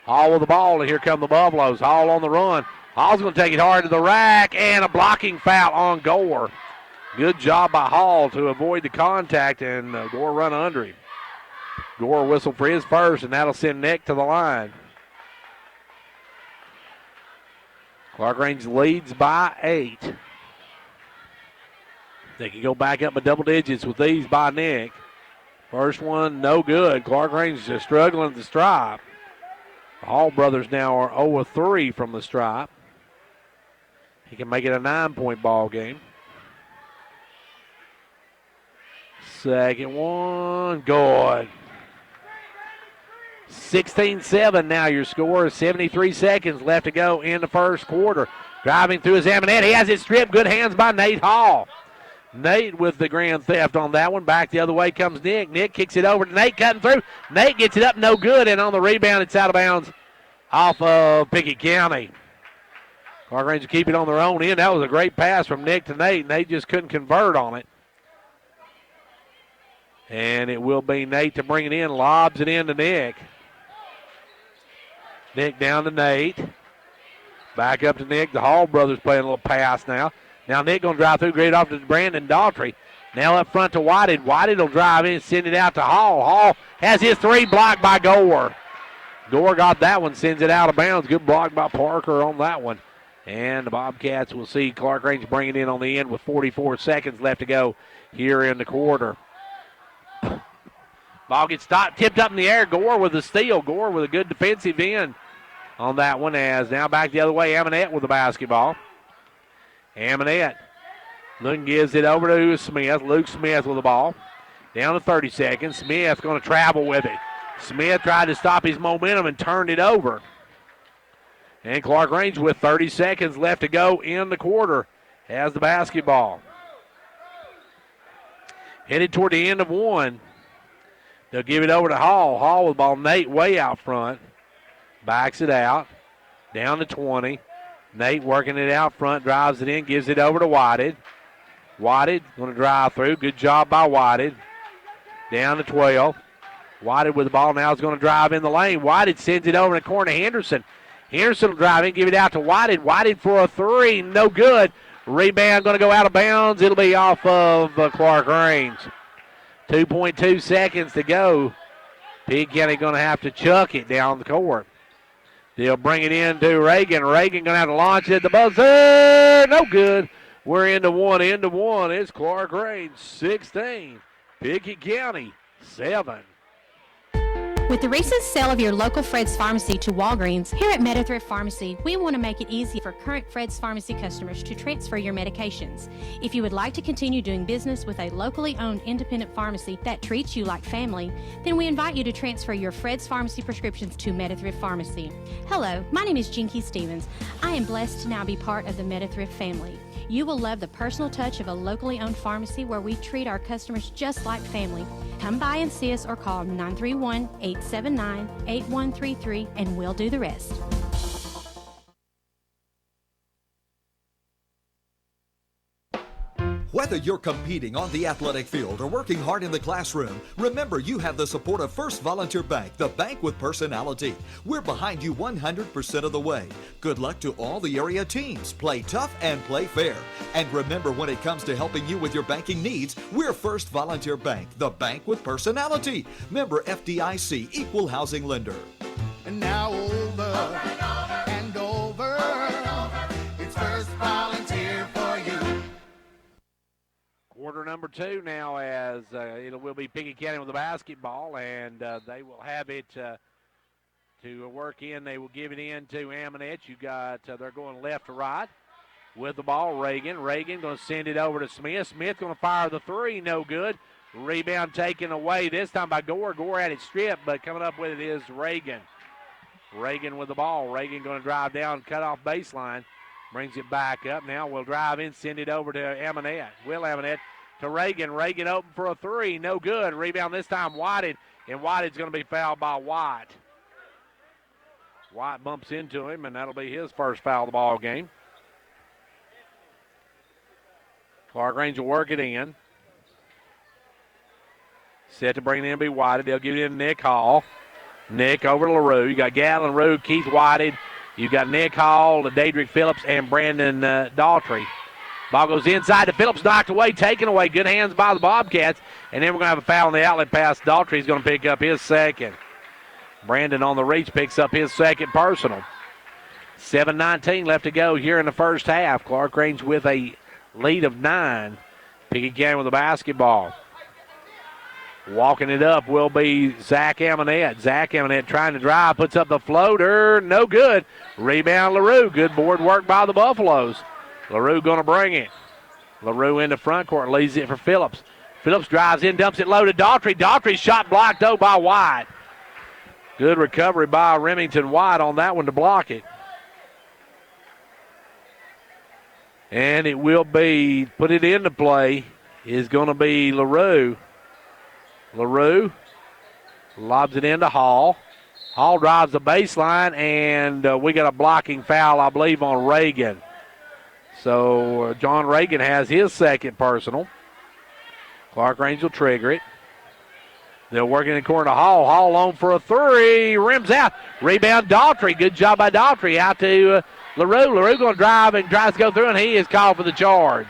Hall with the ball, and here come the Buffaloes. Hall on the run. Hall's going to take it hard to the rack, and a blocking foul on Gore. Good job by Hall to avoid the contact, and Gore run under him. Gore whistled for his first, and that'll send Nick to the line. Clarkrange leads by 8. They can go back up by double digits with these by Nick. First one, no good. Clarkrange just struggling at the stripe. The Hall brothers now are 0-3 from the stripe. He can make it a 9-point ball game. Second one, good. 16-7 now your score. 73 seconds left to go in the first quarter. Driving through his Amonette. He has it stripped. Good hands by Nate Hall. Nate with the grand theft on that one. Back the other way comes Nick. Nick kicks it over to Nate, cutting through. Nate gets it up, no good, and on the rebound, it's out of bounds off of Pickett County. Clarkrange will keep it on their own end. That was a great pass from Nick to Nate. Nate just couldn't convert on it. And it will be Nate to bring it in. Lobs it in to Nick. Nick down to Nate. Back up to Nick. The Hall brothers playing a little pass now. Now Nick going to drive through, great off to Brandon Daughtry. Now up front to Whited. Whited will drive in, send it out to Hall. Hall has his three blocked by Gore. Gore got that one, sends it out of bounds. Good block by Parker on that one. And the Bobcats will see Clarkrange bring it in on the end with 44 seconds left to go here in the quarter. Ball gets stopped, tipped up in the air. Gore with the steal. Gore with a good defensive end on that one, as now back the other way. Amonette with the basketball. Amonette gives it over to Smith. Luke Smith with the ball. Down to 30 seconds. Smith's going to travel with it. Smith tried to stop his momentum and turned it over. And Clarkrange with 30 seconds left to go in the quarter has the basketball. Headed toward the end of one. They'll give it over to Hall. Hall with the ball. Nate way out front. Backs it out. Down to 20. Nate working it out front. Drives it in. Gives it over to Whited. Whited going to drive through. Good job by Whited. Down to 12. Whited with the ball now is going to drive in the lane. Whited sends it over in the corner to Henderson. Henderson will drive in, give it out to Whited. Whited for a three, no good. Rebound going to go out of bounds. It'll be off of Clarkrange. 2.2 seconds to go. Pickett County going to have to chuck it down the court. They'll bring it in to Reagan. Reagan going to have to launch it at the buzzer. No good. We're into one. It's Clarkrange 16. Pickett County 7. With the recent sale of your local Fred's Pharmacy to Walgreens, here at MetaThrift Pharmacy, we want to make it easy for current Fred's Pharmacy customers to transfer your medications. If you would like to continue doing business with a locally owned independent pharmacy that treats you like family, then we invite you to transfer your Fred's Pharmacy prescriptions to MetaThrift Pharmacy. Hello, my name is Jinky Stevens. I am blessed to now be part of the MetaThrift family. You will love the personal touch of a locally owned pharmacy where we treat our customers just like family. Come by and see us or call 931-879-8133 and we'll do the rest. Whether you're competing on the athletic field or working hard in the classroom, remember you have the support of First Volunteer Bank, the bank with personality. We're behind you 100% of the way. Good luck to all the area teams. Play tough and play fair. And remember, when it comes to helping you with your banking needs, we're First Volunteer Bank, the bank with personality. Member FDIC, equal housing lender. And now over and over, it's First Volunteer for you. Quarter number 2 now, as it will be Pickett County with the basketball, and they will have it to work in. They will give it in to Amonette. You got they're going left to right with the ball. Reagan going to send it over to Smith. Smith going to fire the three, no good. Rebound taken away this time by Gore. Gore had it stripped, but coming up with it is Reagan. Reagan with the ball. Reagan going to drive down, cut off baseline. Brings it back up. Now we'll drive in, send it over to Amonette. Amonette to Reagan. Reagan open for a three. No good. Rebound this time Whited. And Whited's going to be fouled by White. White bumps into him, and that'll be his first foul of the ball game. Clarkrange will work it in. Set to bring it in to be Whited. They'll give it in to Nick Hall. Nick over to LaRue. You got Gatlin, LaRue, Keith Whited. You got Nick Hall, Daedric Phillips, and Brandon Daughtry. Ball goes inside to Phillips, knocked away, taken away. Good hands by the Bobcats. And then we're going to have a foul on the outlet pass. Daughtry's going to pick up his second. Brandon on the reach picks up his second personal. 7:19 left to go here in the first half. Clarkrange with a lead of 9. Pickett County with the basketball. Walking it up will be Zach Amonette. Zach Amonette trying to drive, puts up the floater, no good. Rebound LaRue, good board work by the Buffaloes. LaRue going to bring it. LaRue into front court, leaves it for Phillips. Phillips drives in, dumps it low to Daughtry. Daughtry's shot blocked though by White. Good recovery by Remington White on that one to block it. And it will be, put it into play, is going to be LaRue. LaRue lobs it into Hall. Hall drives the baseline, and we got a blocking foul, I believe, on Reagan. So John Reagan has his second personal. Clarkrange will trigger it. They're working in the corner to Hall. Hall on for a three. Rims out. Rebound Daughtry. Good job by Daughtry. Out to LaRue. LaRue going to drive and tries to go through, and he is called for the charge.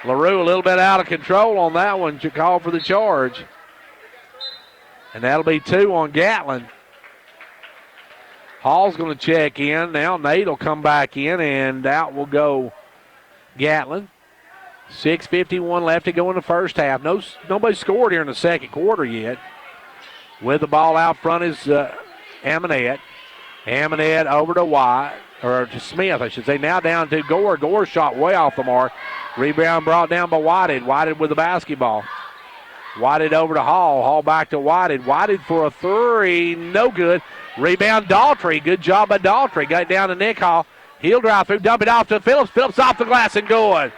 LaRue a little bit out of control on that one to call for the charge. And that'll be 2 on Gatlin. Hall's going to check in. Now Nate will come back in, and out will go Gatlin. 6:51 left to go in the first half. Nobody scored here in the second quarter yet. With the ball out front is Amonette. Amonette over to White, or to Smith, I should say. Now down to Gore. Gore shot way off the mark. Rebound brought down by Whited. Whited with the basketball. Whited over to Hall. Hall back to Whited. Whited for a 3. No good. Rebound Daltrey. Good job by Daltrey. Got it down to Nick Hall. He'll drive through. Dump it off to Phillips. Phillips off the glass and good.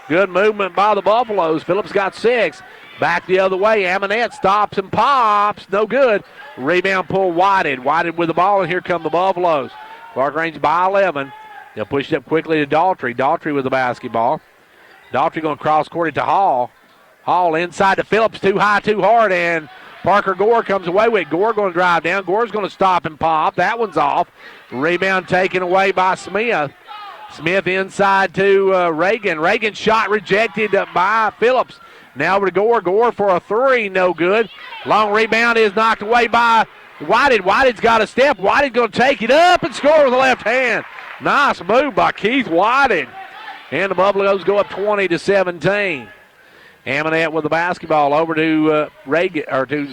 Good movement by the Buffaloes. Phillips got 6. Back the other way. Amonette stops and pops. No good. Rebound pull Whited. Whited with the ball, and here come the Buffaloes. Clarkrange by 11. They'll push it up quickly to Daltrey. Daltrey with the basketball. Daltrey going to cross court it to Hall. Hall inside to Phillips. Too high, too hard, and Parker Gore comes away with it. Gore going to drive down. Gore's going to stop and pop. That one's off. Rebound taken away by Smith. Smith inside to Reagan. Reagan shot rejected by Phillips. Now over to Gore. Gore for a 3. No good. Long rebound is knocked away by Whited. Whited's got a step. Whited's going to take it up and score with the left hand. Nice move by Keith Whited. And the Buffaloes go up 20-17. Amonette with the basketball over to Reagan, or to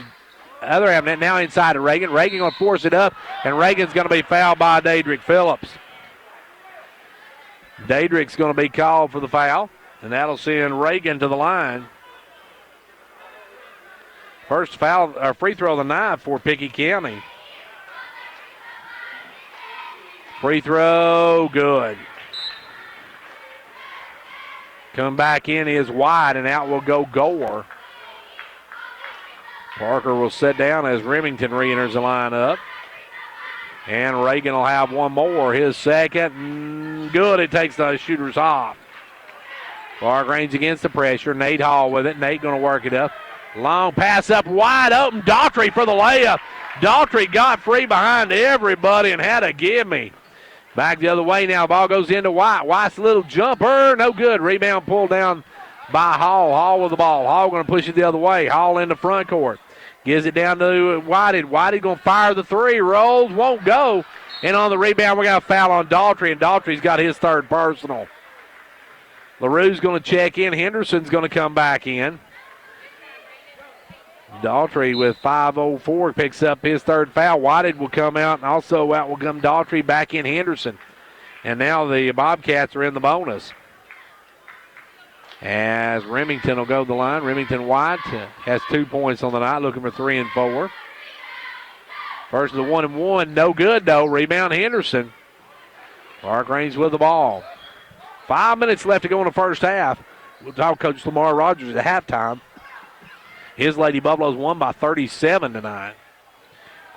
other Amonette, now inside to Reagan. Reagan going to force it up, and Reagan's going to be fouled by Daedric Phillips. Daedric's going to be called for the foul, and that'll send Reagan to the line. First foul, or free throw of the night for Pickett County. Free throw, good. Coming back in is White, and out will go Gore. Parker will sit down as Remington re-enters the lineup. And Reagan will have one more. His second. Good. It takes the shooters off. Clarkrange against the pressure. Nate Hall with it. Nate going to work it up. Long pass up wide open. Daughtry for the layup. Daughtry got free behind everybody and had a gimme. Back the other way now. Ball goes into White. White's little jumper. No good. Rebound pulled down by Hall. Hall with the ball. Hall going to push it the other way. Hall in the front court. Gives it down to Whited. Whited going to fire the 3. Rolls. Won't go. And on the rebound, we got a foul on Daughtry, and Daughtry's got his 3rd personal. LaRue's going to check in. Henderson's going to come back in. Daughtry with 5:04 picks up his 3rd foul. Whited will come out, and also out will come Daughtry, back in Henderson. And now the Bobcats are in the bonus. As Remington will go to the line. Remington White has 2 points on the night, looking for 3 and 4. First of the 1-1, no good though. Rebound Henderson. Clarkrange with the ball. 5 minutes left to go in the first half. We'll talk to Coach Lamar Rogers at halftime. His Lady Buffaloes won by 37 tonight.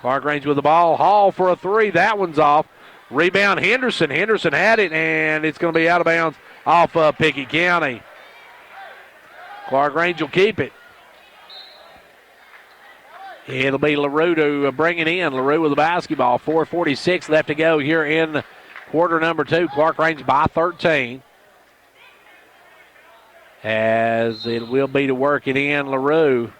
Clarkrange with the ball. Hall for a 3. That one's off. Rebound Henderson. Henderson had it, and it's going to be out of bounds off of Pickett County. Clarkrange will keep it. It'll be LaRue to bring it in. LaRue with the basketball. 4:46 left to go here in quarter number 2. Clarkrange by 13. As it will be to work it in, LaRue.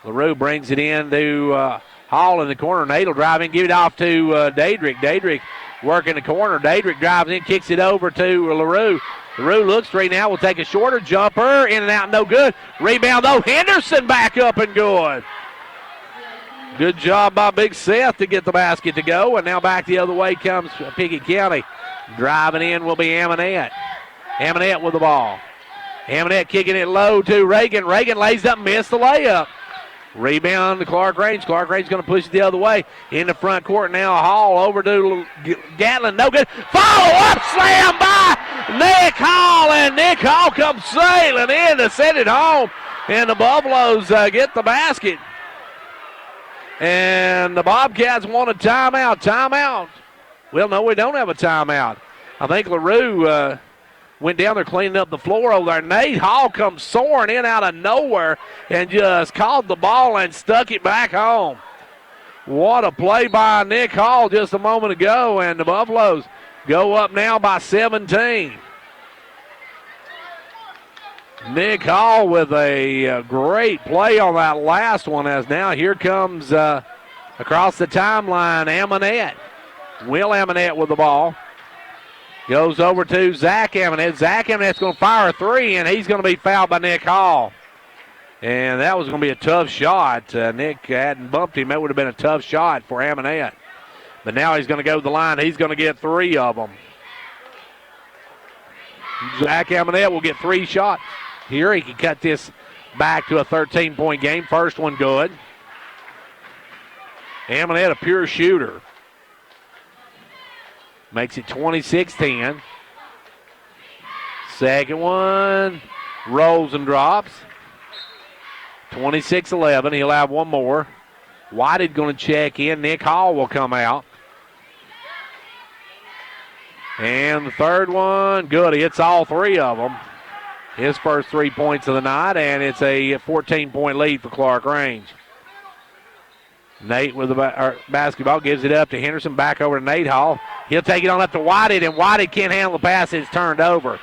LaRue brings it in to Hall in the corner. Nate will drive in, give it off to Daedric. Daedric working the corner. Daedric drives in, kicks it over to LaRue. LaRue looks straight now, will take a shorter jumper. In and out, no good. Rebound, though. Henderson back up and good. Good job by Big Seth to get the basket to go. And now back the other way comes Pickett County. Driving in will be Amonette. Amonette with the ball. Amonette kicking it low to Reagan. Reagan lays up, missed the layup. Rebound to Clarkrange. Clarkrange going to push it the other way. In the front court now, Hall over to Gatlin. No good. Follow-up slam by Nick Hall, and Nick Hall comes sailing in to send it home. And the Buffaloes get the basket. And the Bobcats want a timeout. Timeout. Well, no, we don't have a timeout. I think LaRue went down there cleaning up the floor over there. Nate Hall comes soaring in out of nowhere and just caught the ball and stuck it back home. What a play by Nick Hall just a moment ago, and the Buffaloes go up now by 17. Nick Hall with a great play on that last one, as now here comes across the timeline Amonette. Will Amonette with the ball. Goes over to Zach Amonette. Zach Amonette's going to fire a three, and he's going to be fouled by Nick Hall. And that was going to be a tough shot. Nick hadn't bumped him. That would have been a tough shot for Amonette. But now he's going to go to the line. He's going to get 3 of them. Zach Amonette will get 3 shots. Here he can cut this back to a 13-point game. First one good. Amonette, a pure shooter. Makes it 26-10. Second one rolls and drops. 26-11. He'll have one more. Whited going to check in. Nick Hall will come out. And the third one, good. He hits all 3 of them. His first 3 points of the night, and it's a 14-point lead for Clarkrange. Nate with the basketball, gives it up to Henderson, back over to Nate Hall. He'll take it on up to Whited, and Whited can't handle the pass. It's turned over.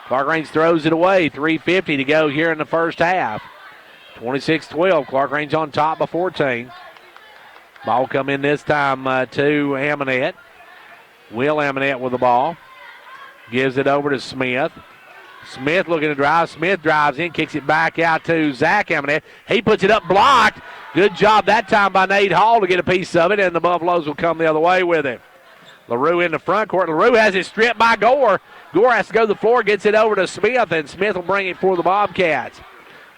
Clarkrange throws it away. 3:50 to go here in the first half. 26-12. Clarkrange on top by 14. Ball come in this time to Amonette. Will Amonette with the ball. Gives it over to Smith. Smith looking to drive. Smith drives in, kicks it back out to Zach Amonette. He puts it up, blocked. Good job that time by Nate Hall to get a piece of it, and the Buffaloes will come the other way with it. LaRue in the front court. LaRue has it stripped by Gore. Gore has to go to the floor, gets it over to Smith, and Smith will bring it for the Bobcats.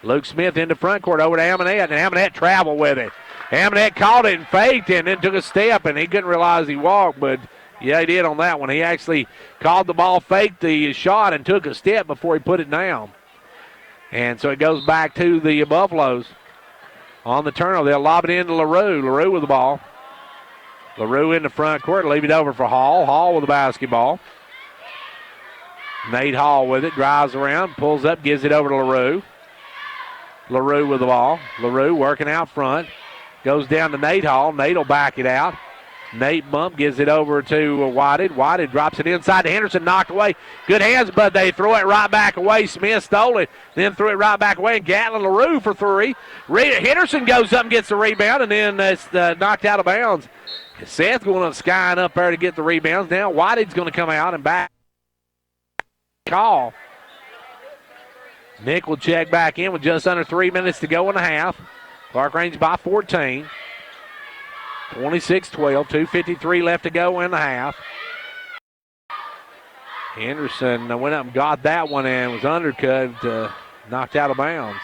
Luke Smith in the front court over to Amonette, and Amonette traveled with it. Amonette caught it and faked it and then took a step, and he couldn't realize he walked, but yeah, he did on that one. He actually called the ball, faked the shot, and took a step before he put it down. And so it goes back to the Buffaloes on the turnover. They'll lob it into LaRue. LaRue with the ball. LaRue in the front court. Leave it over for Hall. Hall with the basketball. Nate Hall with it. Drives around. Pulls up. Gives it over to LaRue. LaRue with the ball. LaRue working out front. Goes down to Nate Hall. Nate will back it out. Nate bump, gives it over to Whited. Whited drops it inside to Henderson, knocked away. Good hands, but they throw it right back away. Smith stole it, then threw it right back away. And Gatlin LaRue for 3. Henderson goes up and gets the rebound, and then it's knocked out of bounds. Seth going up skying up there to get the rebounds. Now Whited's going to come out and back. Call. Nick will check back in with just under 3 minutes to go in the half. Clarkrange by 14. 26-12, 2:53 left to go in the half. Henderson went up and got that one and was undercut, knocked out of bounds.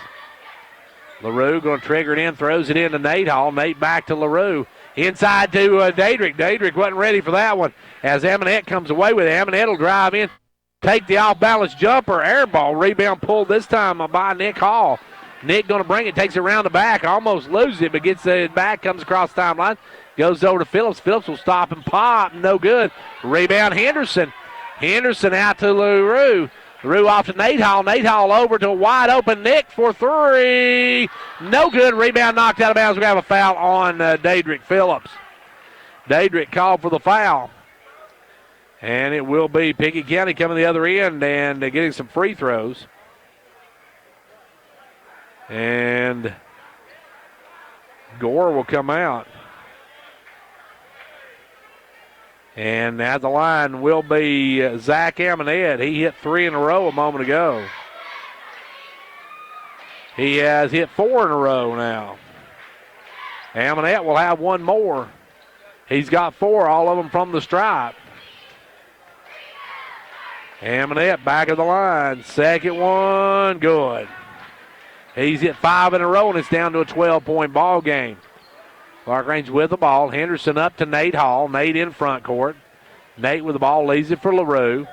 LaRue going to trigger it in, throws it into Nate Hall. Nate back to LaRue. Inside to Dadrick. Dadrick wasn't ready for that one as Amonette comes away with it. Amonette will drive in, take the off-balance jumper, air ball. Rebound pulled this time by Nick Hall. Nick going to bring it, takes it around the back, almost loses it, but gets it back, comes across the timeline, goes over to Phillips. Phillips will stop and pop, no good. Rebound Henderson. Henderson out to LaRue. LaRue off to Nate Hall. Nate Hall over to a wide open Nick for 3. No good. Rebound knocked out of bounds. We have a foul on Dadrick Phillips. Dadrick called for the foul. And it will be Pickett County coming the other end and getting some free throws. And Gore will come out. And at the line will be Zach Amonette. He hit 3 in a row a moment ago. He has hit 4 in a row now. Amonette will have one more. He's got 4, all of them from the stripe. Amonette back of the line. Second one, good. He's hit 5 in a row, and it's down to a 12-point ball game. Clarkrange with the ball. Henderson up to Nate Hall. Nate in front court. Nate with the ball, leaves it for LaRue.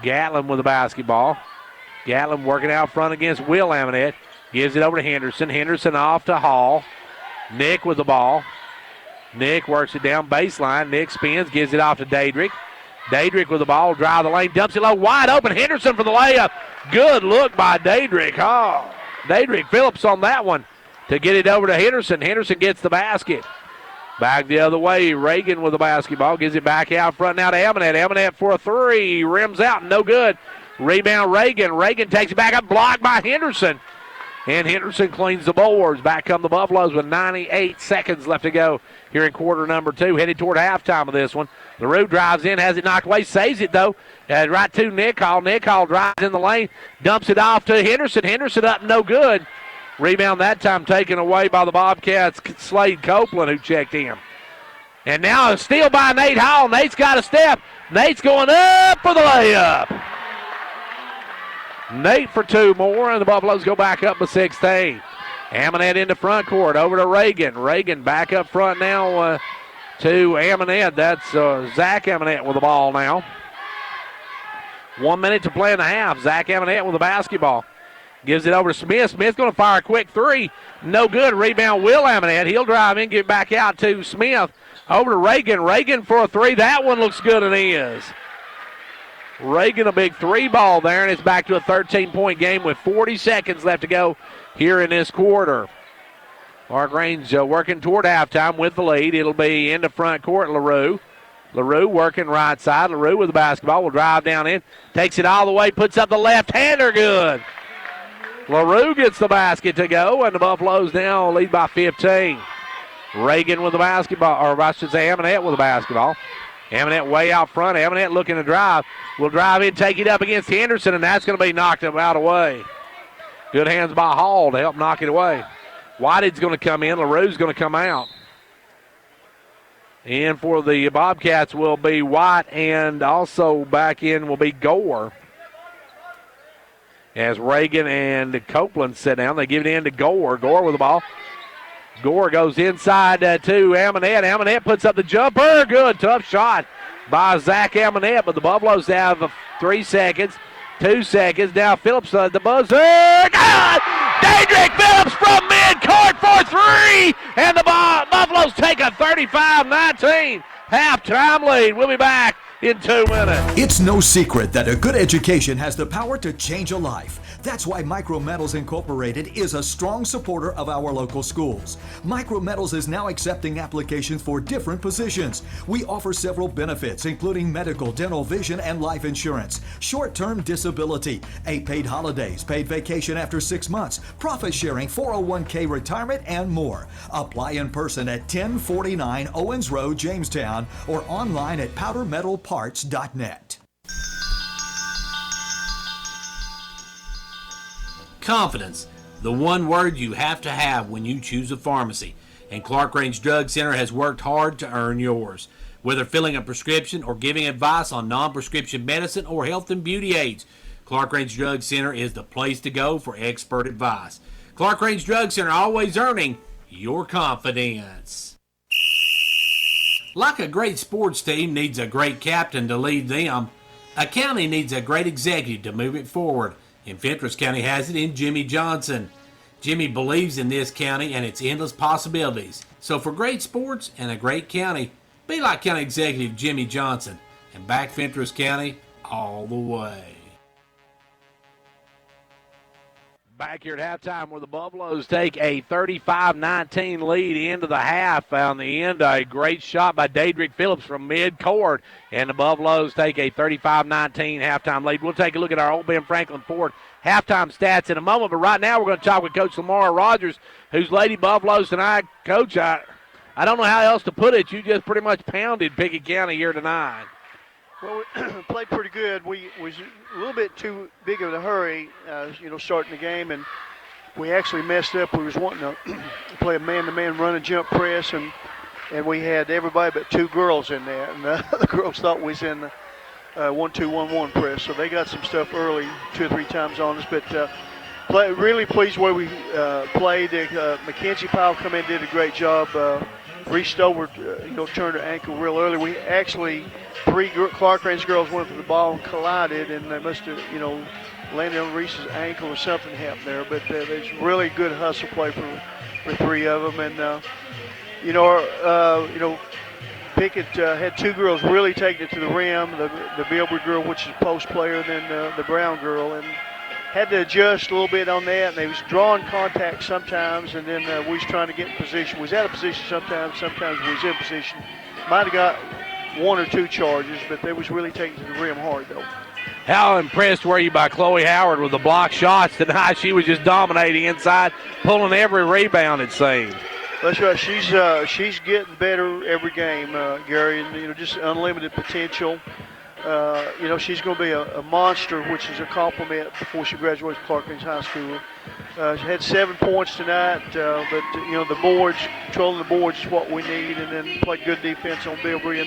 Gatlin with the basketball. Gatlin working out front against Will Amonette. Gives it over to Henderson. Henderson off to Hall. Nick with the ball. Nick works it down baseline. Nick spins, gives it off to Dadrick. Dadrick with the ball, drive the lane, dumps it low, wide open. Henderson for the layup. Good look by Dadrick. Dadrick Phillips on that one to get it over to Henderson. Henderson gets the basket. Back the other way, Reagan with the basketball. Gives it back out front now to Amonette. Amonette for a three. Rims out, no good. Rebound Reagan. Reagan takes it back up, blocked by Henderson. And Henderson cleans the boards. Back come the Buffaloes with 98 seconds left to go here in quarter number 2. Headed toward halftime of this one. LaRue drives in, has it knocked away, saves it though. Right to Nick Hall. Nick Hall drives in the lane, dumps it off to Henderson. Henderson up, no good. Rebound that time taken away by the Bobcats, Slade Copeland, who checked in. And now a steal by Nate Hall. Nate's got a step. Nate's going up for the layup. Nate for 2 more, and the Buffaloes go back up to 16. Amonette into front court, over to Reagan. Reagan back up front now to Amonette. That's Zach Amonette with the ball now. 1 minute to play in the half. Zach Amonette with the basketball. Gives it over to Smith. Smith's going to fire a quick three. No good. Rebound Will Amonette. He'll drive in, get back out to Smith. Over to Reagan. Reagan for a three. That one looks good and is. Reagan a big 3 ball there, and it's back to a 13-point game with 40 seconds left to go here in this quarter. Clarkrange working toward halftime with the lead. It'll be into front court, LaRue. LaRue working right side. LaRue with the basketball will drive down in. Takes it all the way, puts up the left-hander, good. LaRue gets the basket to go, and the Buffaloes now lead by 15. Reagan with the basketball, or I should say Amonette with the basketball. Amonette way out front. Amonette looking to drive. Will drive in, take it up against Henderson, and that's going to be knocked out away. Good hands by Hall to help knock it away. Whitehead's going to come in. LaRue's going to come out. And for the Bobcats will be White, and also back in will be Gore. As Reagan and Copeland sit down, they give it in to Gore. Gore with the ball. Gore goes inside to Amonette. Amonette puts up the jumper. Good, tough shot by Zach Amonette, but the Buffaloes have 3 seconds, 2 seconds. Now Phillips the buzzer. Good! Daedric Phillips from mid-court for 3, and the Buffaloes take a 35-19 halftime lead. We'll be back in 2 minutes. It's no secret that a good education has the power to change a life. That's why Micrometals Incorporated is a strong supporter of our local schools. Micrometals is now accepting applications for different positions. We offer several benefits, including medical, dental, vision, and life insurance, short-term disability, 8 paid holidays, paid vacation after 6 months, profit sharing, 401k retirement, and more. Apply in person at 1049 Owens Road, Jamestown, or online at powdermetalparts.net. Confidence, the one word you have to have when you choose a pharmacy. And Clarkrange Drug Center has worked hard to earn yours. Whether filling a prescription or giving advice on non-prescription medicine or health and beauty aids, Clarkrange Drug Center is the place to go for expert advice. Clarkrange Drug Center, always earning your confidence. Like a great sports team needs a great captain to lead them, a county needs a great executive to move it forward. And Fentress County has it in Jimmy Johnson. Jimmy believes in this county and its endless possibilities. So for great sports and a great county, be like County Executive Jimmy Johnson and back Fentress County all the way. Back here at halftime where the Buffaloes take a 35-19 lead into the half. On the end, a great shot by Daedric Phillips from mid-court. And the Buffaloes take a 35-19 halftime lead. We'll take a look at our Old Ben Franklin Ford halftime stats in a moment. But right now we're going to talk with Coach Lamar Rogers, who's Lady Buffaloes tonight. Coach, I don't know how else to put it. You just pretty much pounded Pickett County here tonight. Well, we played pretty good. We was a little bit too big of a hurry, starting the game, and we actually messed up. We was wanting to play a man-to-man run and jump press, and we had everybody but 2 girls in there, and the girls thought we was in the 1-2-1-1 press, so they got some stuff early 2 or 3 times on us. But really pleased where we played. Mackenzie Powell come in, did a great job. Reese Stover, turned her ankle real early. We actually 3 Clarkrange girls went for the ball and collided, and they must have, landed on Reese's ankle or something happened there. But there's really good hustle play for 3 of them, and Pickett had 2 girls really taking it to the rim. The Bilber girl, which is a post player, and then the Brown girl, and had to adjust a little bit on that, and they was drawing contact sometimes, and then we was trying to get in position. We was out of position sometimes we was in position. Might have got 1 or 2 charges, but they was really taking to the rim hard, though. How impressed were you by Chloe Howard with the block shots tonight? She was just dominating inside, pulling every rebound, it seemed. That's right. She's getting better every game, Gary, and just unlimited potential. She's going to be a monster, which is a compliment before she graduates from Clarkrange High School. She had 7 points tonight, but the boards, controlling the boards is what we need, and then played good defense on Bilbrey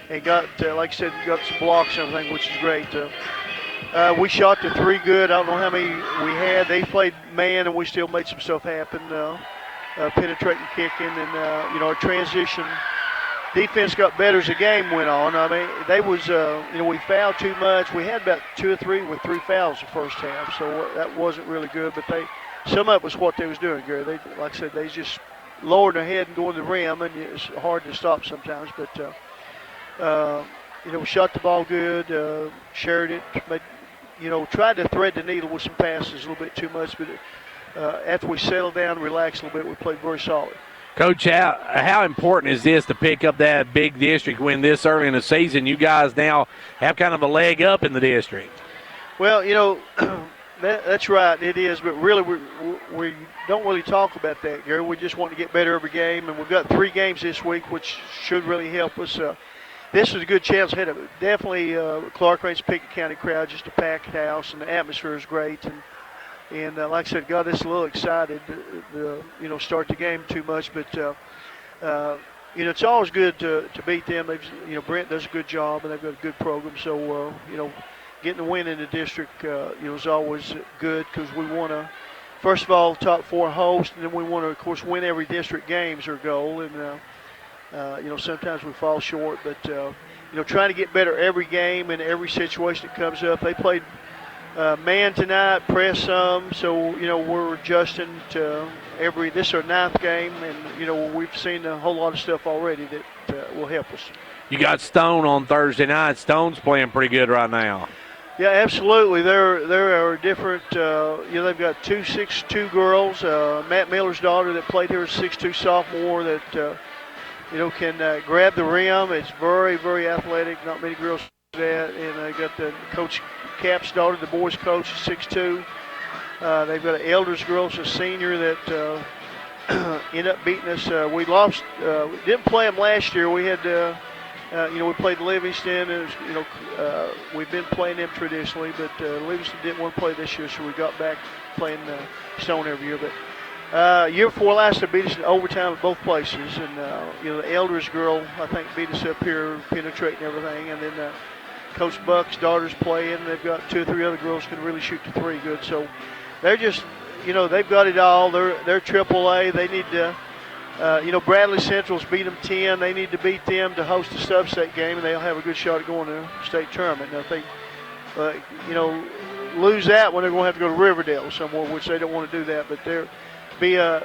and got, like I said, got some blocks and everything, which is great. We shot the 3 good. I don't know how many we had. They played man, and we still made some stuff happen, penetrating, kicking, and our transition defense got better as the game went on. I mean, they was, we fouled too much. We had about 2 or 3 with 3 fouls the first half, so that wasn't really good. But some of it was what they was doing, Gary. They, like I said, they just lowered their head and going to the rim, and it's hard to stop sometimes. But we shot the ball good, shared it, but tried to thread the needle with some passes a little bit too much. But after we settled down and relaxed a little bit, we played very solid. Coach, how important is this to pick up that big district win this early in the season? You guys now have kind of a leg up in the district. Well, that's right, it is. But really, we don't really talk about that, Gary. We just want to get better every game, and we've got 3 games this week, which should really help us. This is a good chance ahead of it. Definitely Clarkrange Pickett County crowd, just a packed house, and the atmosphere is great. And like I said, got us a little excited to start the game too much. But, it's always good to beat them. Brent does a good job, and they've got a good program. So, getting a win in the district, is always good because we want to, first of all, top 4 host, and then we want to, of course, win every district game is our goal. And, sometimes we fall short. But, trying to get better every game and every situation that comes up. They played man tonight, press some, so we're adjusting to this is our 9th game, and we've seen a whole lot of stuff already that will help us. You got Stone on Thursday night. Stone's playing pretty good right now. Yeah, absolutely. They're different. They've got 2 6'2" girls. Matt Miller's daughter that played here, 6'2" sophomore that can grab the rim. It's very, very athletic. Not many girls do that, and they got the Coach Cap's daughter, the boys coach, is 6'2". They've got an Elders girl, a senior that ended up beating us. We lost. We didn't play them last year. We had, we played Livingston, and we've been playing them traditionally, but Livingston didn't want to play this year, so we got back playing Stone every year. But year before last, they beat us in overtime at both places, and the Elders girl, I think, beat us up here, penetrating everything, and then. Coach Buck's daughter's playing. They've got 2 or 3 other girls who can really shoot the 3 good. So they're just, they've got it all. They're AAA. They need to, Bradley Central's beat them 10. They need to beat them to host a sub-state game, and they'll have a good shot at going to a state tournament. Now, if they, lose that one, they're going to have to go to Riverdale somewhere, which they don't want to do that. But they're be a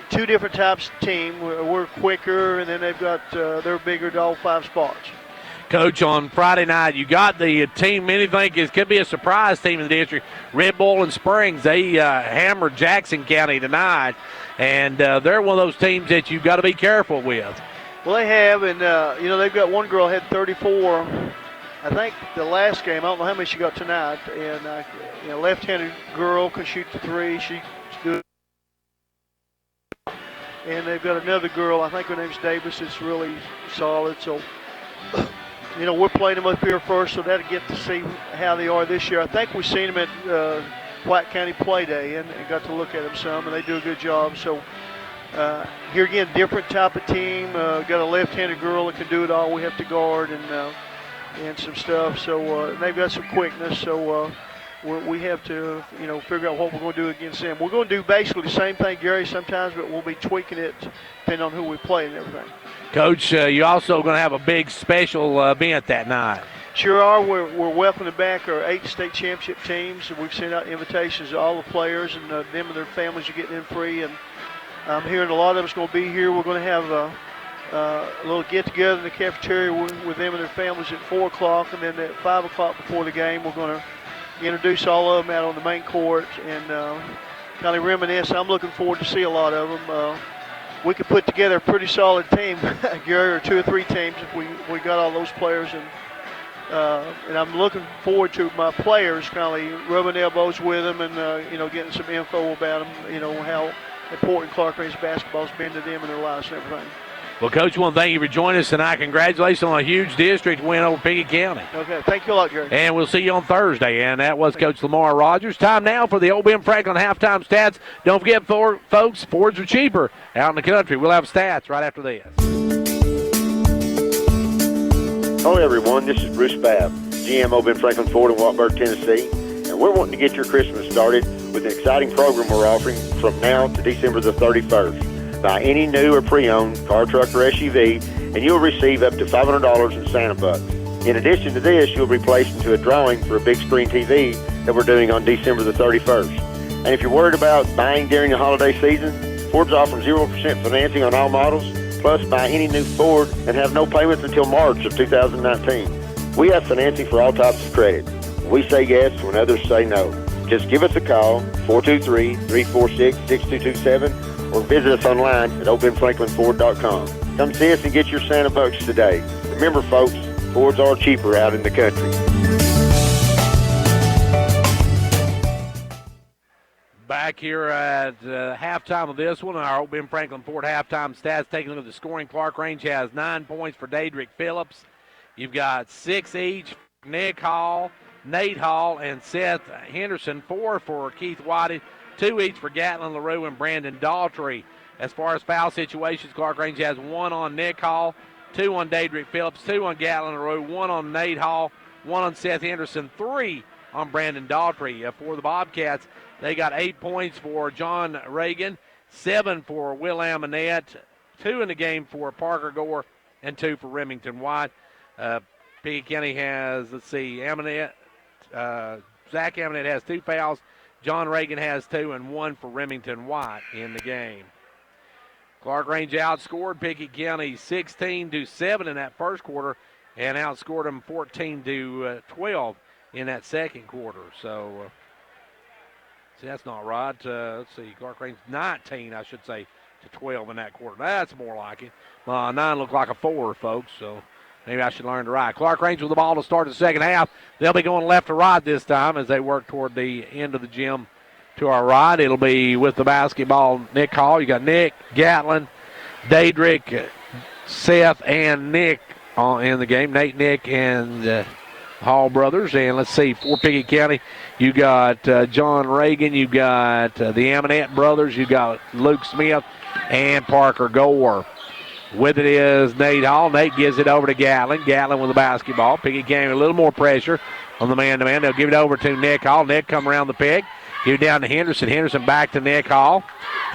2 different types of team. We're quicker, and then they've got they're bigger to all 5 spots. Coach, on Friday night, you got the team many think could be a surprise team in the district, Red Bull and Springs. They hammered Jackson County tonight, and they're one of those teams that you've got to be careful with. Well, they have, and, they've got one girl had 34, I think, the last game. I don't know how many she got tonight. And, left-handed girl can shoot the 3. She's good. And they've got another girl, I think her name's Davis, it's really solid. So, we're playing them up here first, so that'll get to see how they are this year. I think we've seen them at White County Play Day and got to look at them some, and they do a good job. So here again, different type of team. Got a left-handed girl that can do it all. We have to guard and some stuff. So they've got some quickness. So we have to, figure out what we're going to do against them. We're going to do basically the same thing, Gary, sometimes, but we'll be tweaking it depending on who we play and everything. Coach, you're also going to have a big special event that night. Sure are. We're welcoming back our 8 state championship teams. We've sent out invitations to all the players, and them and their families are getting in free. And I'm hearing a lot of us going to be here. We're going to have a little get-together in the cafeteria with them and their families at 4 o'clock, and then at 5 o'clock before the game, we're going to introduce all of them out on the main court and kind of reminisce. I'm looking forward to see a lot of them. We could put together a pretty solid team, Gary, or 2 or 3 teams if we got all those players. And I'm looking forward to my players kind of rubbing elbows with them and, getting some info about them, how important Clarkrange basketball's been to them in their lives and everything. Well, Coach, I want to thank you for joining us tonight. Congratulations on a huge district win over Pickett County. Okay, thank you a lot, Gary. And we'll see you on Thursday. And that was Coach Lamar Rogers. Time now for the Old Ben Franklin halftime stats. Don't forget, folks, Fords are cheaper out in the country. We'll have stats right after this. Hello, everyone. This is Bruce Babb, GM Old Ben Franklin Ford in Wartburg, Tennessee. And we're wanting to get your Christmas started with an exciting program we're offering from now to December the 31st. Buy any new or pre-owned car, truck, or SUV, and you'll receive up to $500 in Santa bucks. In addition to this, you'll be placed into a drawing for a big screen TV that we're doing on December the 31st. And if you're worried about buying during the holiday season, Ford's offering 0% financing on all models, plus buy any new Ford and have no payments until March of 2019. We have financing for all types of credit. We say yes when others say no. Just give us a call, 423-346-6227, or visit us online at oldbenfranklinford.com. Come see us and get your Santa bucks today. Remember, folks, Fords are cheaper out in the country. Back here at halftime of this one, our Old Ben Franklin Ford halftime stats. Taking a look at the scoring, Clarkrange has 9 points for Daedric Phillips. You've got 6 each for Nick Hall, Nate Hall, and Seth Henderson. 4 for Keith Whiting. 2 each for Gatlin LaRue and Brandon Daughtry. As far as foul situations, Clarkrange has 1 on Nick Hall, 2 on Daedric Phillips, 2 on Gatlin LaRue, 1 on Nate Hall, 1 on Seth Henderson, 3 on Brandon Daughtry. For the Bobcats, they got 8 points for John Reagan, 7 for Will Amonette, 2 in the game for Parker Gore, and 2 for Remington White. Pickett County has, Amonette, Zach Amonette has 2 fouls. John Reagan has 2 and 1 for Remington White in the game. Clarkrange outscored Pickett County 16-7 in that first quarter and outscored them 14-12 in that second quarter. So, that's not right. Clarkrange 19, I should say, to 12 in that quarter. That's more like it. 9 looked like a 4, folks, so maybe I should learn to ride. Clarkrange with the ball to start the second half. They'll be going left to right this time as they work toward the end of the gym to our right. It'll be with the basketball, Nick Hall. You got Nick, Gatlin, Daedric, Seth, and Nick in the game. Nate, Nick, and Hall brothers. And let's see, for Pickett County, you got John Reagan. You got the Amonette brothers. You got Luke Smith and Parker Gore. With it is Nate Hall. Nate gives it over to Gatlin. Gatlin with the basketball. Pickett County a little more pressure on the man-to-man. They'll give it over to Nick Hall. Nick come around the pick. Give it down to Henderson. Henderson back to Nick Hall.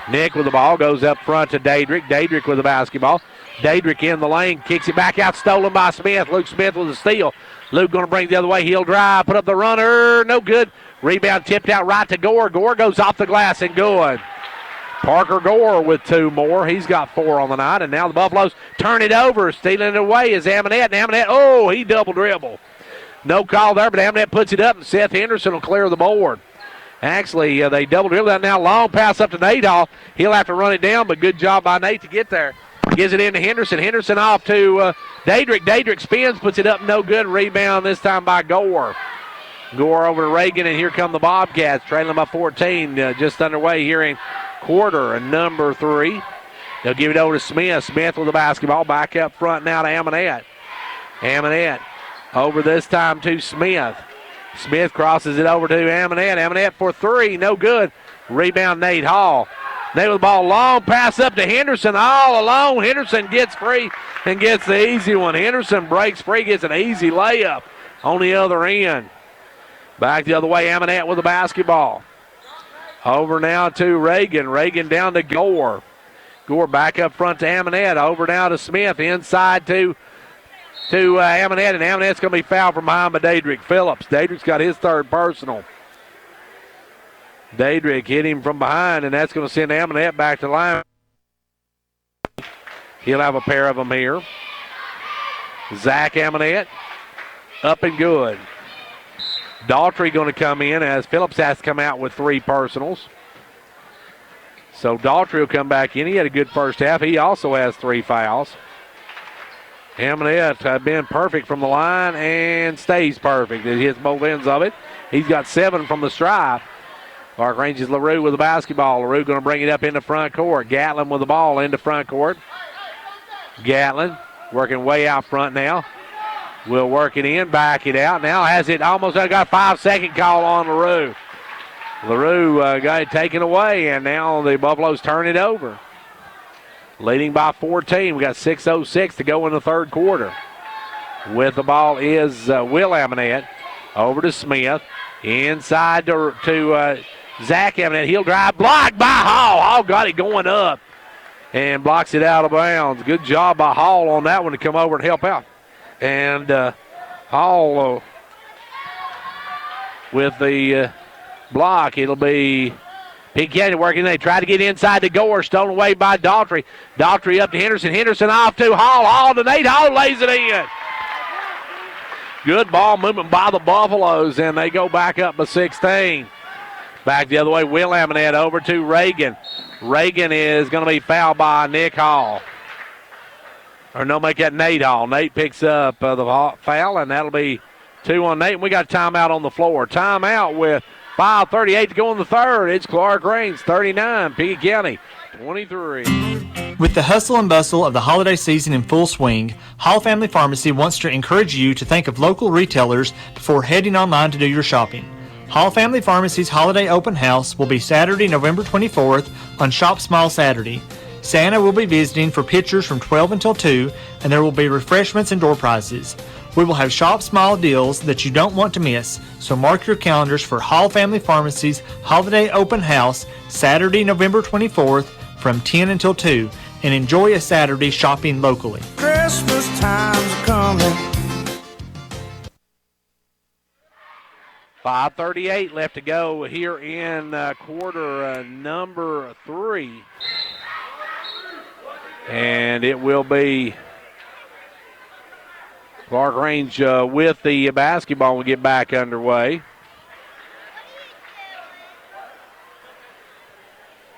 Nick with the ball goes up front to Daedric. Daedric with the basketball. Daedric in the lane. Kicks it back out. Stolen by Smith. Luke Smith with a steal. Luke going to bring it the other way. He'll drive. Put up the runner. No good. Rebound tipped out right to Gore. Gore goes off the glass and good. Parker Gore with 2 more. He's got 4 on the night. And now the Buffaloes turn it over. Stealing it away is Amonette. And Amonette, he double dribble. No call there, but Amonette puts it up, and Seth Henderson will clear the board. Actually, they double dribble that now. Long pass up to Nate Hall. He'll have to run it down, but good job by Nate to get there. Gives it in to Henderson. Henderson off to Daedric. Daedric spins, puts it up, no good. Rebound this time by Gore. Gore over to Reagan, and here come the Bobcats, trailing them by 14, just underway here in quarter number 3. They'll give it over to Smith. Smith with the basketball. Back up front now to Amonette. Amonette over this time to Smith. Smith crosses it over to Amonette. Amonette for 3. No good. Rebound Nate Hall. Nate with the ball. Long pass up to Henderson. All alone. Henderson gets free and gets the easy one. Henderson breaks free. Gets an easy layup on the other end. Back the other way. Amonette with the basketball. Over now to Reagan. Reagan down to Gore. Gore back up front to Amonette. Over now to Smith. Inside to Amonette. And Amonette's going to be fouled from behind by Daedric Phillips. Daedric's got his 3rd personal. Daedric hit him from behind, and that's going to send Amonette back to line. He'll have a pair of them here. Zach Amonette. Up and good. Daughtry going to come in as Phillips has to come out with 3 personals. So Daughtry will come back in. He had a good first half. He also has 3 fouls. Amonette been perfect from the line and stays perfect. He hits both ends of it. He's got 7 from the stripe. Clarkrange is LaRue with the basketball. LaRue going to bring it up into front court. Gatlin with the ball into front court. Gatlin working way out front now. Will work it in, back it out. Now has it almost got a 5-second call on LaRue. LaRue got it taken away, and now the Buffaloes turn it over. Leading by 14. We got 6:06 to go in the third quarter. With the ball is Will Amonette. Over to Smith. Inside to Zach Amonette. He'll drive. Blocked by Hall. Hall got it going up and blocks it out of bounds. Good job by Hall on that one to come over and help out. And Hall with the block. It'll be Pickett County working. They try to get inside to Gore. Stolen away by Daughtry. Daughtry up to Henderson. Henderson off to Hall. Hall to Nate. Hall lays it in. Good ball movement by the Buffaloes, and they go back up by 16. Back the other way, Will Amonette over to Reagan. Reagan is going to be fouled by Nick Hall. Or no, make that Nate Hall. Nate picks up the foul, and that'll be 2 on Nate. And we got a timeout on the floor. Timeout with 5:38 to go in the third. It's Clarkrange 39, Pickett County 23. With the hustle and bustle of the holiday season in full swing, Hall Family Pharmacy wants to encourage you to think of local retailers before heading online to do your shopping. Hall Family Pharmacy's Holiday Open House will be Saturday, November 24th on Shop Small Saturday. Santa will be visiting for pictures from 12 until 2, and there will be refreshments and door prizes. We will have Shop Small deals that you don't want to miss, so mark your calendars for Hall Family Pharmacy's Holiday Open House, Saturday, November 24th from 10 until 2, and enjoy a Saturday shopping locally. Christmas time's coming. 5:38 left to go here in quarter number 3. And it will be Clarkrange with the basketball when we get back underway.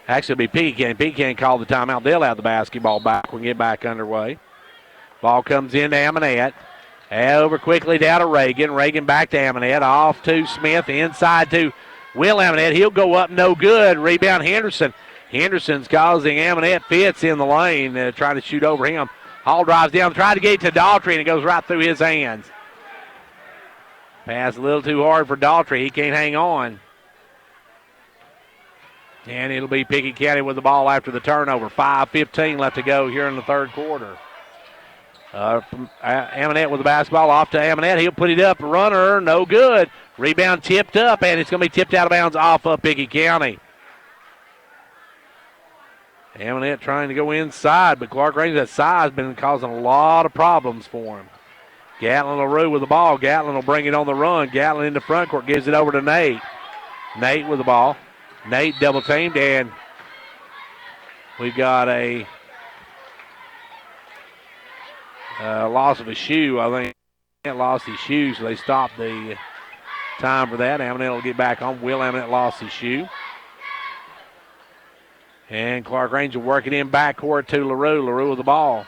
Actually, it'll be Pickett County. Pickett County called the timeout. They'll have the basketball back when we get back underway. Ball comes in to Amonette. Over quickly down to Reagan. Reagan back to Amonette. Off to Smith. Inside to Will Amonette. He'll go up. No good. Rebound Henderson. Henderson's causing Amonette fits in the lane, trying to shoot over him. Hall drives down, trying to get to Daughtry, and it goes right through his hands. Pass a little too hard for Daughtry. He can't hang on. And it'll be Pickett County with the ball after the turnover. 5:15 left to go here in the third quarter. Amonette with the basketball off to Amonette. He'll put it up. Runner, no good. Rebound tipped up, and it's going to be tipped out of bounds off of Pickett County. Amonette trying to go inside, but Clarkrange, that size, has been causing a lot of problems for him. Gatlin LaRue with the ball. Gatlin will bring it on the run. Gatlin in the front court, gives it over to Nate. Nate with the ball. Nate double teamed, and we've got a loss of a shoe. I think he lost his shoe, so they stopped the time for that. Amonette will get back on. Will Amonette lost his shoe. And Clarkrange will work it in backcourt to LaRue. LaRue with the ball.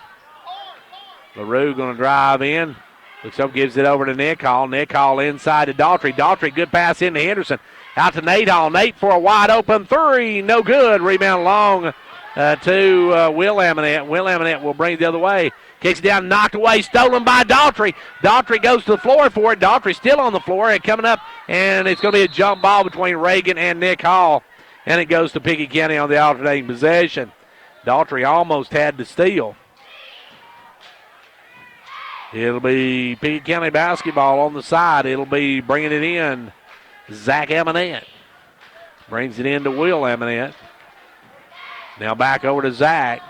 LaRue going to drive in. Looks up, gives it over to Nick Hall. Nick Hall inside to Daughtry. Daughtry, good pass into Henderson. Out to Nate Hall. Nate for a wide open 3. No good. Rebound long to Will Amonette. Will Amonette will bring it the other way. Kicks it down, knocked away, stolen by Daughtry. Daughtry goes to the floor for it. Daughtry still on the floor and coming up, and it's going to be a jump ball between Reagan and Nick Hall. And it goes to Pickett County on the alternating possession. Daughtry almost had to steal. It'll be Pickett County basketball on the side. It'll be bringing it in. Zach Amonette brings it in to Will Amonette. Now back over to Zach.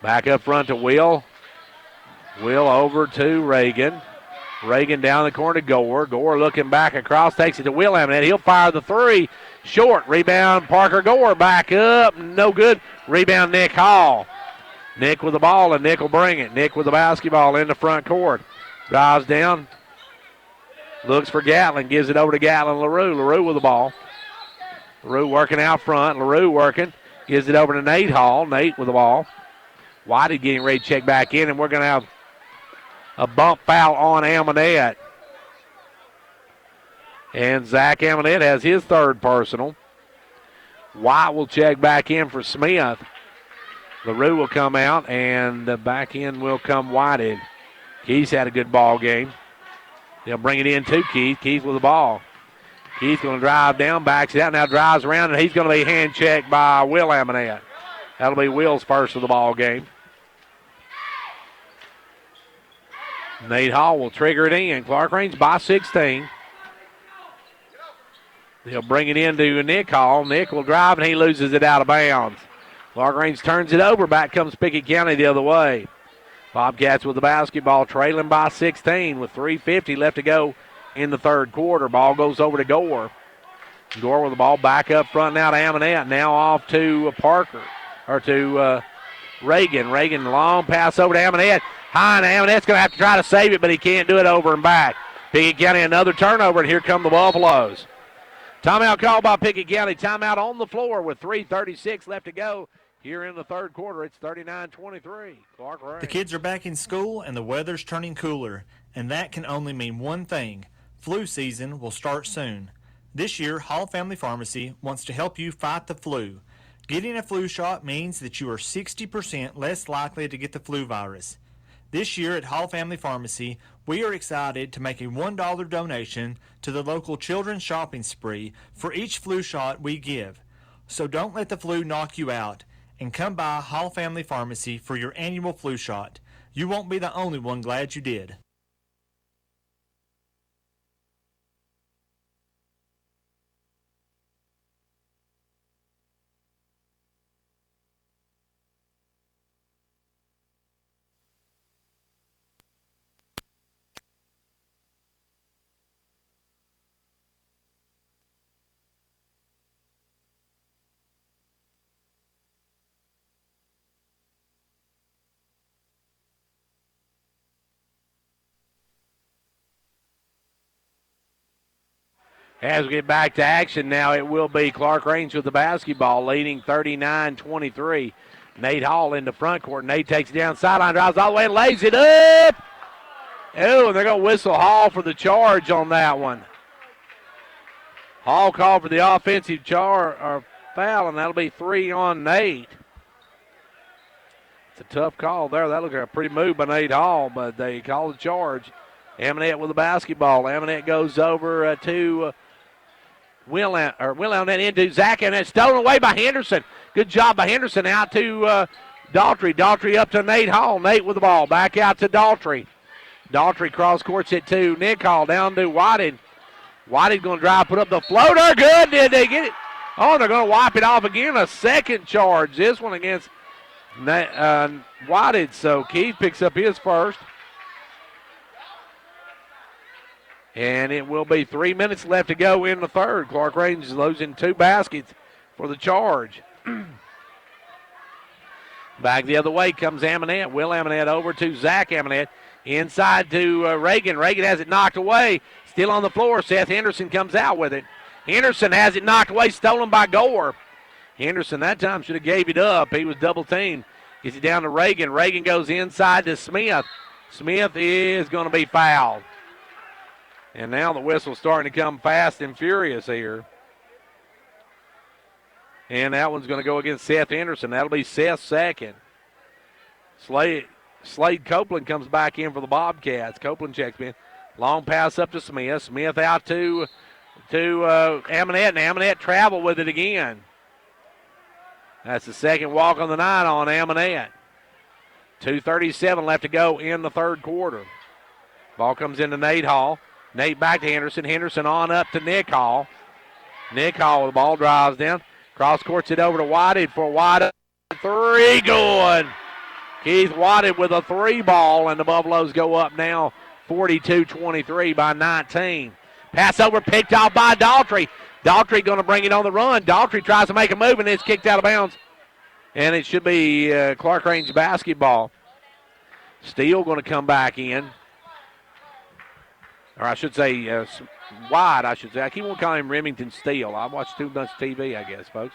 Back up front to Will. Will over to Reagan. Reagan down the corner to Gore. Gore looking back across, takes it to Will Amonette. He'll fire the 3. Short. Rebound Parker Gore. Back up. No good. Rebound Nick Hall. Nick with the ball, and Nick will bring it. Nick with the basketball in the front court. Drives down. Looks for Gatlin, gives it over to Gatlin. LaRue with the ball. LaRue working out front. LaRue working. Gives it over to Nate Hall. Nate with the ball. Whitey getting ready to check back in, and we're going to have a bump foul on Amonette. And Zach Amonette has his third personal. White will check back in for Smith. LaRue will come out, and back in will come Whitehead. Keith's had a good ball game. They'll bring it in to Keith. Keith with the ball. Keith's going to drive down, backs it out, now drives around, and he's going to be hand checked by Will Amonette. That'll be Will's first of the ball game. Nate Hall will trigger it in. Clarkrange by 16. They'll bring it in to Nick Hall. Nick will drive, and he loses it out of bounds. Clarkrange turns it over. Back comes Pickett County the other way. Bobcats with the basketball, trailing by 16 with 3:50 left to go in the third quarter. Ball goes over to Gore. Gore with the ball back up front now to Amonette. Now off to Parker, or to Reagan. Reagan, long pass over to Amonette. High, and Amonette's going to have to try to save it, but he can't do it over and back. Pickett County another turnover, and here come the Buffaloes. Timeout called by Pickett County. Timeout on the floor with 3:36 left to go. Here in the third quarter, it's 39-23. Clarkrange. The kids are back in school, and the weather's turning cooler, and that can only mean one thing. Flu season will start soon. This year, Hall Family Pharmacy wants to help you fight the flu. Getting a flu shot means that you are 60% less likely to get the flu virus. This year at Hall Family Pharmacy, we are excited to make a $1 donation to the local children's shopping spree for each flu shot we give. So don't let the flu knock you out, and come by Hall Family Pharmacy for your annual flu shot. You won't be the only one glad you did. As we get back to action now, it will be Clarkrange with the basketball, leading 39-23. Nate Hall in the front court. Nate takes it down sideline, drives all the way and lays it up. Oh, and they're going to whistle Hall for the charge on that one. Hall called for the offensive foul, and that'll be 3 on Nate. It's a tough call there. That looked like a pretty move by Nate Hall, but they call the charge. Amonette with the basketball. Amonette goes over to Will Amonette into Zach, and it's stolen away by Henderson. Good job by Henderson. Out to Daughtry. Daughtry up to Nate Hall. Nate with the ball. Back out to Daughtry. Daughtry cross courts it to Nick Hall. Down to Whitehead. Whitehead going to drive, put up the floater. Good. Did they get it? Oh, they're going to wipe it off again. A second charge. This one against Whitehead. So Keith picks up his first. And it will be 3 minutes left to go in the third. Clarkrange is losing 2 baskets for the charge. Back the other way comes Amonette. Will Amonette over to Zach Amonette. Inside to Reagan. Reagan has it knocked away. Still on the floor. Seth Henderson comes out with it. Henderson has it knocked away. Stolen by Gore. Henderson that time should have gave it up. He was double teamed. Gets it down to Reagan. Reagan goes inside to Smith. Smith is going to be fouled. And now the whistle's starting to come fast and furious here. And that one's going to go against Seth Henderson. That'll be Seth's second. Slade Copeland comes back in for the Bobcats. Copeland checks in. Long pass up to Smith. Smith out to Amonette, and Amonette travel with it again. That's the second walk on the night on Amonette. 2:37 left to go in the third quarter. Ball comes into Nate Hall. Nate back to Henderson. Henderson on up to Nick Hall. Nick Hall with the ball, drives down. Cross courts it over to Whitehead for Whitehead. 3 good. Keith Whitehead with a 3 ball, and the Buffaloes go up now 42-23 by 19. Pass over picked off by Daughtry. Daughtry going to bring it on the run. Daughtry tries to make a move, and it's kicked out of bounds. And it should be Clarkrange basketball. Steele going to come back in. or I should say White, I should say. I keep on calling him Remington Steele. I watch too much TV, I guess, folks.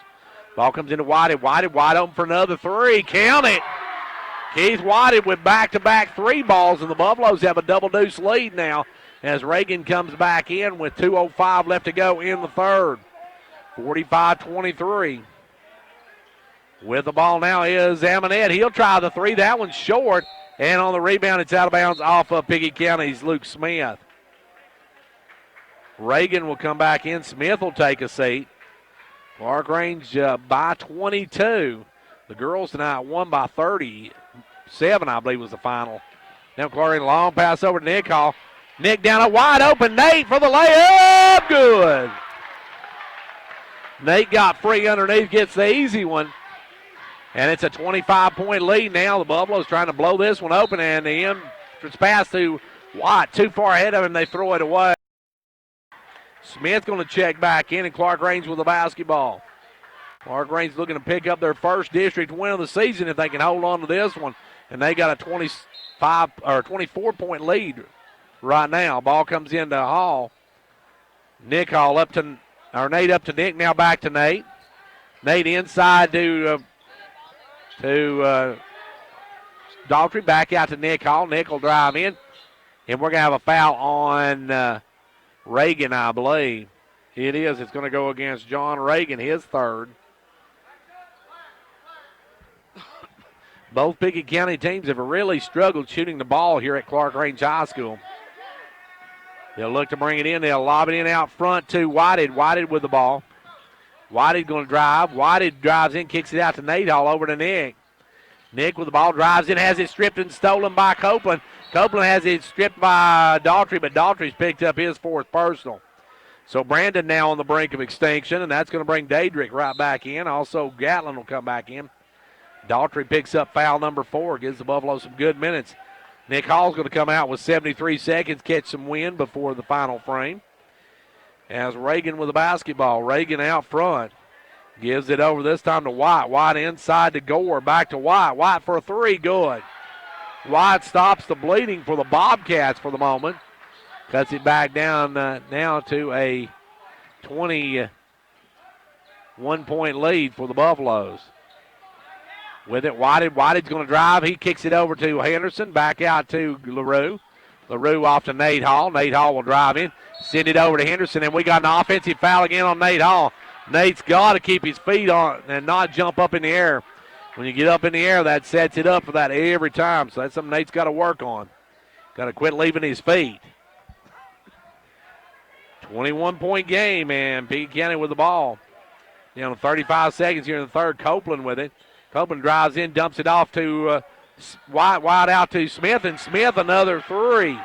Ball comes into Whited. Whited wide open for another three. Count it. Keith Whited with back-to-back three balls, and the Buffaloes have a double-deuce lead now as Reagan comes back in with 2:05 left to go in the third. 45-23. With the ball now is Amonette. He'll try the three. That one's short. And on the rebound, it's out of bounds off of Pickett County's Luke Smith. Reagan will come back in. Smith will take a seat. Clarkrange by 22. The girls tonight won by 37, I believe was the final. Now Clarkrange, long pass over to Nick Hall. Nick down a wide open. Nate for the layup. Good. Nate got free underneath, gets the easy one. And it's a 25-point lead now. The Buffaloes trying to blow this one open, and the entrance pass to Watt too far ahead of him. They throw it away. Smith going to check back in, and Clarkrange with the basketball. Clarkrange looking to pick up their first district win of the season if they can hold on to this one. And they got a 24-point lead right now. Ball comes into Hall. Nick Hall up to, or Nate up to Nick. Now back to Nate. Nate inside to Daughtry, back out to Nick Hall. Nick will drive in, and we're going to have a foul on Reagan, I believe. It is. It's going to go against John Reagan, his third. Both Pickett County teams have really struggled shooting the ball here at Clarkrange High School. They'll look to bring it in. They'll lob it in out front to Whited. Whited with the ball. Whited going to drive. Whited drives in, kicks it out to Nate Hall, over to Nick. Nick with the ball, drives in, has it stripped and stolen by Copeland. Copeland has it stripped by Daughtry, but Daughtry's picked up his fourth personal. So Brandon now on the brink of extinction, and that's going to bring Daedrick right back in. Also, Gatlin will come back in. Daughtry picks up foul number 4, gives the Buffaloes some good minutes. Nick Hall's going to come out with 73 seconds, catch some wind before the final frame. As Reagan with the basketball. Reagan out front. Gives it over this time to White. White inside to Gore. Back to White. White for a three. Good. White stops the bleeding for the Bobcats for the moment. Cuts it back down now to a 21-point lead for the Buffaloes. With it, Whited. Whited's going to drive. He kicks it over to Henderson. Back out to LaRue. LaRue off to Nate Hall. Nate Hall will drive in. Send it over to Henderson, and we got an offensive foul again on Nate Hall. Nate's got to keep his feet on and not jump up in the air. When you get up in the air, that sets it up for that every time. So that's something Nate's got to work on. Got to quit leaving his feet. 21-point game, and Pickett County with the ball. 35 seconds here in the third. Copeland with it. Copeland drives in, dumps it off to White out to Smith, and Smith another three.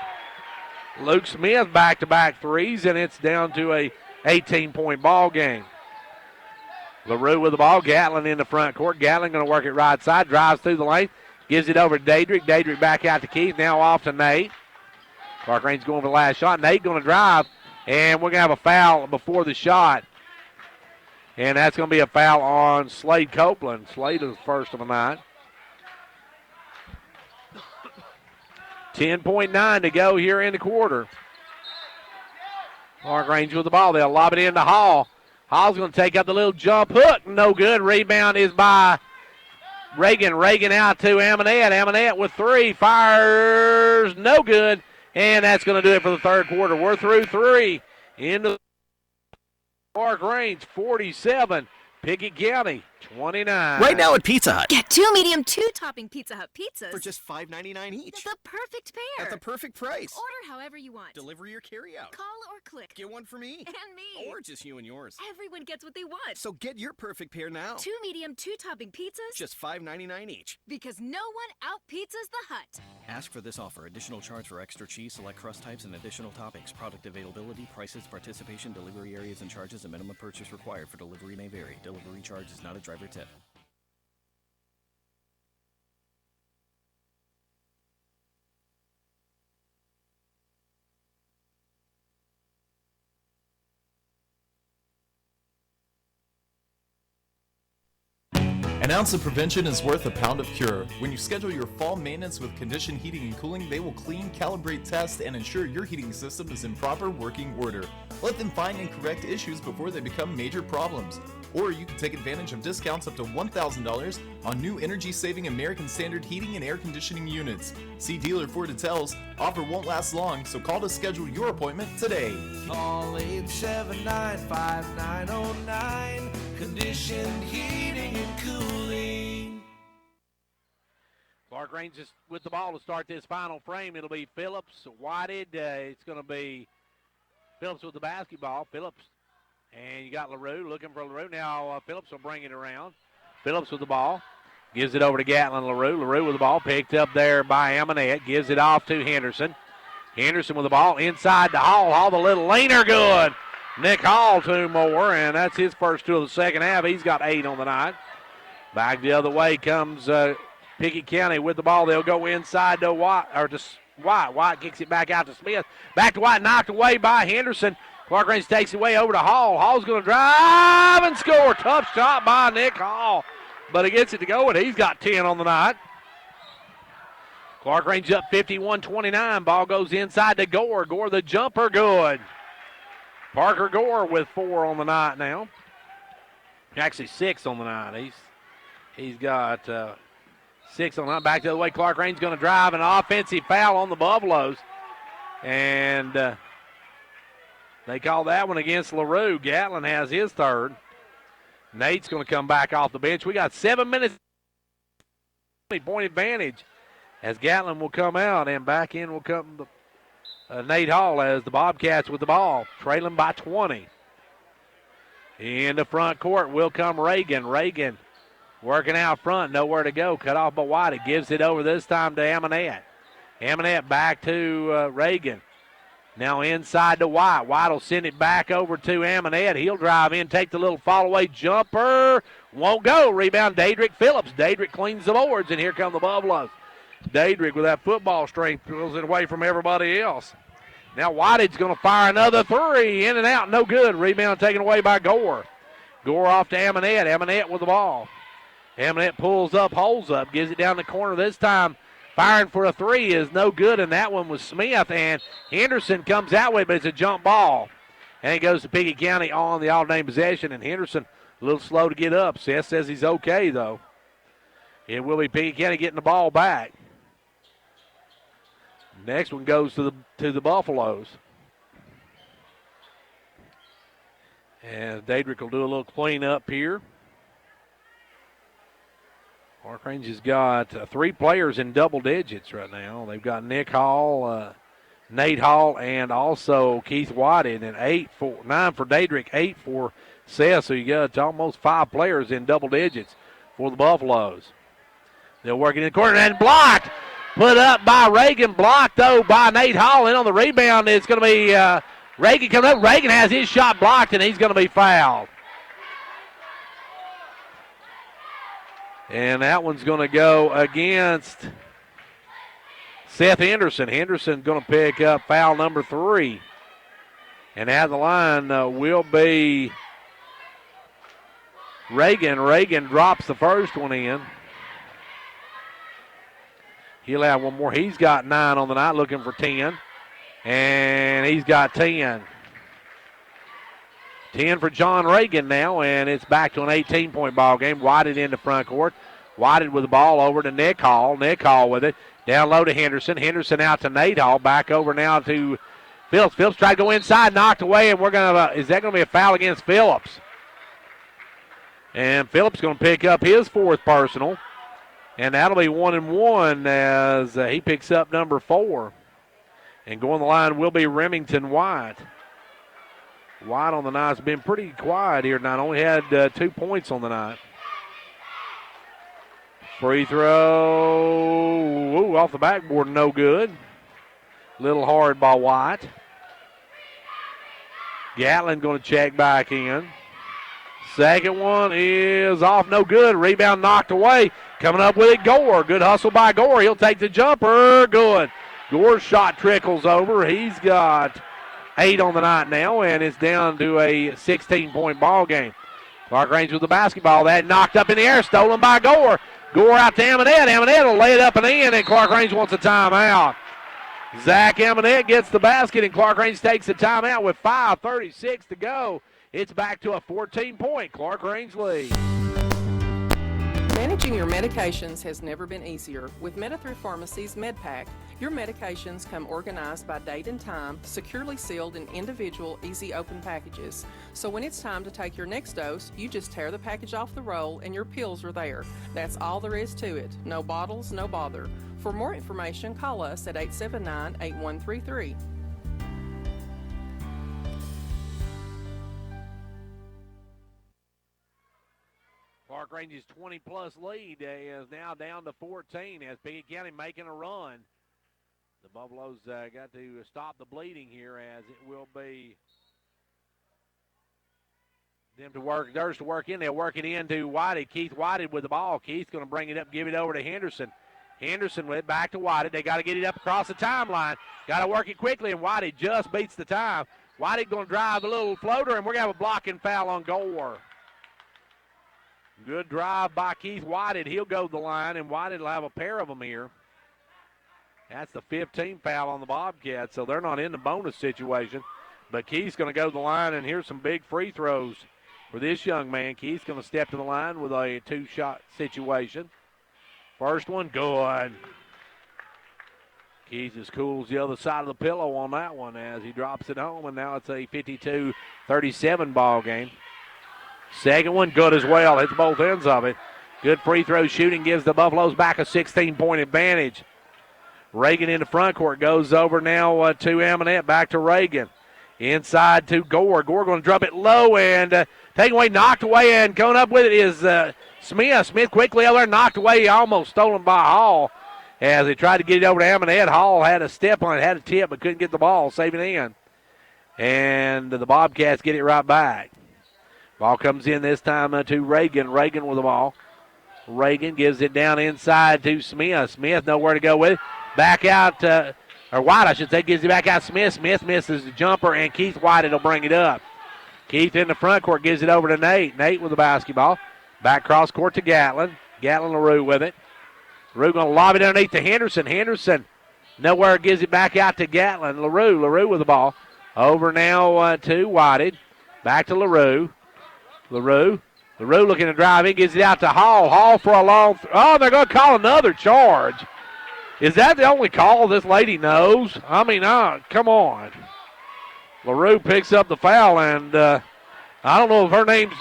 Luke Smith back-to-back threes, and it's down to a 18-point ball game. LaRue with the ball. Gatlin in the front court. Gatlin going to work it right side. Drives through the lane. Gives it over to Daedrick. Daedrick back out to Keith. Now off to Nate. Clarkrange going for the last shot. Nate going to drive, and we're going to have a foul before the shot. And that's going to be a foul on Slade Copeland. Slade is the first of the night. 10.9 to go here in the quarter. Clarkrange with the ball. They'll lob it into Hall. Hall's going to take up the little jump hook. No good. Rebound is by Reagan. Reagan out to Amonette. Amonette with three. Fires. No good. And that's going to do it for the third quarter. We're through three. Into Clarkrange 47. Pickett County 29. Right now at Pizza Hut. Get 2 medium 2-topping Pizza Hut pizzas For just $5.99 each. The perfect pair. At the perfect price. Order however you want. Delivery or carry out. Call or click. Get one for me. And me. Or just you and yours. Everyone gets what they want. So get your perfect pair now. 2 medium 2-topping pizzas. Just $5.99 each. Because no one out-pizzas the Hut. Ask for this offer. Additional charge for extra cheese, select crust types, and additional toppings. Product availability, prices, participation, delivery areas, and charges. A minimum purchase required for delivery may vary. Delivery charge is not a driver tip. An ounce of prevention is worth a pound of cure. When you schedule your fall maintenance with Condition Heating and Cooling, they will clean, calibrate, test, and ensure your heating system is in proper working order. Let them find and correct issues before they become major problems. Or you can take advantage of discounts up to $1,000 on new energy-saving American Standard heating and air conditioning units. See dealer for details. Offer won't last long, so call to schedule your appointment today. Call 879-5909. Conditioned heating and cooling. Clarkrange is with the ball to start this final frame. It'll be Phillips, Whited. It's going to be Phillips with the basketball. Phillips. And you got LaRue looking for LaRue. Now Phillips will bring it around. Phillips with the ball. Gives it over to Gatlin LaRue. LaRue with the ball. Picked up there by Amonette. Gives it off to Henderson. Henderson with the ball inside to Hall. Hall the little leaner good. Nick Hall 2 more, and that's his first 2 of the second half. He's got 8 on the night. Back the other way comes Pickett County with the ball. They'll go inside to White, or to White. White kicks it back out to Smith. Back to White, knocked away by Henderson. Clarkrange takes it away over to Hall. Hall's going to drive and score. Tough shot by Nick Hall, but he gets it to go, and he's got 10 on the night. Clarkrange up 51-29. Ball goes inside to Gore. Gore the jumper, good. Parker Gore with 4 on the night now. Actually 6 on the night. He's got 6 on the night. Back the other way. Clarkrange going to drive an offensive foul on the Buffaloes. And they call that one against LaRue. Gatlin has his third. Nate's going to come back off the bench. We got 7 minutes. Point advantage as Gatlin will come out, and back in will come the Nate Hall as the Bobcats with the ball, trailing by 20. In the front court will come Reagan. Reagan working out front, nowhere to go. Cut off by White. It gives it over this time to Amonette. Amonette back to Reagan. Now inside to White. White will send it back over to Amonette. He'll drive in, take the little fall-away jumper. Won't go. Rebound, Daedrick Phillips. Daedrick cleans the boards, and here come the Buffaloes. Daedrick with that football strength pulls it away from everybody else. Now Whitehead's going to fire another 3. In and out, no good. Rebound taken away by Gore. Gore off to Amonette. Amonette with the ball. Amonette pulls up, holds up, gives it down the corner this time. Firing for a 3 is no good, and that one was Smith. And Henderson comes out with it, but it's a jump ball. And it goes to Pickett County on the alternate possession, and Henderson a little slow to get up. Seth says he's okay, though. It will be Pickett County getting the ball back. Next one goes to the Buffaloes. And Daedrick will do a little cleanup here. Clarkrange has got 3 players in double digits right now. They've got Nick Hall, Nate Hall, and also Keith Whitehead. And 9 for Daedrick, 8 for Seth. So you got almost 5 players in double digits for the Buffaloes. They'll work it in the corner and blocked. Put up by Reagan, blocked, though, by Nate Hall. And on the rebound, it's going to be Reagan coming up. Reagan has his shot blocked, and he's going to be fouled. And that one's going to go against Seth Henderson. Henderson going to pick up foul number 3. And at the line will be Reagan. Reagan drops the first one in. He'll have one more. He's got 9 on the night, looking for 10. And he's got 10. 10 for John Reagan now, and it's back to an 18-point ball game. Whited into front court. Whited with the ball over to Nick Hall. Nick Hall with it. Down low to Henderson. Henderson out to Nate Hall. Back over now to Phillips. Phillips tried to go inside, knocked away, and is that going to be a foul against Phillips? And Phillips going to pick up his 4th personal. And that'll be 1-1 as he picks up number 4. And going the line will be Remington White. White on the night's been pretty quiet here tonight. Only had 2 points on the night. Free throw. Off the backboard, no good. Little hard by White. Gatlin going to check back in. Second one is off, no good. Rebound knocked away. Coming up with it, Gore. Good hustle by Gore. He'll take the jumper. Good. Gore's shot trickles over. He's got 8 on the night now, and it's down to a 16-point ball game. Clarkrange with the basketball. That knocked up in the air, stolen by Gore. Gore out to Amonette. Amonette will lay it up and in, and Clarkrange wants a timeout. Zach Amonette gets the basket, and Clarkrange takes the timeout with 5:36 to go. It's back to a 14-point Clarkrange lead. Managing your medications has never been easier. With Meta3 Pharmacy's MedPack, your medications come organized by date and time, securely sealed in individual, easy open packages. So when it's time to take your next dose, you just tear the package off the roll and your pills are there. That's all there is to it. No bottles, no bother. For more information, call us at 879-8133. Clarkrange's 20-plus lead is now down to 14 as Pickett County making a run. The Buffaloes got to stop the bleeding here, as it will be them to work. Theirs to work in. They'll work it into Whited. Keith Whited with the ball. Keith's going to bring it up, give it over to Henderson. Henderson with it back to Whited. They got to get it up across the timeline. Got to work it quickly, and Whited just beats the time. Whited going to drive a little floater, and we're going to have a blocking foul on Gore. Good drive by Keith Whited. He'll go to the line, and Whited will have a pair of them here. That's the 15th foul on the Bobcats, so they're not in the bonus situation. But Keith's going to go to the line, and here's some big free throws for this young man. Keith's going to step to the line with a two-shot situation. First one, good. Keith is cool as the other side of the pillow on that one as he drops it home, and now it's a 52-37 ball game. Second one, good as well. Hits both ends of it. Good free throw shooting gives the Buffaloes back a 16-point advantage. Reagan in the front court goes over now to Amonette. Back to Reagan. Inside to Gore. Gore going to drop it low and taken away, knocked away, and going up with it is Smith. Smith quickly over there, knocked away, almost stolen by Hall as they tried to get it over to Amonette. Hall had a step on it, had a tip, but couldn't get the ball, saving in. And the Bobcats get it right back. Ball comes in this time to Reagan. Reagan with the ball. Reagan gives it down inside to Smith. Smith nowhere to go with it. Back out, or White, I should say, gives it back out Smith. Smith misses the jumper, and Keith White will bring it up. Keith in the front court gives it over to Nate. Nate with the basketball. Back cross court to Gatlin. Gatlin LaRue with it. LaRue going to lob it underneath to Henderson. Henderson nowhere, gives it back out to Gatlin. LaRue. LaRue with the ball. Over now to Whited. Back to LaRue. LaRue looking to drive in, gives it out to Hall. Hall for a long, they're going to call another charge. Is that the only call this lady knows? I mean, come on. LaRue picks up the foul, and I don't know if her name's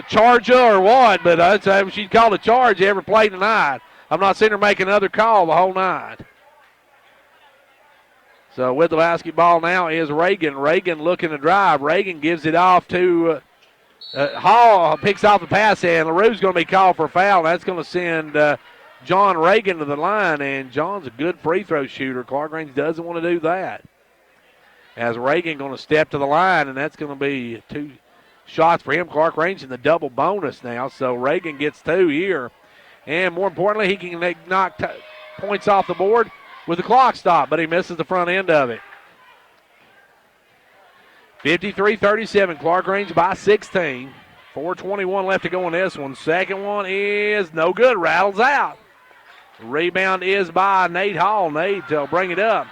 Charger or what, but I'd say she's called a charge every play tonight. I'm not seeing her make another call the whole night. So with the basketball now is Reagan. Reagan looking to drive. Reagan gives it off to Hall, picks off the pass, and LaRue's going to be called for a foul. That's going to send John Reagan to the line, and John's a good free throw shooter. Clarkrange doesn't want to do that. As Reagan going to step to the line, and that's going to be 2 shots for him. Clarkrange in the double bonus now, so Reagan gets 2 here. And more importantly, he can knock points off the board with the clock stop, but he misses the front end of it. 53-37, Clarkrange by 16. 4:21 left to go in this one. Second one is no good, rattles out. Rebound is by Nate Hall. Nate will bring it up.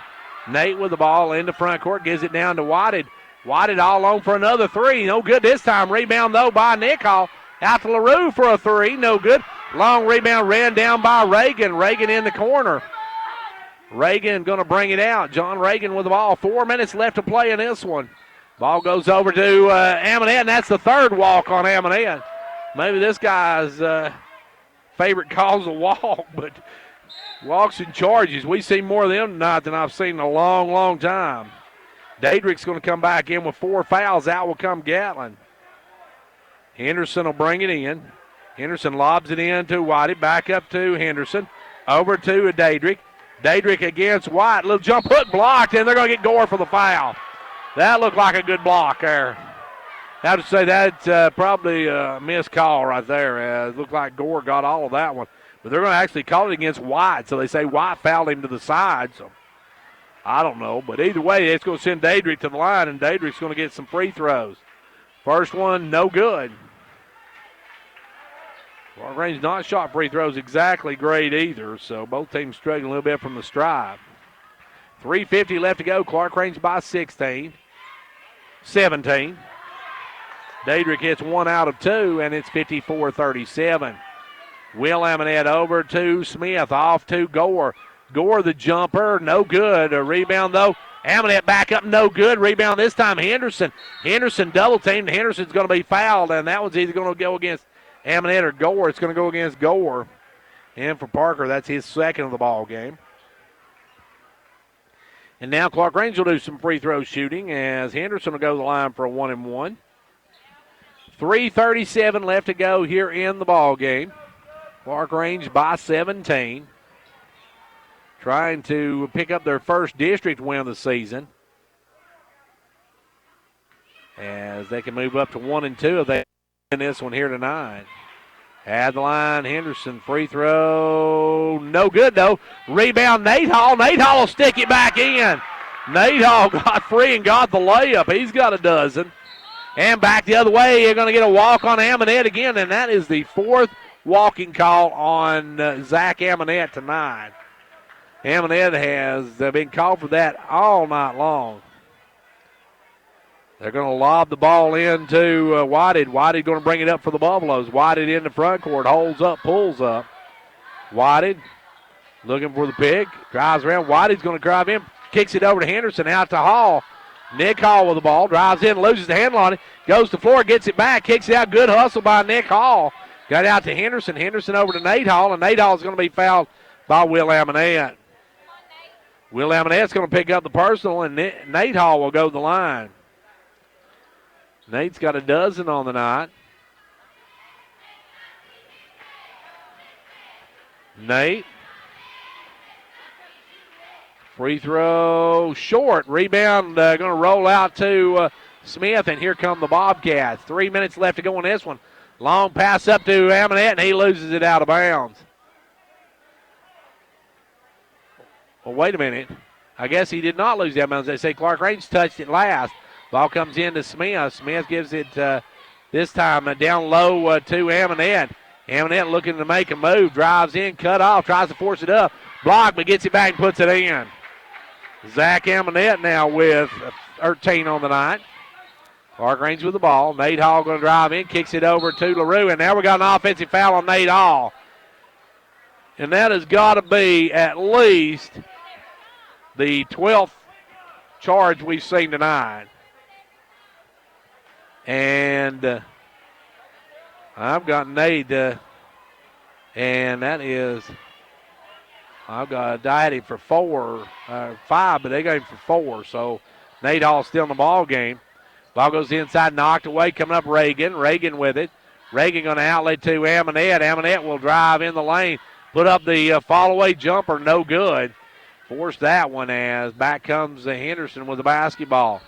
Nate with the ball in the front court, gives it down to Whited. Whited all alone for another 3. No good this time. Rebound, though, by Nick Hall. Out to LaRue for a 3. No good. Long rebound ran down by Reagan. Reagan in the corner. Reagan going to bring it out. John Reagan with the ball. 4 minutes left to play in this one. Ball goes over to Amonette, and that's the 3rd walk on Amonette. Maybe this guy's favorite call's a walk, but walks and charges. We've seen more of them tonight than I've seen in a long, long time. Dadrick's going to come back in with 4 fouls. Out will come Gatlin. Henderson will bring it in. Henderson lobs it in to Whitey. Back up to Henderson. Over to Dadrick. Dadrick against White. Little jump hook blocked, and they're going to get Gore for the foul. That looked like a good block there. I have to say that's probably a missed call right there. It looked like Gore got all of that one. But they're going to actually call it against White, so they say White fouled him to the side. So I don't know. But either way, it's going to send Dadrick to the line, and Dadrick's going to get some free throws. First one, no good. Clarkrange not shot free throws exactly great either, so both teams struggling a little bit from the stripe. 3:50 left to go. Clarkrange by 17. Daedrick hits 1 out of 2, and it's 54-37. Will Amonette over to Smith, off to Gore. Gore the jumper, no good. A rebound though. Amonette back up, no good. Rebound this time, Henderson. Henderson double teamed. Henderson's going to be fouled, and that one's either going to go against Amonette or Gore. It's going to go against Gore. And for Parker, that's his second of the ball game. And now Clarkrange will do some free throw shooting as Henderson will go to the line for a 1-and-1. 3:37 left to go here in the ball game. Clarkrange by 17. Trying to pick up their first district win of the season. As they can move up to 1-2 if they win this one here tonight. At the line, Henderson, free throw, no good though. Rebound, Nate Hall. Nate Hall will stick it back in. Nate Hall got free and got the layup. He's got a dozen. And back the other way, you're going to get a walk on Amonette again, and that is the fourth walking call on Zach Amonette tonight. Amonette has been called for that all night long. They're going to lob the ball into Whited. Whited going to bring it up for the Buffaloes. Whited in the front court, holds up, pulls up. Whited looking for the pick, drives around. Whited's going to drive in, kicks it over to Henderson, out to Hall. Nick Hall with the ball, drives in, loses the handle on it, goes to the floor, gets it back, kicks it out. Good hustle by Nick Hall. Got it out to Henderson. Henderson over to Nate Hall, and Nate Hall is going to be fouled by Will Amonette. Will Amonette's going to pick up the personal, and Nate Hall will go to the line. Nate's got a dozen on the night. Nate. Free throw short. Rebound going to roll out to Smith, and here come the Bobcats. 3 minutes left to go on this one. Long pass up to Amonette, and he loses it out of bounds. Well, wait a minute. I guess he did not lose that bounds. They say Clarkrange touched it last. Ball comes into Smith. Smith gives it this time down low to Amonette. Amonette looking to make a move. Drives in, cut off, tries to force it up. Blocked, but gets it back and puts it in. Zach Amonette now with 13 on the night. Clarkrange with the ball. Nate Hall going to drive in, kicks it over to LaRue, and now we got an offensive foul on Nate Hall. And that has got to be at least the 12th charge we've seen tonight. And I've got Nate, and that is, I've got Diety for 5, but they got him for 4. So Nate Hall still in the ball game. Ball goes inside, knocked away, coming up Reagan. Reagan with it. Reagan going to outlet to Amonette. Amonette will drive in the lane, put up the fall-away jumper, no good. Forced that one as back comes Henderson with the basketball.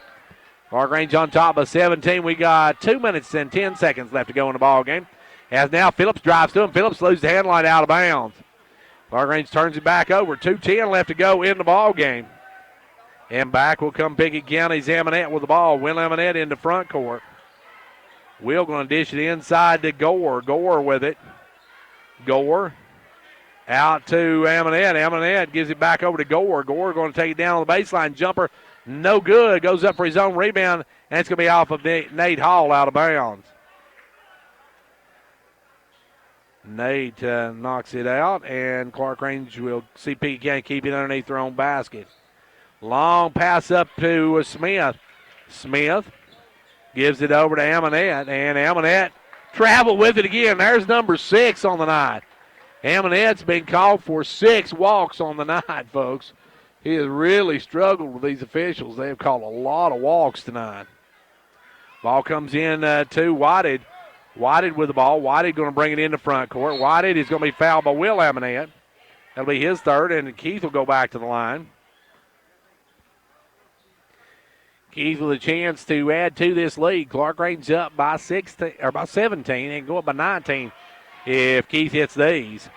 Clarkrange on top of 17. We got 2 minutes and 10 seconds left to go in the ball game. As now Phillips drives to him. Phillips loses the hand line out of bounds. Clarkrange turns it back over. 2:10 left to go in the ball game. And back will come Pickett County's Amonette with the ball. Will Amonette into front court. Will going to dish it inside to Gore. Gore with it. Gore out to Amonette. Amonette gives it back over to Gore. Gore going to take it down on the baseline. Jumper, no good. Goes up for his own rebound, and it's going to be off of Nate Hall out of bounds. Nate knocks it out, and Clarkrange will see Pickett County keep it underneath their own basket. Long pass up to Smith. Smith gives it over to Amonette, and Amonette travel with it again. There's number 6 on the night. Amonette's been called for 6 walks on the night, folks. He has really struggled with these officials. They have called a lot of walks tonight. Ball comes in to Whited. Whited with the ball. Whited going to bring it into front court. Whited is going to be fouled by Will Amonette. That'll be his third, and Keith will go back to the line. Keith with a chance to add to this lead. Clarkrange up by 16 or by 17 and go up by 19 if Keith hits these.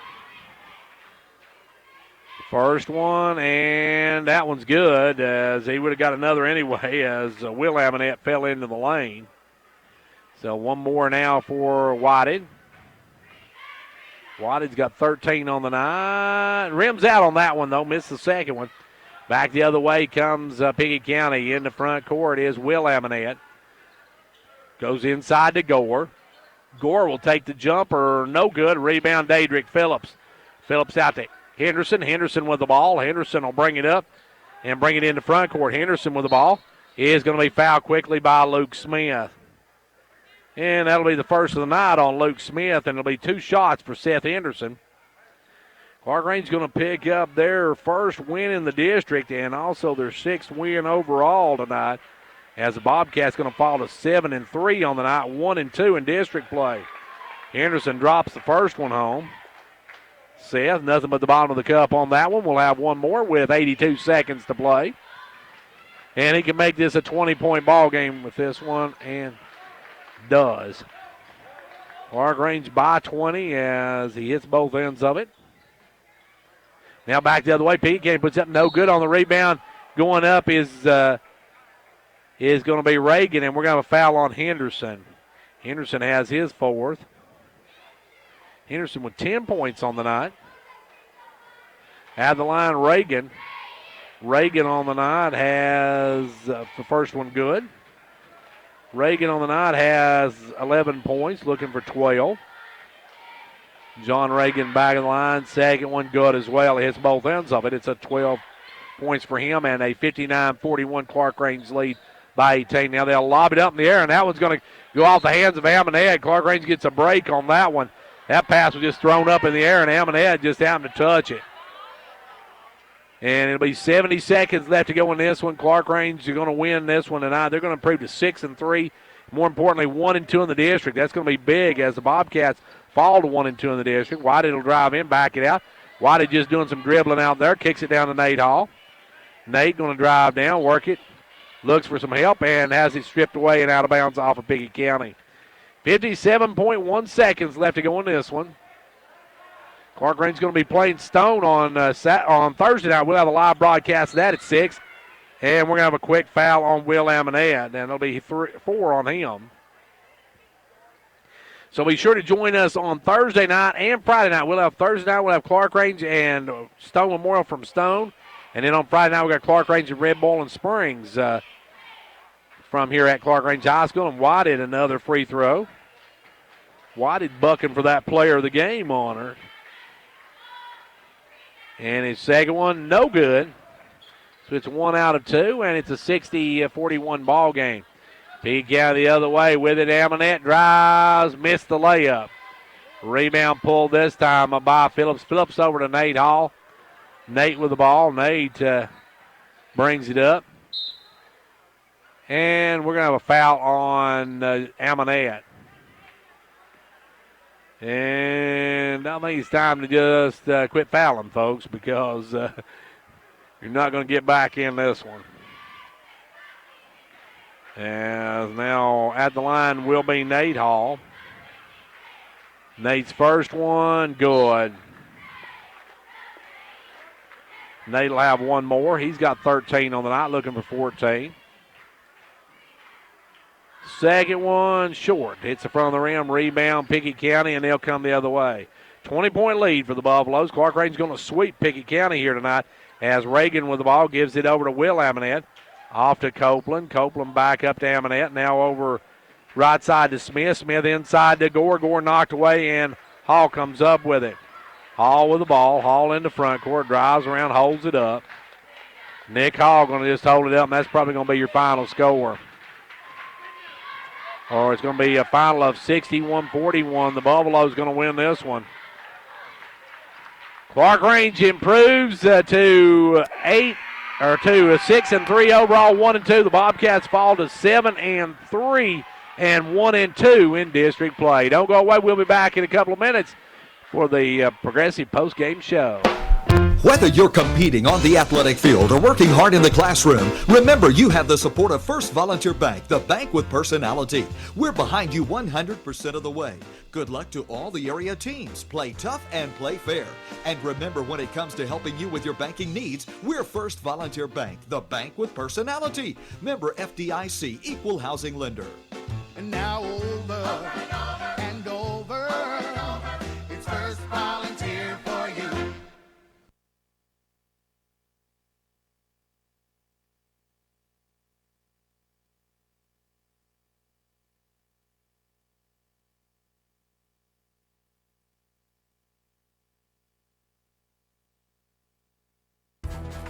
First one, and that one's good as he would have got another anyway as Will Amonette fell into the lane. So one more now for Whited. Wadded's got 13 on the night. Rims out on that one, though. Missed the second one. Back the other way comes Pickett County. In the front court is Will Amonette. Goes inside to Gore. Gore will take the jumper. No good. Rebound, Daedric Phillips. Phillips out to Henderson. Henderson with the ball. Henderson will bring it up and bring it into front court. Henderson with the ball is going to be fouled quickly by Luke Smith. And that'll be the first of the night on Luke Smith, and it'll be 2 shots for Seth Henderson. Clarkrange going to pick up their first win in the district and also their 6th win overall tonight, as the Bobcats going to fall to 7-3 on the night, 1-2 in district play. Henderson drops the first one home. Seth, nothing but the bottom of the cup on that one. We'll have one more with 82 seconds to play. And he can make this a 20-point ball game with this one, and does. Clarkrange by 20 as he hits both ends of it. Now back the other way. Pickett puts up no good on the rebound. Going up is going to be Reagan, and we're going to have a foul on Henderson. Henderson has his 4th. Henderson with 10 points on the night. At the line, Reagan. Reagan on the night has the first one good. Reagan on the night has 11 points, looking for 12. John Reagan back of the line, second one good as well. He hits both ends of it. It's a 12 points for him and a 59-41 Clarkrange lead by 18. Now they'll lob it up in the air, and that one's going to go off the hands of Amonette. Clarkrange gets a break on that one. That pass was just thrown up in the air, and Amonette just happened to touch it. And it'll be 70 seconds left to go in this one. Clarkrange are going to win this one tonight. They're going to improve to 6-3. More importantly, 1-2 in the district. That's going to be big as the Bobcats fall to 1-2 in the district. White will drive in, back it out. White just doing some dribbling out there. Kicks it down to Nate Hall. Nate going to drive down, work it. Looks for some help and has it stripped away and out of bounds off of Pickett County. 57.1 seconds left to go in this one. Clarkrange's going to be playing Stone on Thursday night. We'll have a live broadcast of that at 6. And we're going to have a quick foul on Will Amonette, and it'll be 4 on him. So be sure to join us on Thursday night and Friday night. We'll have Thursday night, we'll have Clarkrange and Stone Memorial from Stone. And then on Friday night, we've got Clarkrange and Red Bull and Springs from here at Clarkrange High School. And Whited another free throw. Whited bucking for that player of the game honor. And his second one, no good. So it's 1 out of 2, and it's a 60-41 ball game. Pickett County the other way with it. Amonette drives, missed the layup. Rebound pulled this time by Phillips. Phillips over to Nate Hall. Nate with the ball. Nate brings it up. And we're going to have a foul on Amonette. And I think it's time to just quit fouling, folks, because you're not going to get back in this one. As now at the line will be Nate Hall. Nate's first one, good. Nate will have one more. He's got 13 on the night, looking for 14. Second one, short. Hits the front of the rim, rebound, Pickett County, and they'll come the other way. 20-point lead for the Buffaloes. Clarkrange going to sweep Pickett County here tonight as Reagan with the ball gives it over to Will Amonette. Off to Copeland. Copeland back up to Amonette. Now over right side to Smith. Smith inside to Gore. Gore knocked away, and Hall comes up with it. Hall with the ball. Hall in the front court. Drives around, holds it up. Nick Hall going to just hold it up, and that's probably going to be your final score. Or it's going to be a final of 61-41. The Buffaloes going to win this one. Clarkrange improves to 6-3 overall, 1-2. The Bobcats fall to 7-3 and 1-2 in district play. Don't go away. We'll be back in a couple of minutes for the Progressive post-game show. Whether you're competing on the athletic field or working hard in the classroom, remember you have the support of First Volunteer Bank, the bank with personality. We're behind you 100% of the way. Good luck to all the area teams. Play tough and play fair. And remember, when it comes to helping you with your banking needs, we're First Volunteer Bank, the bank with personality. Member FDIC, equal housing lender. And now over and over, it's First Volunteer.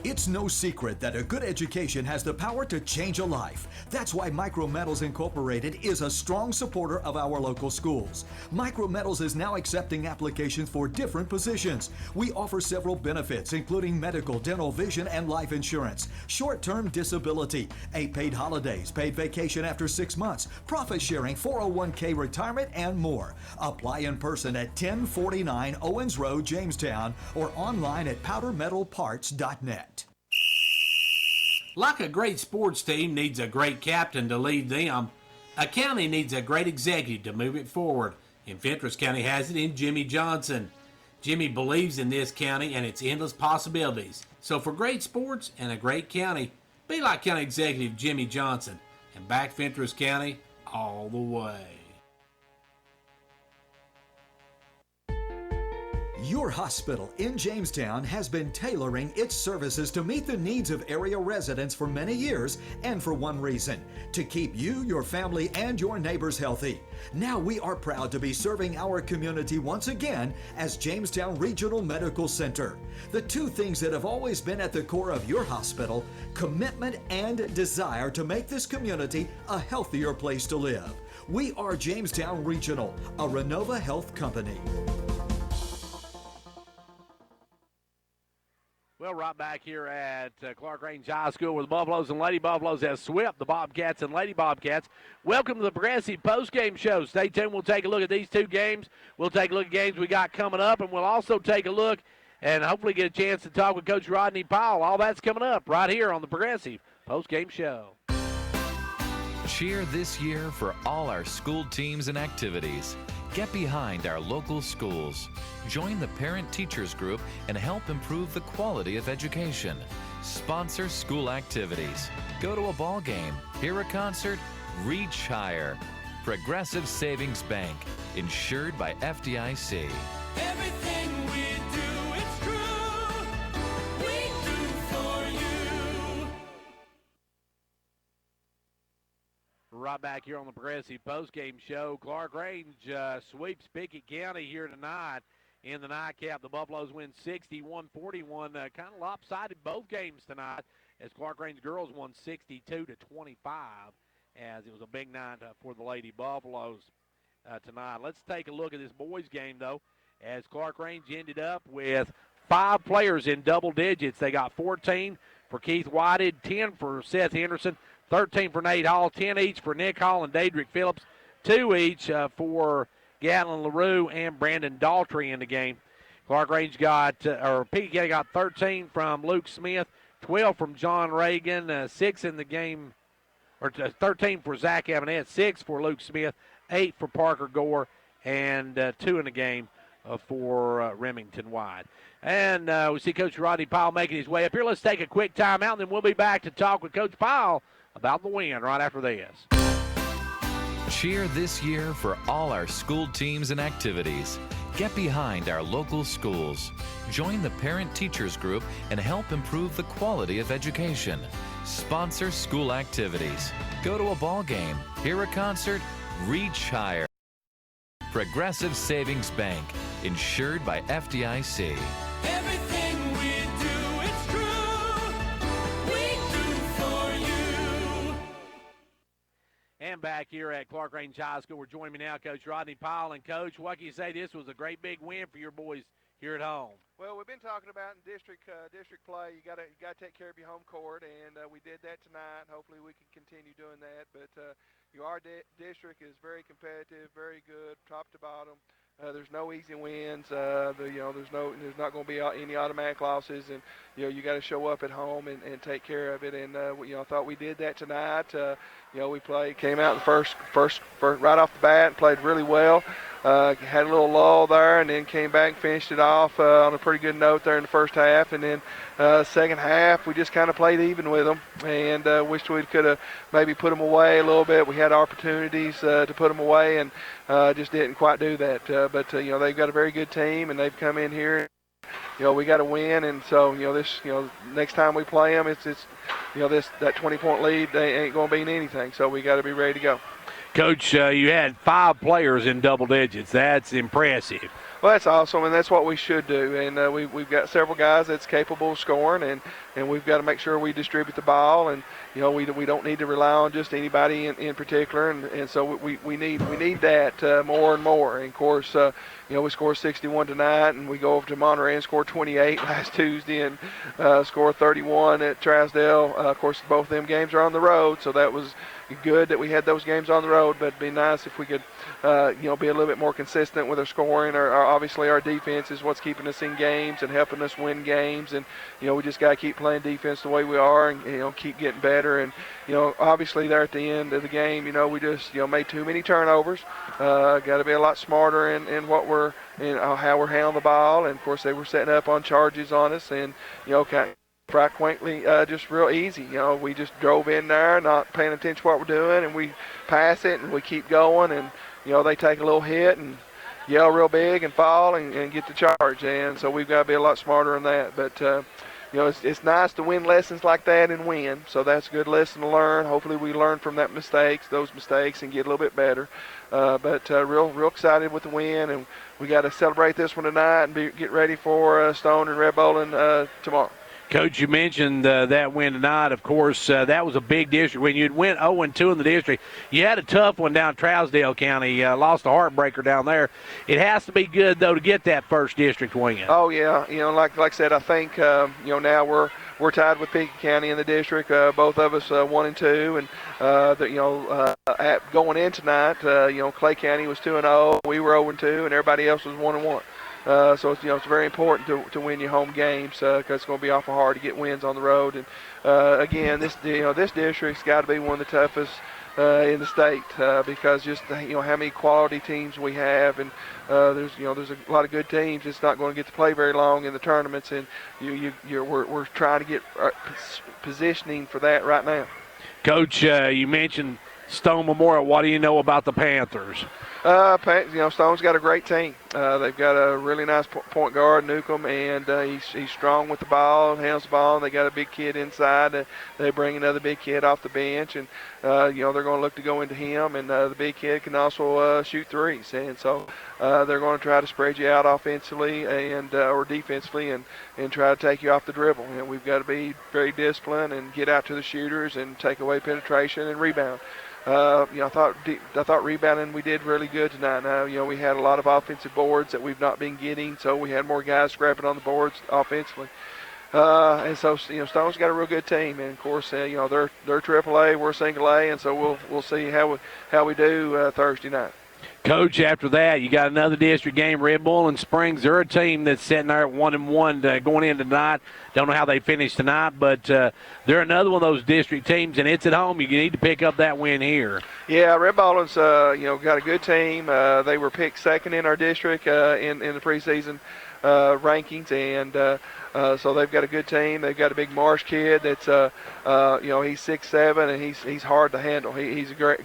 It's no secret that a good education has the power to change a life. That's why Micrometals Incorporated is a strong supporter of our local schools. Micrometals is now accepting applications for different positions. We offer several benefits, including medical, dental, vision, and life insurance, short-term disability, 8 paid holidays, paid vacation after 6 months, profit sharing, 401k retirement, and more. Apply in person at 1049 Owens Road, Jamestown, or online at powdermetalparts.net. Like a great sports team needs a great captain to lead them, a county needs a great executive to move it forward. And Fentress County has it in Jimmy Johnson. Jimmy believes in this county and its endless possibilities. So for great sports and a great county, be like County Executive Jimmy Johnson and back Fentress County all the way. Your hospital in Jamestown has been tailoring its services to meet the needs of area residents for many years, and for one reason: to keep you, your family, and your neighbors healthy. Now we are proud to be serving our community once again as Jamestown Regional Medical Center. The two things that have always been at the core of your hospital: commitment and desire to make this community a healthier place to live. We are Jamestown Regional, a Renova Health company. Well, right back here at Clarkrange High School, where the Buffaloes and Lady Buffaloes have swept the Bobcats and Lady Bobcats. Welcome to the Progressive Postgame Show. Stay tuned. We'll take a look at these two games. We'll take a look at games we got coming up, and we'll also take a look and hopefully get a chance to talk with Coach Rodney Powell. All that's coming up right here on the Progressive Postgame Show. Cheer this year for all our school teams and activities. Get behind our local schools. Join the parent-teachers group and help improve the quality of education. Sponsor school activities. Go to a ball game, hear a concert, reach higher. Progressive Savings Bank, insured by FDIC. Everything we do, it's true. We do for you. Right back here on the Progressive Postgame Show. Clarkrange sweeps Pickett County here tonight in the nightcap. The Buffaloes win 61-41. Kind of lopsided both games tonight, as Clarkrange girls won 62-25, as it was a big night for the Lady Buffaloes tonight. Let's take a look at this boys game, though, as Clarkrange ended up with 5 players in double digits. They got 14 for Keith Whited, 10 for Seth Henderson, 13 for Nate Hall, 10 each for Nick Hall and Daedric Phillips, 2 each for Gatlin LaRue and Brandon Daltrey in the game. Clarkrange Pickett County got 13 from Luke Smith, 12 from John Reagan, 6 in the game, or 13 for Zach Avenett, 6 for Luke Smith, 8 for Parker Gore, and 2 in the game for Remington White. And we see Coach Rodney Powell making his way up here. Let's take a quick timeout, and then we'll be back to talk with Coach Powell about the win right after this. Cheer this year for all our school teams and activities. Get behind our local schools. Join the parent-teachers group and help improve the quality of education. Sponsor school activities. Go to a ball game, hear a concert, reach higher. Progressive Savings Bank, insured by FDIC. Everything we do, it's true. We do for you. And back here at Clarkrange High School, we're joining me now, Coach Rodney Powell. And, Coach, what can you say? This was a great big win for your boys here at home. Well, we've been talking about in district play. You got to take care of your home court, and we did that tonight. Hopefully, we can continue doing that. But our district is very competitive, very good, top to bottom. There's no easy wins. There's not going to be any automatic losses, and you got to show up at home and take care of it. And I thought we did that tonight. We came out the first right off the bat, and played really well. Had a little lull there, and then came back and finished it off on a pretty good note there in the first half. And then second half, we just kind of played even with them, and wished we could have maybe put them away a little bit. We had opportunities to put them away, and just didn't quite do that. But they've got a very good team, and they've come in here. We got to win, and so next time we play them, it's that 20-point lead, they ain't going to be anything. So we got to be ready to go. Coach, you had 5 players in double digits. That's impressive. Well, that's awesome, and that's what we should do. And we've got several guys that's capable of scoring, and we've got to make sure we distribute the ball. And we don't need to rely on just anybody in particular. And so we need that more and more. And of course, we scored 61 tonight, and we go over to Monterey and score 28 last Tuesday, and score 31 at Trousdale. Of course, both of them games are on the road, so that was good that we had those games on the road. But it'd be nice if we could, be a little bit more consistent with our scoring. Obviously, our defense is what's keeping us in games and helping us win games. And we just got to keep playing defense the way we are, and keep getting better. And obviously, there at the end of the game, we just made too many turnovers. Got to be a lot smarter in what we're how we're handling the ball. And of course, they were setting up on charges on us, and kind of right quaintly, just real easy. We just drove in there, not paying attention to what we're doing, and we pass it and we keep going, and they take a little hit and yell real big and fall and get the charge. And so we've got to be a lot smarter in that. But it's nice to win lessons like that and win. So that's a good lesson to learn. Hopefully we learn from those mistakes and get a little bit better. But real excited with the win, and we got to celebrate this one tonight and get ready for Stone and Red Bowling tomorrow. Coach, you mentioned that win tonight. Of course, that was a big district. When you went 0-2 in the district, you had a tough one down Trousdale County. Lost a heartbreaker down there. It has to be good, though, to get that first district win. Oh, yeah. Like I said, I think, now we're tied with Pickett County in the district. Both of us 1-2. And, going in tonight, Clay County was 2-0. We were 0-2, and everybody else was 1-1. So it's very important to win your home games because it's going to be awful hard to get wins on the road. And again, this district's got to be one of the toughest in the state because just how many quality teams we have, and there's a lot of good teams. It's not going to get to play very long in the tournaments, and we're trying to get positioning for that right now. Coach, you mentioned Stone Memorial. What do you know about the Panthers? Stone's got a great team. They've got a really nice point guard, Newcomb, and he's strong with the ball, handles the ball, and they got a big kid inside. They bring another big kid off the bench, and they're going to look to go into him, and the big kid can also shoot threes, and so they're going to try to spread you out offensively and or defensively and try to take you off the dribble. And we've got to be very disciplined and get out to the shooters and take away penetration and rebound. I thought rebounding we did really good tonight. Now, we had a lot of offensive boards that we've not been getting, so we had more guys scrapping on the boards offensively. And so, Stone's got a real good team, and of course, they're AAA, we're single A, and so we'll see how we do Thursday night. Coach, after that, you got another district game. Red Bull and Springs, they're a team that's sitting there at 1-1 going in tonight. Don't know how they finished tonight, but they're another one of those district teams, and it's at home. You need to pick up that win here. Yeah, Red Balling's got a good team. They were picked second in our district in the preseason rankings, and so they've got a good team. They've got a big Marsh kid that's he's 6'7", and he's hard to handle. He's got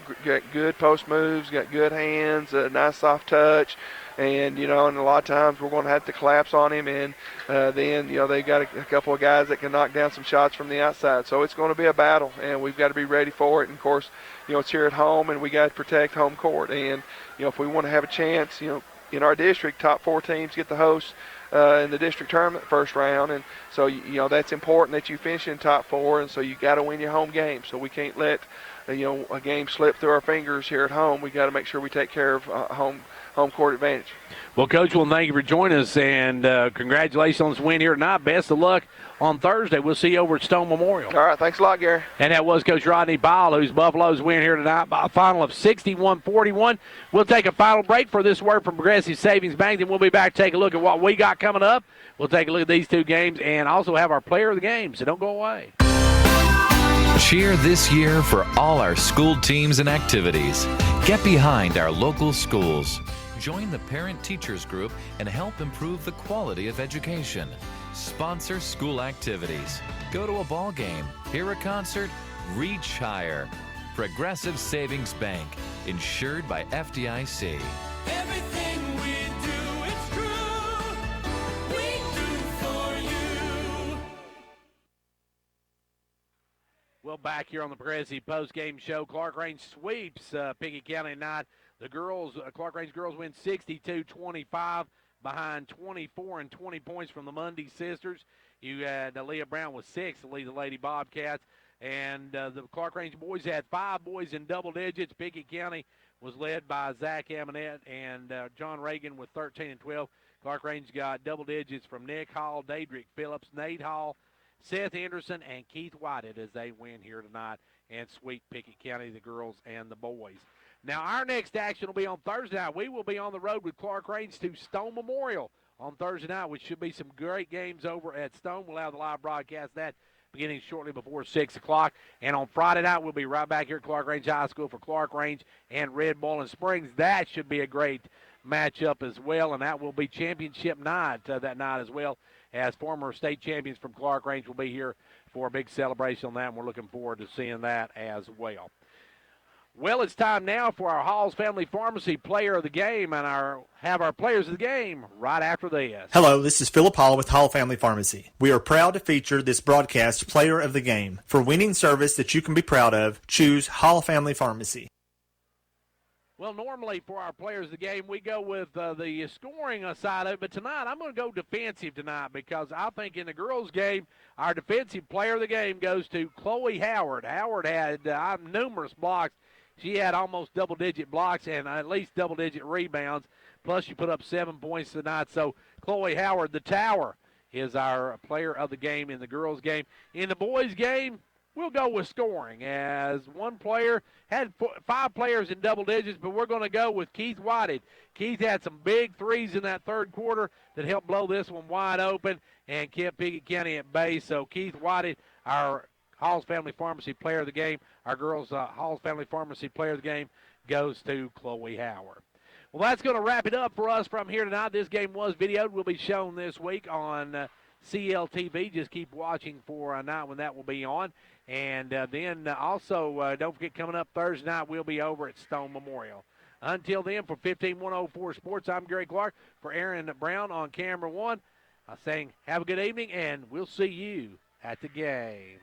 good post moves, got good hands, a nice soft touch, and and a lot of times we're going to have to collapse on him, and then they've got a couple of guys that can knock down some shots from the outside. So it's going to be a battle, and we've got to be ready for it. And of course, it's here at home, and we got to protect home court. And if we want to have a chance, in our district, top 4 teams get the host in the district tournament first round, and so that's important that you finish in top 4, and so you got to win your home game. So we can't let a game slip through our fingers here at home. We got to make sure we take care of home court advantage. Well, Coach, thank you for joining us, and congratulations on this win here tonight. Best of luck on Thursday. We'll see you over at Stone Memorial. All right, thanks a lot, Gary. And that was Coach Rodney Ball, whose Buffaloes win here tonight by a final of 61-41. We'll take a final break for this word from Progressive Savings Bank, and we'll be back to take a look at what we got coming up. We'll take a look at these 2 games and also have our player of the game, so don't go away. Cheer this year for all our school teams and activities. Get behind our local schools. Join the parent-teachers group and help improve the quality of education. Sponsor school activities. Go to a ball game, hear a concert, reach higher. Progressive Savings Bank, insured by FDIC. Everything we do, it's true. We do for you. Well, back here on the Progressive post-game show. Clarkrange sweeps Pickett County tonight. The girls, Clarkrange girls win 62-25 behind 24 and 20 points from the Mundy sisters. You had Leah Brown with 6 to lead the Lady Bobcats. And the Clarkrange boys had 5 boys in double digits. Pickett County was led by Zach Amonette and John Reagan with 13 and 12. Clarkrange got double digits from Nick Hall, Daedric Phillips, Nate Hall, Seth Anderson, and Keith Whited as they win here tonight and sweep Pickett County, the girls and the boys. Now, our next action will be on Thursday night. We will be on the road with Clarkrange to Stone Memorial on Thursday night, which should be some great games over at Stone. We'll have the live broadcast of that beginning shortly before 6 o'clock. And on Friday night, we'll be right back here at Clarkrange High School for Clarkrange and Red Bowling Springs. That should be a great matchup as well, and that will be championship night that night as well, as former state champions from Clarkrange will be here for a big celebration on that, and we're looking forward to seeing that as well. Well, it's time now for our Halls Family Pharmacy Player of the Game, and have our players of the game right after this. Hello, this is Philip Hall with Hall Family Pharmacy. We are proud to feature this broadcast Player of the Game. For winning service that you can be proud of, choose Hall Family Pharmacy. Well, normally for our players of the game, we go with the scoring side of it, but tonight I'm going to go defensive tonight because I think in the girls' game, our defensive player of the game goes to Chloe Howard. Howard had numerous blocks. She had almost double-digit blocks and at least double-digit rebounds, plus she put up 7 points tonight. So Chloe Howard, the Tower, is our player of the game in the girls' game. In the boys' game, we'll go with scoring, as one player had 5 players in double digits, but we're going to go with Keith Whited. Keith had some big threes in that third quarter that helped blow this one wide open and kept Pickett County at bay. So Keith Whited, our Halls Family Pharmacy Player of the Game. Our girls' Halls Family Pharmacy Player of the Game goes to Chloe Howard. Well, that's going to wrap it up for us from here tonight. This game was videoed. Will be shown this week on CLTV. Just keep watching for a night when that will be on. And then also, don't forget, coming up Thursday night, we'll be over at Stone Memorial. Until then, for 15104 Sports, I'm Gary Clark. For Aaron Brown on camera 1, saying have a good evening, and we'll see you at the game.